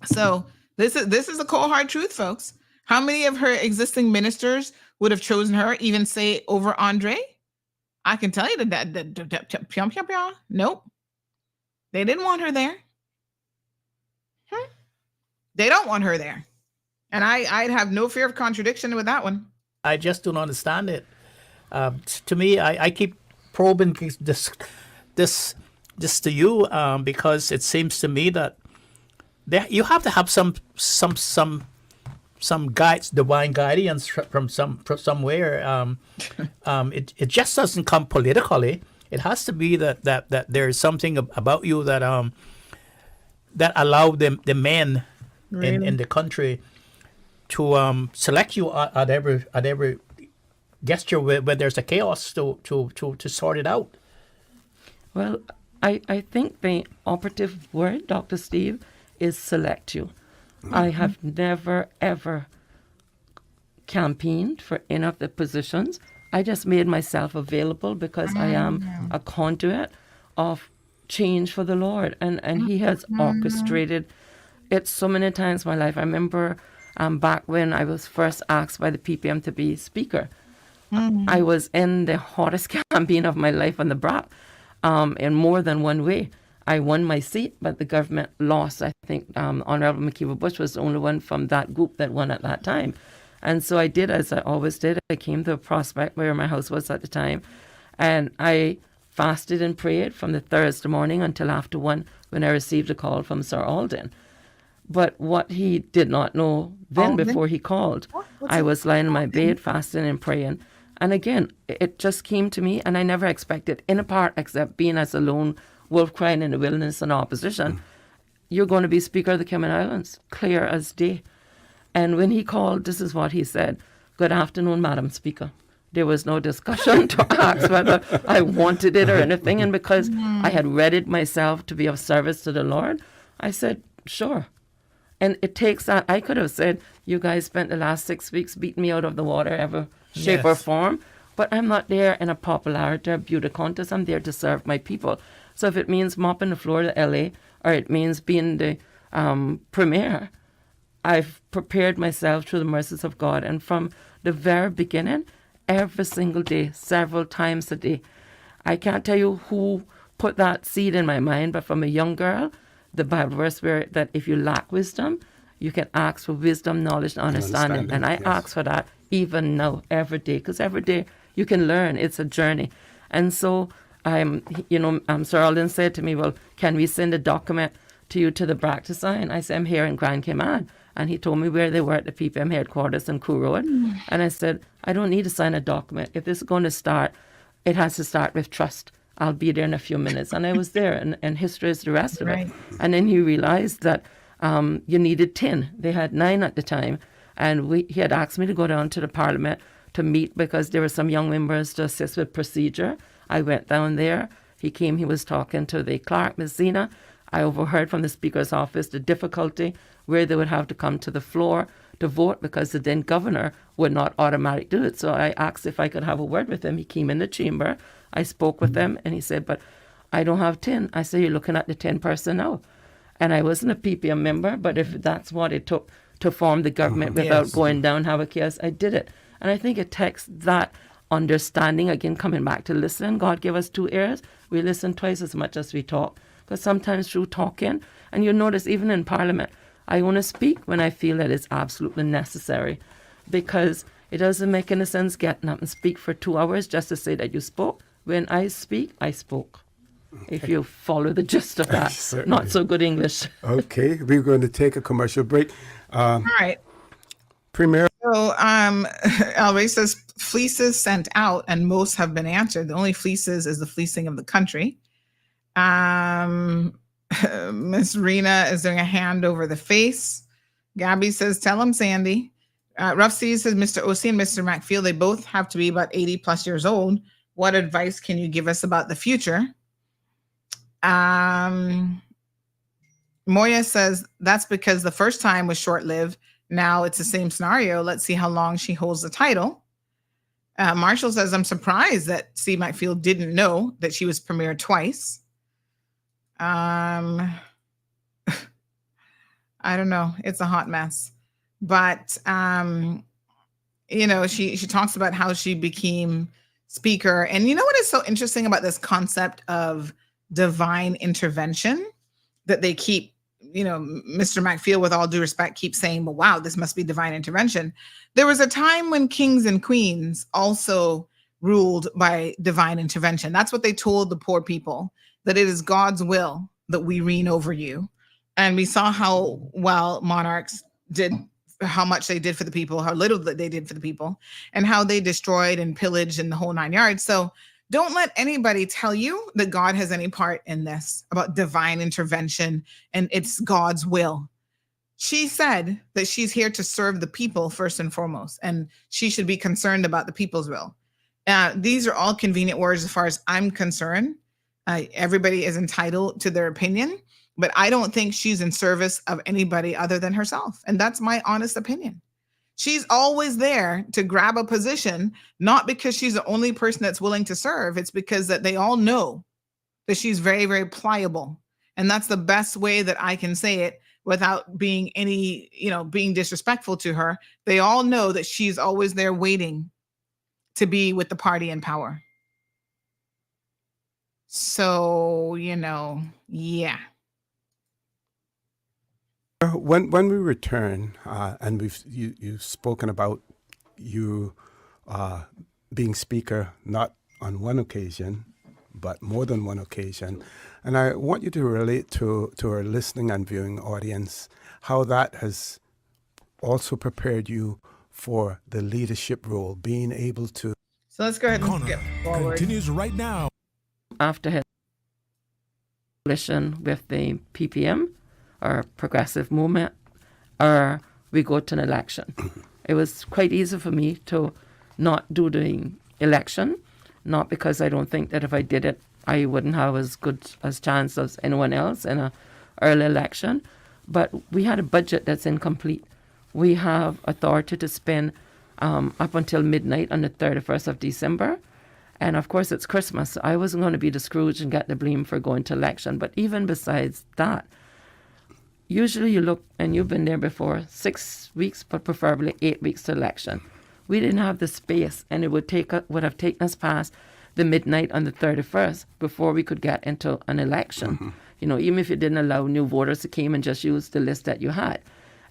[SPEAKER 3] So this is a cold hard truth, folks. How many of her existing ministers would have chosen her, even say over Andre? I can tell you that nope. They didn't want her there. They don't want her there. And I'd have no fear of contradiction with that one.
[SPEAKER 17] I just don't understand it. To me, I keep probing this to you because it seems to me that you have to have some guides, divine guidance from somewhere. It just doesn't come politically. It has to be that there is something about you that allow the men in the country to select you at every gesture when there's a chaos to sort it out.
[SPEAKER 18] Well, I think the operative word, Dr. Steve, is select you. I have never, ever campaigned for any of the positions. I just made myself available because I am a conduit of change for the Lord. And He has orchestrated it so many times in my life. I remember back when I was first asked by the PPM to be speaker. I was in the hottest campaign of my life on the BRAC in more than one way. I won my seat, but the government lost. I think Honorable McKeever Bush was the only one from that group that won at that time. And so I did as I always did. I came to a prospect where my house was at the time, and I fasted and prayed from the Thursday morning until after 1 when I received a call from Sir Alden. But what he did not know then before he called, I was lying in my bed fasting and praying. And again, it just came to me, and I never expected any part except being as a lone wolf crying in the wilderness in opposition. You're going to be Speaker of the Cayman Islands, clear as day. And when he called, this is what he said: "Good afternoon, Madam Speaker." There was no discussion to ask whether I wanted it or anything. And because I had readied myself to be of service to the Lord, I said, sure. And it takes that. I could have said, you guys spent the last 6 weeks beating me out of the water, ever shape or form. But I'm not there in a popularity or beauty contest. I'm there to serve my people. So if it means mopping the floor to LA, or it means being the premier, I've prepared myself through the mercies of God. And from the very beginning, every single day, several times a day, I can't tell you who put that seed in my mind, but from a young girl, the Bible verse where that if you lack wisdom, you can ask for wisdom, knowledge, and understanding. And I ask for that even now, every day, because every day you can learn. It's a journey. And so Sir Alden said to me, well, can we send a document to you to the BRAC to sign? I said, I'm here in Grand Cayman. And he told me where they were at the PPM headquarters in Crew Road. And I said, I don't need to sign a document. If this is going to start, it has to start with trust. I'll be there in a few minutes. And I was there, and history is the rest of it. And then he realized that you needed 10. They had 9 at the time. And he had asked me to go down to the Parliament to meet because there were some young members to assist with procedure. I went down there. He came, he was talking to the clerk, Ms. Zena. I overheard from the Speaker's office the difficulty where they would have to come to the floor to vote because the then governor would not automatically do it. So I asked if I could have a word with him. He came in the chamber. I spoke with him, and he said, but I don't have 10. I said, you're looking at the 10 personnel. And I wasn't a PPM member, but if that's what it took to form the government without going down, have a chaos, I did it. And I think it takes that understanding, again, coming back to listen. God gave us 2 ears. We listen twice as much as we talk. Because sometimes through talking, and you'll notice even in Parliament, I want to speak when I feel that it's absolutely necessary. Because it doesn't make any sense getting up and speak for 2 hours just to say that you spoke. When I speak, I spoke. if you follow the gist of that. Not so good English.
[SPEAKER 16] Okay, we're going to take a commercial break.
[SPEAKER 3] All right.
[SPEAKER 16] Premier.
[SPEAKER 3] So Elray says fleeces sent out and most have been answered. The only fleeces is the fleecing of the country. Miss Rena is doing a hand over the face. Gabby says, tell him, Sandy. Rough Seas says, Mr. OC and Mr. Macfield, they both have to be about 80 plus years old. What advice can you give us about the future? Moya says, that's because the first time was short-lived. Now it's the same scenario. Let's see how long she holds the title. Marshall says, I'm surprised that C. Macfield didn't know that she was premiered twice. I don't know. It's a hot mess. But, she talks about how she became speaker. And you know what is so interesting about this concept of divine intervention that they keep, Mr. Macfield, with all due respect, keeps saying, well, wow, this must be divine intervention. There was a time when kings and queens also ruled by divine intervention. That's what they told the poor people, that it is God's will that we reign over you. And we saw how well monarchs did, how much they did for the people, how little that they did for the people, and how they destroyed and pillaged in the whole 9 yards. So don't let anybody tell you that God has any part in this about divine intervention and it's God's will. She said that she's here to serve the people first and foremost, and she should be concerned about the people's will. These are all convenient words as far as I'm concerned. Everybody is entitled to their opinion, but I don't think she's in service of anybody other than herself. And that's my honest opinion. She's always there to grab a position, not because she's the only person that's willing to serve. It's because that they all know that she's very, very pliable. And that's the best way that I can say it without being being disrespectful to her. They all know that she's always there waiting to be with the party in power. So, yeah.
[SPEAKER 16] When we return, and you've spoken about you being speaker not on one occasion, but more than one occasion, and I want you to relate to our listening and viewing audience how that has also prepared you for the leadership role, being able to.
[SPEAKER 3] So let's go ahead and skip forward.
[SPEAKER 12] Continues right now.
[SPEAKER 18] After his coalition with the PPM, or Progressive Movement, or we go to an election. It was quite easy for me to not do the election, not because I don't think that if I did it, I wouldn't have as good as chance as anyone else in an early election. But we had a budget that's incomplete. We have authority to spend up until midnight on the 31st of December. And of course, it's Christmas. I wasn't going to be the Scrooge and get the blame for going to election. But even besides that, usually you look, and you've been there before, 6 weeks, but preferably 8 weeks to election. We didn't have the space, and it would have taken us past the midnight on the 31st before we could get into an election. Mm-hmm. Even if you didn't allow new voters to come and just use the list that you had.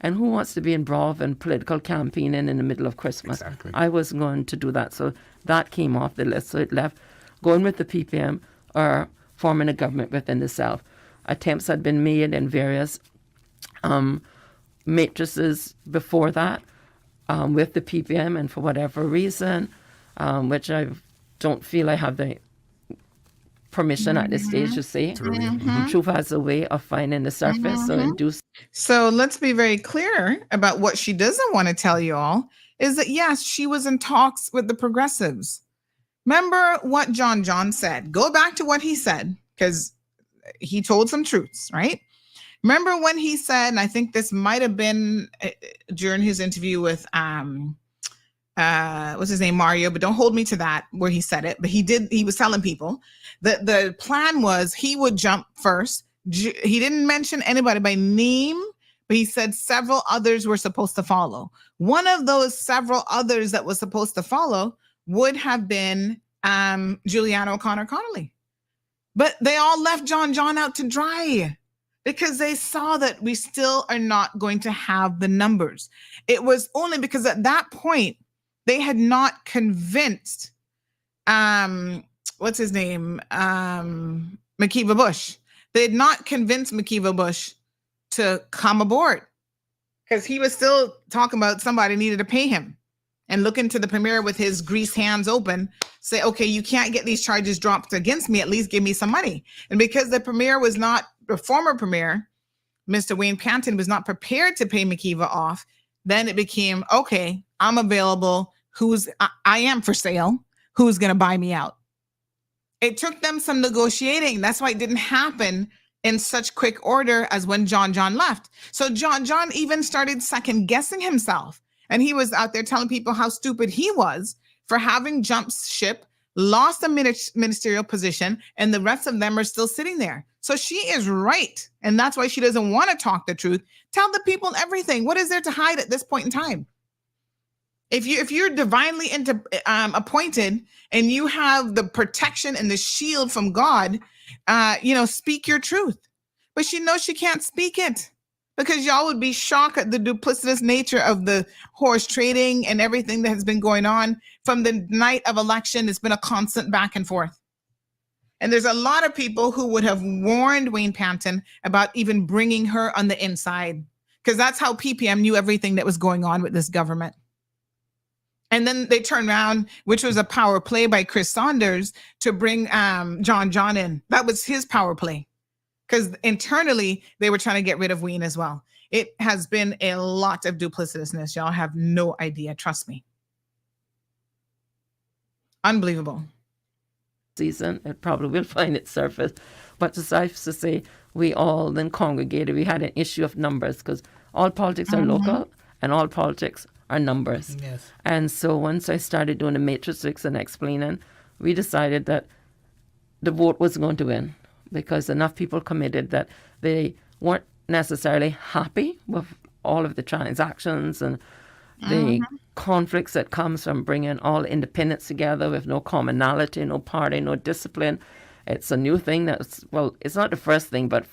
[SPEAKER 18] And who wants to be involved in political campaigning in the middle of Christmas? Exactly. I wasn't going to do that. So that came off the list. So it left going with the PPM or forming a government within the South. Attempts had been made in various matrices before that with the PPM, and for whatever reason, which I don't feel I have the permission at this stage to say. Mm-hmm. Truth has a way of finding the surface. So
[SPEAKER 3] let's be very clear about what she doesn't want to tell you all is that, yes, she was in talks with the progressives. Remember what John said. Go back to what he said, because he told some truths, right? Remember when he said, and I think this might have been during his interview with what's his name, Mario, but don't hold me to that where he said it, but he was telling people that the plan was he would jump first. He didn't mention anybody by name, but he said several others were supposed to follow. One of those several others that was supposed to follow would have been Juliana O'Connor Connolly. But they all left John out to dry because they saw that we still are not going to have the numbers. It was only because at that point, they had not convinced, what's his name? Makiva Bush. They had not convinced Makiva Bush to come aboard because he was still talking about somebody needed to pay him and look into the premier with his greased hands open, say, okay, you can't get these charges dropped against me, at least give me some money. And because the premier was not, the former premier, Mr. Wayne Panton, was not prepared to pay Makiva off, then it became, okay, I'm available. I am for sale. Who's going to buy me out? It took them some negotiating. That's why it didn't happen in such quick order as when John left. So John even started second guessing himself. And he was out there telling people how stupid he was for having jumped ship, lost a ministerial position, and the rest of them are still sitting there. So she is right. And that's why she doesn't want to talk the truth. Tell the people everything. What is there to hide at this point in time? If you're divinely appointed and you have the protection and the shield from God, speak your truth. But she knows she can't speak it because y'all would be shocked at the duplicitous nature of the horse trading and everything that has been going on from the night of election. It's been a constant back and forth. And there's a lot of people who would have warned Wayne Panton about even bringing her on the inside because that's how PPM knew everything that was going on with this government. And then they turned around, which was a power play by Chris Saunders to bring John in. That was his power play because internally they were trying to get rid of Wayne as well. It has been a lot of duplicitousness. Y'all have no idea. Trust me. Unbelievable.
[SPEAKER 18] Season, it probably will find its surface. But suffice to say, we all then congregated. We had an issue of numbers because all politics are local and all politics are numbers.
[SPEAKER 17] Yes.
[SPEAKER 18] And so once I started doing the matrix and explaining, we decided that the vote was going to win because enough people committed that they weren't necessarily happy with all of the transactions and the conflicts that comes from bringing all independents together with no commonality, no party, no discipline. It's a new thing it's not the first thing, but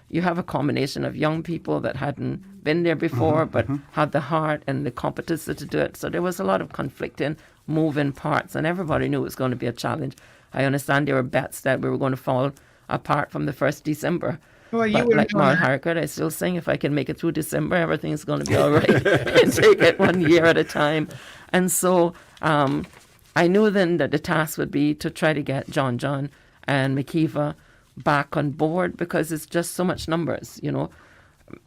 [SPEAKER 18] you have a combination of young people that hadn't been there before, but had the heart and the competency to do it. So there was a lot of conflicting, moving parts, and everybody knew it was going to be a challenge. I understand there were bets that we were going to fall apart from the 1st December.
[SPEAKER 3] Well,
[SPEAKER 18] but like Mark Harcourt, I still think if I can make it through December, everything's going to be all right. And take it 1 year at a time. And so I knew then that the task would be to try to get John and Makiva back on board because it's just so much numbers,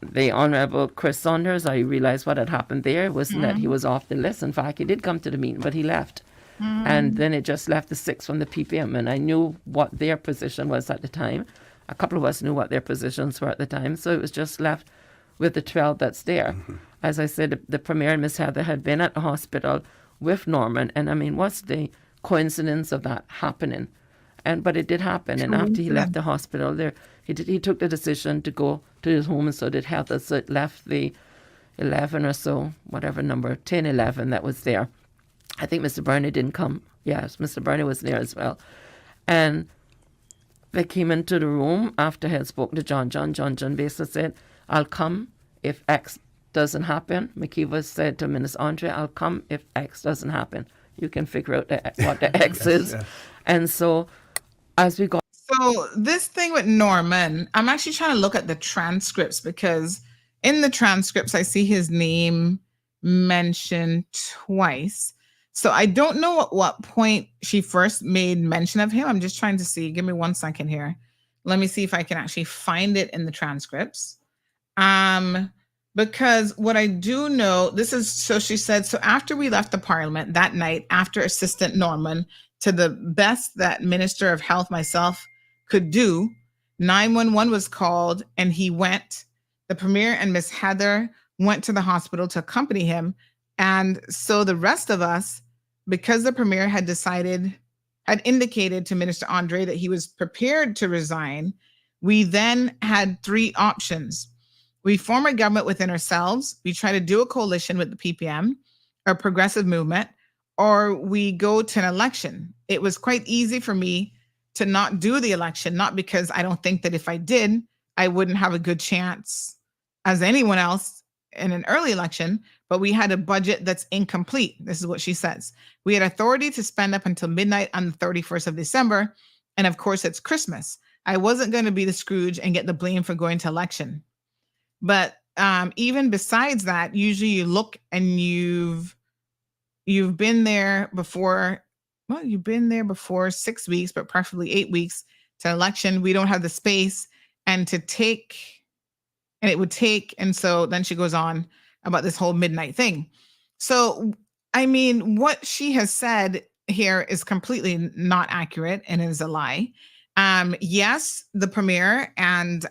[SPEAKER 18] The Honorable Chris Saunders, I realized what had happened there wasn't that he was off the list. In fact, he did come to the meeting, but he left. And then it just left the 6 from the PPM, and I knew what their position was at the time. A couple of us knew what their positions were at the time, so it was just left with the 12 that's there. As I said, the Premier and Miss Heather had been at the hospital with Norman, and I mean, what's the coincidence of that happening? But it did happen, and after he left the hospital, he took the decision to go to his home, and so did Heather. So it left the 11 or so, whatever number, 10, 11 that was there. I think Mr. Burney didn't come. Yes, Mr. Burney was there as well. And they came into the room after I had spoken to John. John basically said, I'll come if X doesn't happen. Makiva said to Minister Andre, I'll come if X doesn't happen. You can figure out what the X is. Yes. And so as we got...
[SPEAKER 3] So this thing with Norman, I'm actually trying to look at the transcripts because in the transcripts, I see his name mentioned twice. So I don't know at what point she first made mention of him. I'm just trying to see. Give me 1 second here. Let me see if I can actually find it in the transcripts. Because what I do know, so she said, so after we left the parliament that night, after Assistant Norman, to the best that Minister of Health, myself, could do, 911 was called and he went. The Premier and Miss Heather went to the hospital to accompany him. And so the rest of us, because the Premier had indicated to Minister Andre that he was prepared to resign, we then had 3 options. We form a government within ourselves, we try to do a coalition with the PPM, or progressive movement, or we go to an election. It was quite easy for me to not do the election, not because I don't think that if I did, I wouldn't have a good chance as anyone else in an early election, but we had a budget that's incomplete. This is what she says. We had authority to spend up until midnight on the 31st of December. And of course, it's Christmas. I wasn't going to be the Scrooge and get the blame for going to election. But even besides that, usually you look and you've been there before. Well, you've been there before 6 weeks, but preferably 8 weeks to election. We don't have the space and to take, and it would take. And so then she goes on about this whole midnight thing. So, I mean, what she has said here is completely not accurate and is a lie. Yes, the premier and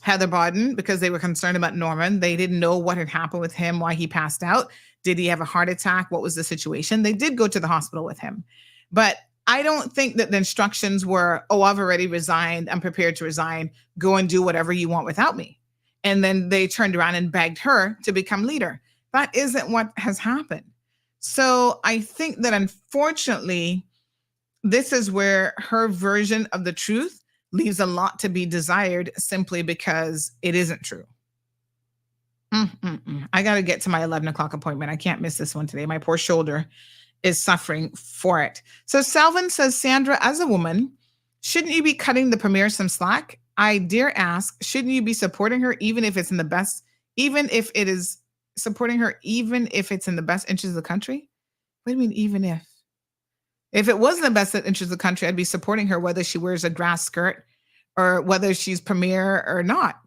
[SPEAKER 3] Heather Bodden, because they were concerned about Norman. They didn't know what had happened with him, why he passed out. Did he have a heart attack? What was the situation? They did go to the hospital with him. But I don't think that the instructions were, oh, I've already resigned. I'm prepared to resign. Go and do whatever you want without me. And then they turned around and begged her to become leader. That isn't what has happened. So I think that unfortunately, this is where her version of the truth leaves a lot to be desired simply because it isn't true. I got to get to my 11 o'clock appointment. I can't miss this one today. My poor shoulder is suffering for it. So Salvin says, Sandra, as a woman, shouldn't you be cutting the premier some slack? I dare ask, shouldn't you be supporting her even if it's in the best, even if it is supporting her, even if it's in the best interest of the country? What do you mean, even if? If it was in the best interest of the country, I'd be supporting her whether she wears a grass skirt or whether she's premier or not.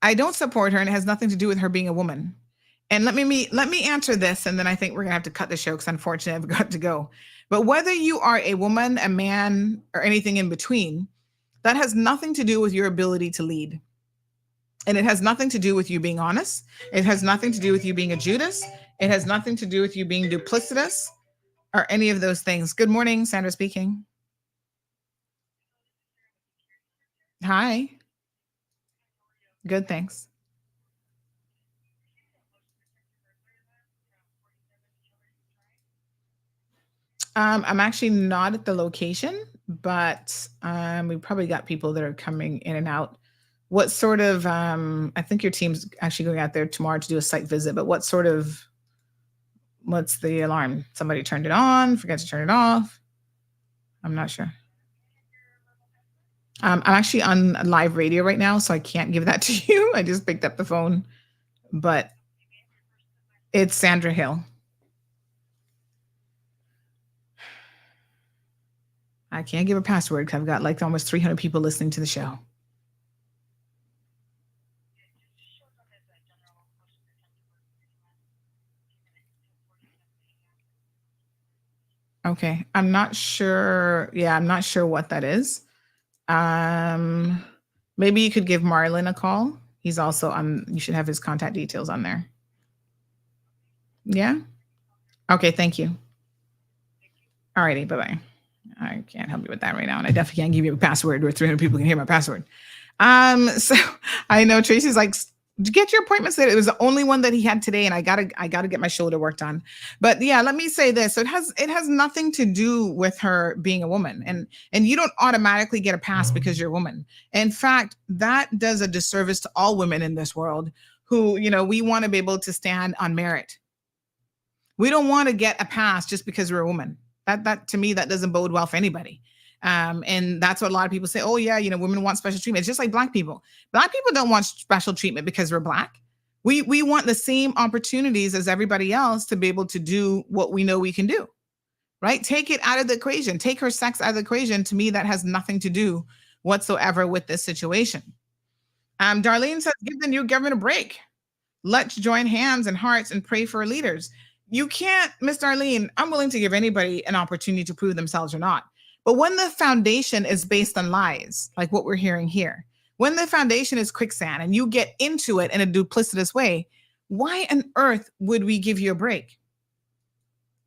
[SPEAKER 3] I don't support her, and it has nothing to do with her being a woman. And let me answer this, and then I think we're gonna have to cut the show because unfortunately I've got to go. But whether you are a woman, a man, or anything in between, that has nothing to do with your ability to lead. And it has nothing to do with you being honest. It has nothing to do with you being a Judas. It has nothing to do with you being duplicitous or any of those things. Good morning, Sandra speaking. Hi. Good, thanks. I'm actually not at the location, but we probably got people that are coming in and out. What sort of, I think your team's actually going out there tomorrow to do a site visit, but what's the alarm? Somebody turned it on, forgot to turn it off. I'm not sure. I'm actually on live radio right now, so I can't give that to you. I just picked up the phone, but it's Sandra Hill. I can't give a password because I've got like almost 300 people listening to the show. Okay. I'm not sure. Yeah, I'm not sure what that is. Maybe you could give Marlon a call. He's also on, you should have his contact details on there. Yeah. Okay. Thank you. All righty. Bye-bye. I can't help you with that right now. And I definitely can't give you a password where 300 people can hear my password. So I know Tracy's like, get your appointment set. It was the only one that he had today, and I gotta get my shoulder worked on. But yeah, let me say this. So it has nothing to do with her being a woman. And you don't automatically get a pass because you're a woman. In fact, that does a disservice to all women in this world who, we want to be able to stand on merit. We don't want to get a pass just because we're a woman. That to me, that doesn't bode well for anybody. And that's what a lot of people say. Oh yeah, women want special treatment. It's just like Black people. Black people don't want special treatment because we're Black. We want the same opportunities as everybody else to be able to do what we know we can do, right? Take it out of the equation. Take her sex out of the equation. To me, that has nothing to do whatsoever with this situation. Darlene says, give the new government a break. Let's join hands and hearts and pray for our leaders. You can't, Miss Darlene, I'm willing to give anybody an opportunity to prove themselves or not. But when the foundation is based on lies, like what we're hearing here, when the foundation is quicksand and you get into it in a duplicitous way, why on earth would we give you a break?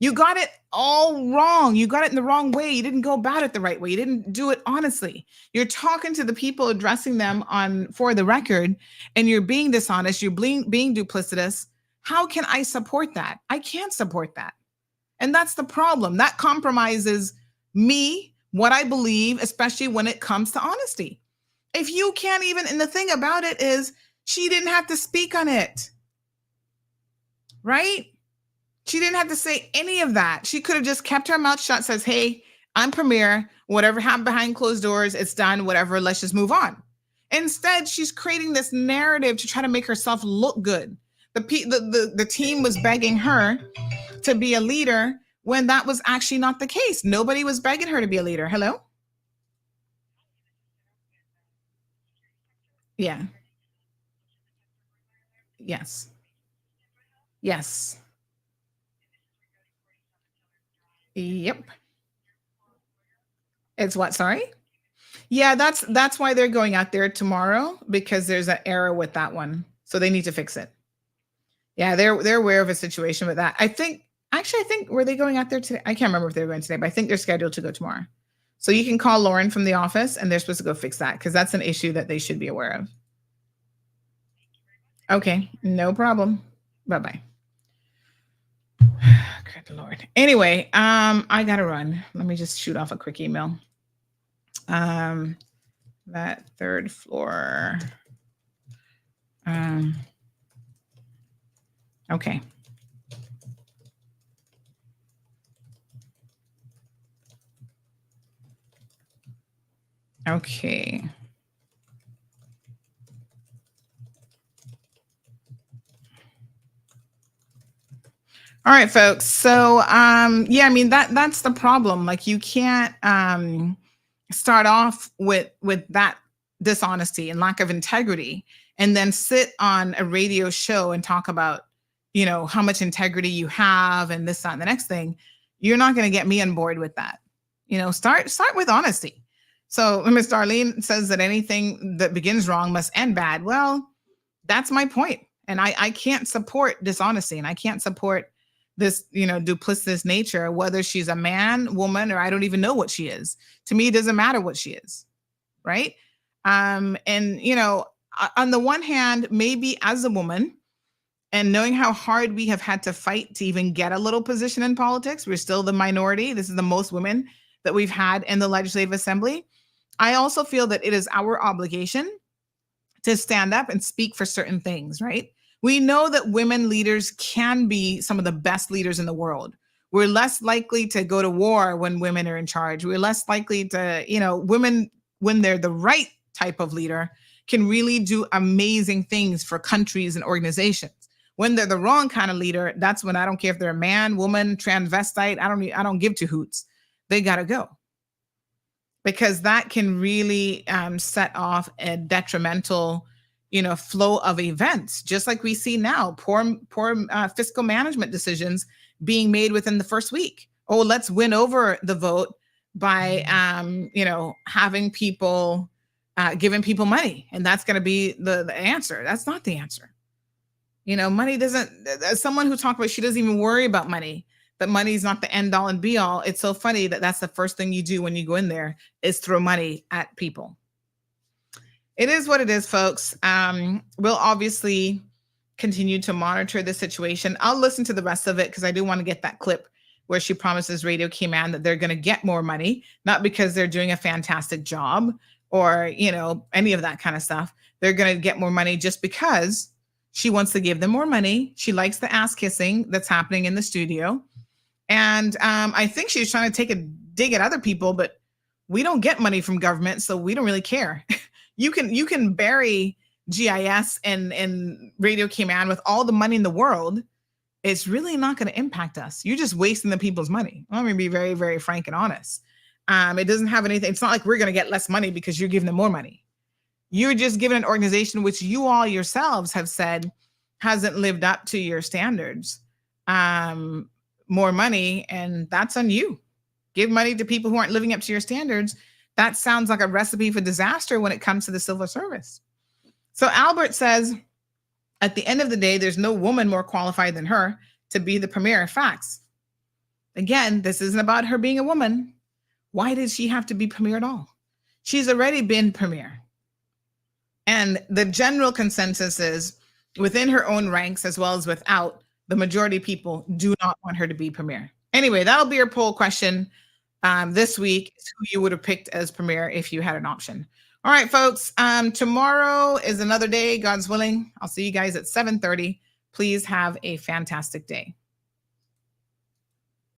[SPEAKER 3] You got it all wrong. You got it in the wrong way. You didn't go about it the right way. You didn't do it honestly. You're talking to the people, addressing them for the record, and you're being dishonest. You're being duplicitous. How can I support that? I can't support that. And that's the problem. That compromises me, what I believe, especially when it comes to honesty. If you can't even, and the thing about it is she didn't have to speak on it, right? She didn't have to say any of that. She could have just kept her mouth shut, says, hey, I'm premier. Whatever happened behind closed doors, it's done. Whatever, let's just move on. Instead, she's creating this narrative to try to make herself look good. The team was begging her to be a leader when that was actually not the case. Nobody was begging her to be a leader. Hello? Yeah. Yes. Yes. Yep. It's what? Sorry? Yeah, that's why they're going out there tomorrow, because there's an error with that one. So they need to fix it. Yeah, they're aware of a situation with that. I think were they going out there today? I can't remember if they were going today, but I think they're scheduled to go tomorrow. So you can call Lauren from the office and they're supposed to go fix that, because that's an issue that they should be aware of. Okay, no problem. Bye-bye. Good Lord. Anyway, I gotta run. Let me just shoot off a quick email. That third floor. Okay. Okay. All right, folks. So, yeah, I mean, that's the problem. Like, you can't start off with that dishonesty and lack of integrity, and then sit on a radio show and talk about, you know, how much integrity you have and this, that, and the next thing. You're not going to get me on board with that. You know, start with honesty. So Ms. Darlene says that anything that begins wrong must end bad. Well, that's my point. And I can't support dishonesty, and I can't support this, you know, duplicitous nature, whether she's a man, woman, or I don't even know what she is. To me, it doesn't matter what she is. Right. And, you know, on the one hand, maybe as a woman, and knowing how hard we have had to fight to even get a little position in politics, we're still the minority. This is the most women that we've had in the Legislative Assembly. I also feel that it is our obligation to stand up and speak for certain things, right? We know that women leaders can be some of the best leaders in the world. We're less likely to go to war when women are in charge. We're less likely to, you know, women, when they're the right type of leader, can really do amazing things for countries and organizations. When they're the wrong kind of leader, that's when I don't care if they're a man, woman, transvestite, I don't give two hoots. They got to go. Because that can really set off a detrimental, you know, flow of events, just like we see now, poor fiscal management decisions being made within the first week. Oh, let's win over the vote by, you know, having people, giving people money. And that's going to be the answer. That's not the answer. You know, money doesn't, as someone who talked about, she doesn't even worry about money, but money is not the end all and be all. It's so funny that that's the first thing you do when you go in there is throw money at people. It is what it is, folks. We'll obviously continue to monitor the situation. I'll listen to the rest of it because I do want to get that clip where she promises Radio Cayman that they're going to get more money, not because they're doing a fantastic job or, you know, any of that kind of stuff. They're going to get more money just because she wants to give them more money. She likes the ass kissing that's happening in the studio. And I think she's trying to take a dig at other people, but we don't get money from government, so we don't really care. You can bury GIS and Radio Cayman with all the money in the world. It's really not going to impact us. You're just wasting the people's money. I'm going to be very, very frank and honest. It doesn't have anything. It's not like we're going to get less money because you're giving them more money. You're just giving an organization which you all yourselves have said hasn't lived up to your standards more money, and that's on you. Give money to people who aren't living up to your standards. That sounds like a recipe for disaster when it comes to the civil service. So Albert says, at the end of the day, there's no woman more qualified than her to be the premier. Facts. Again, this isn't about her being a woman. Why did she have to be premier at all? She's already been premier. And the general consensus is within her own ranks, as well as without, the majority of people do not want her to be premier. Anyway, that'll be your poll question this week. Who you would have picked as premier if you had an option. All right, folks. Tomorrow is another day, God's willing. I'll see you guys at 7:30. Please have a fantastic day.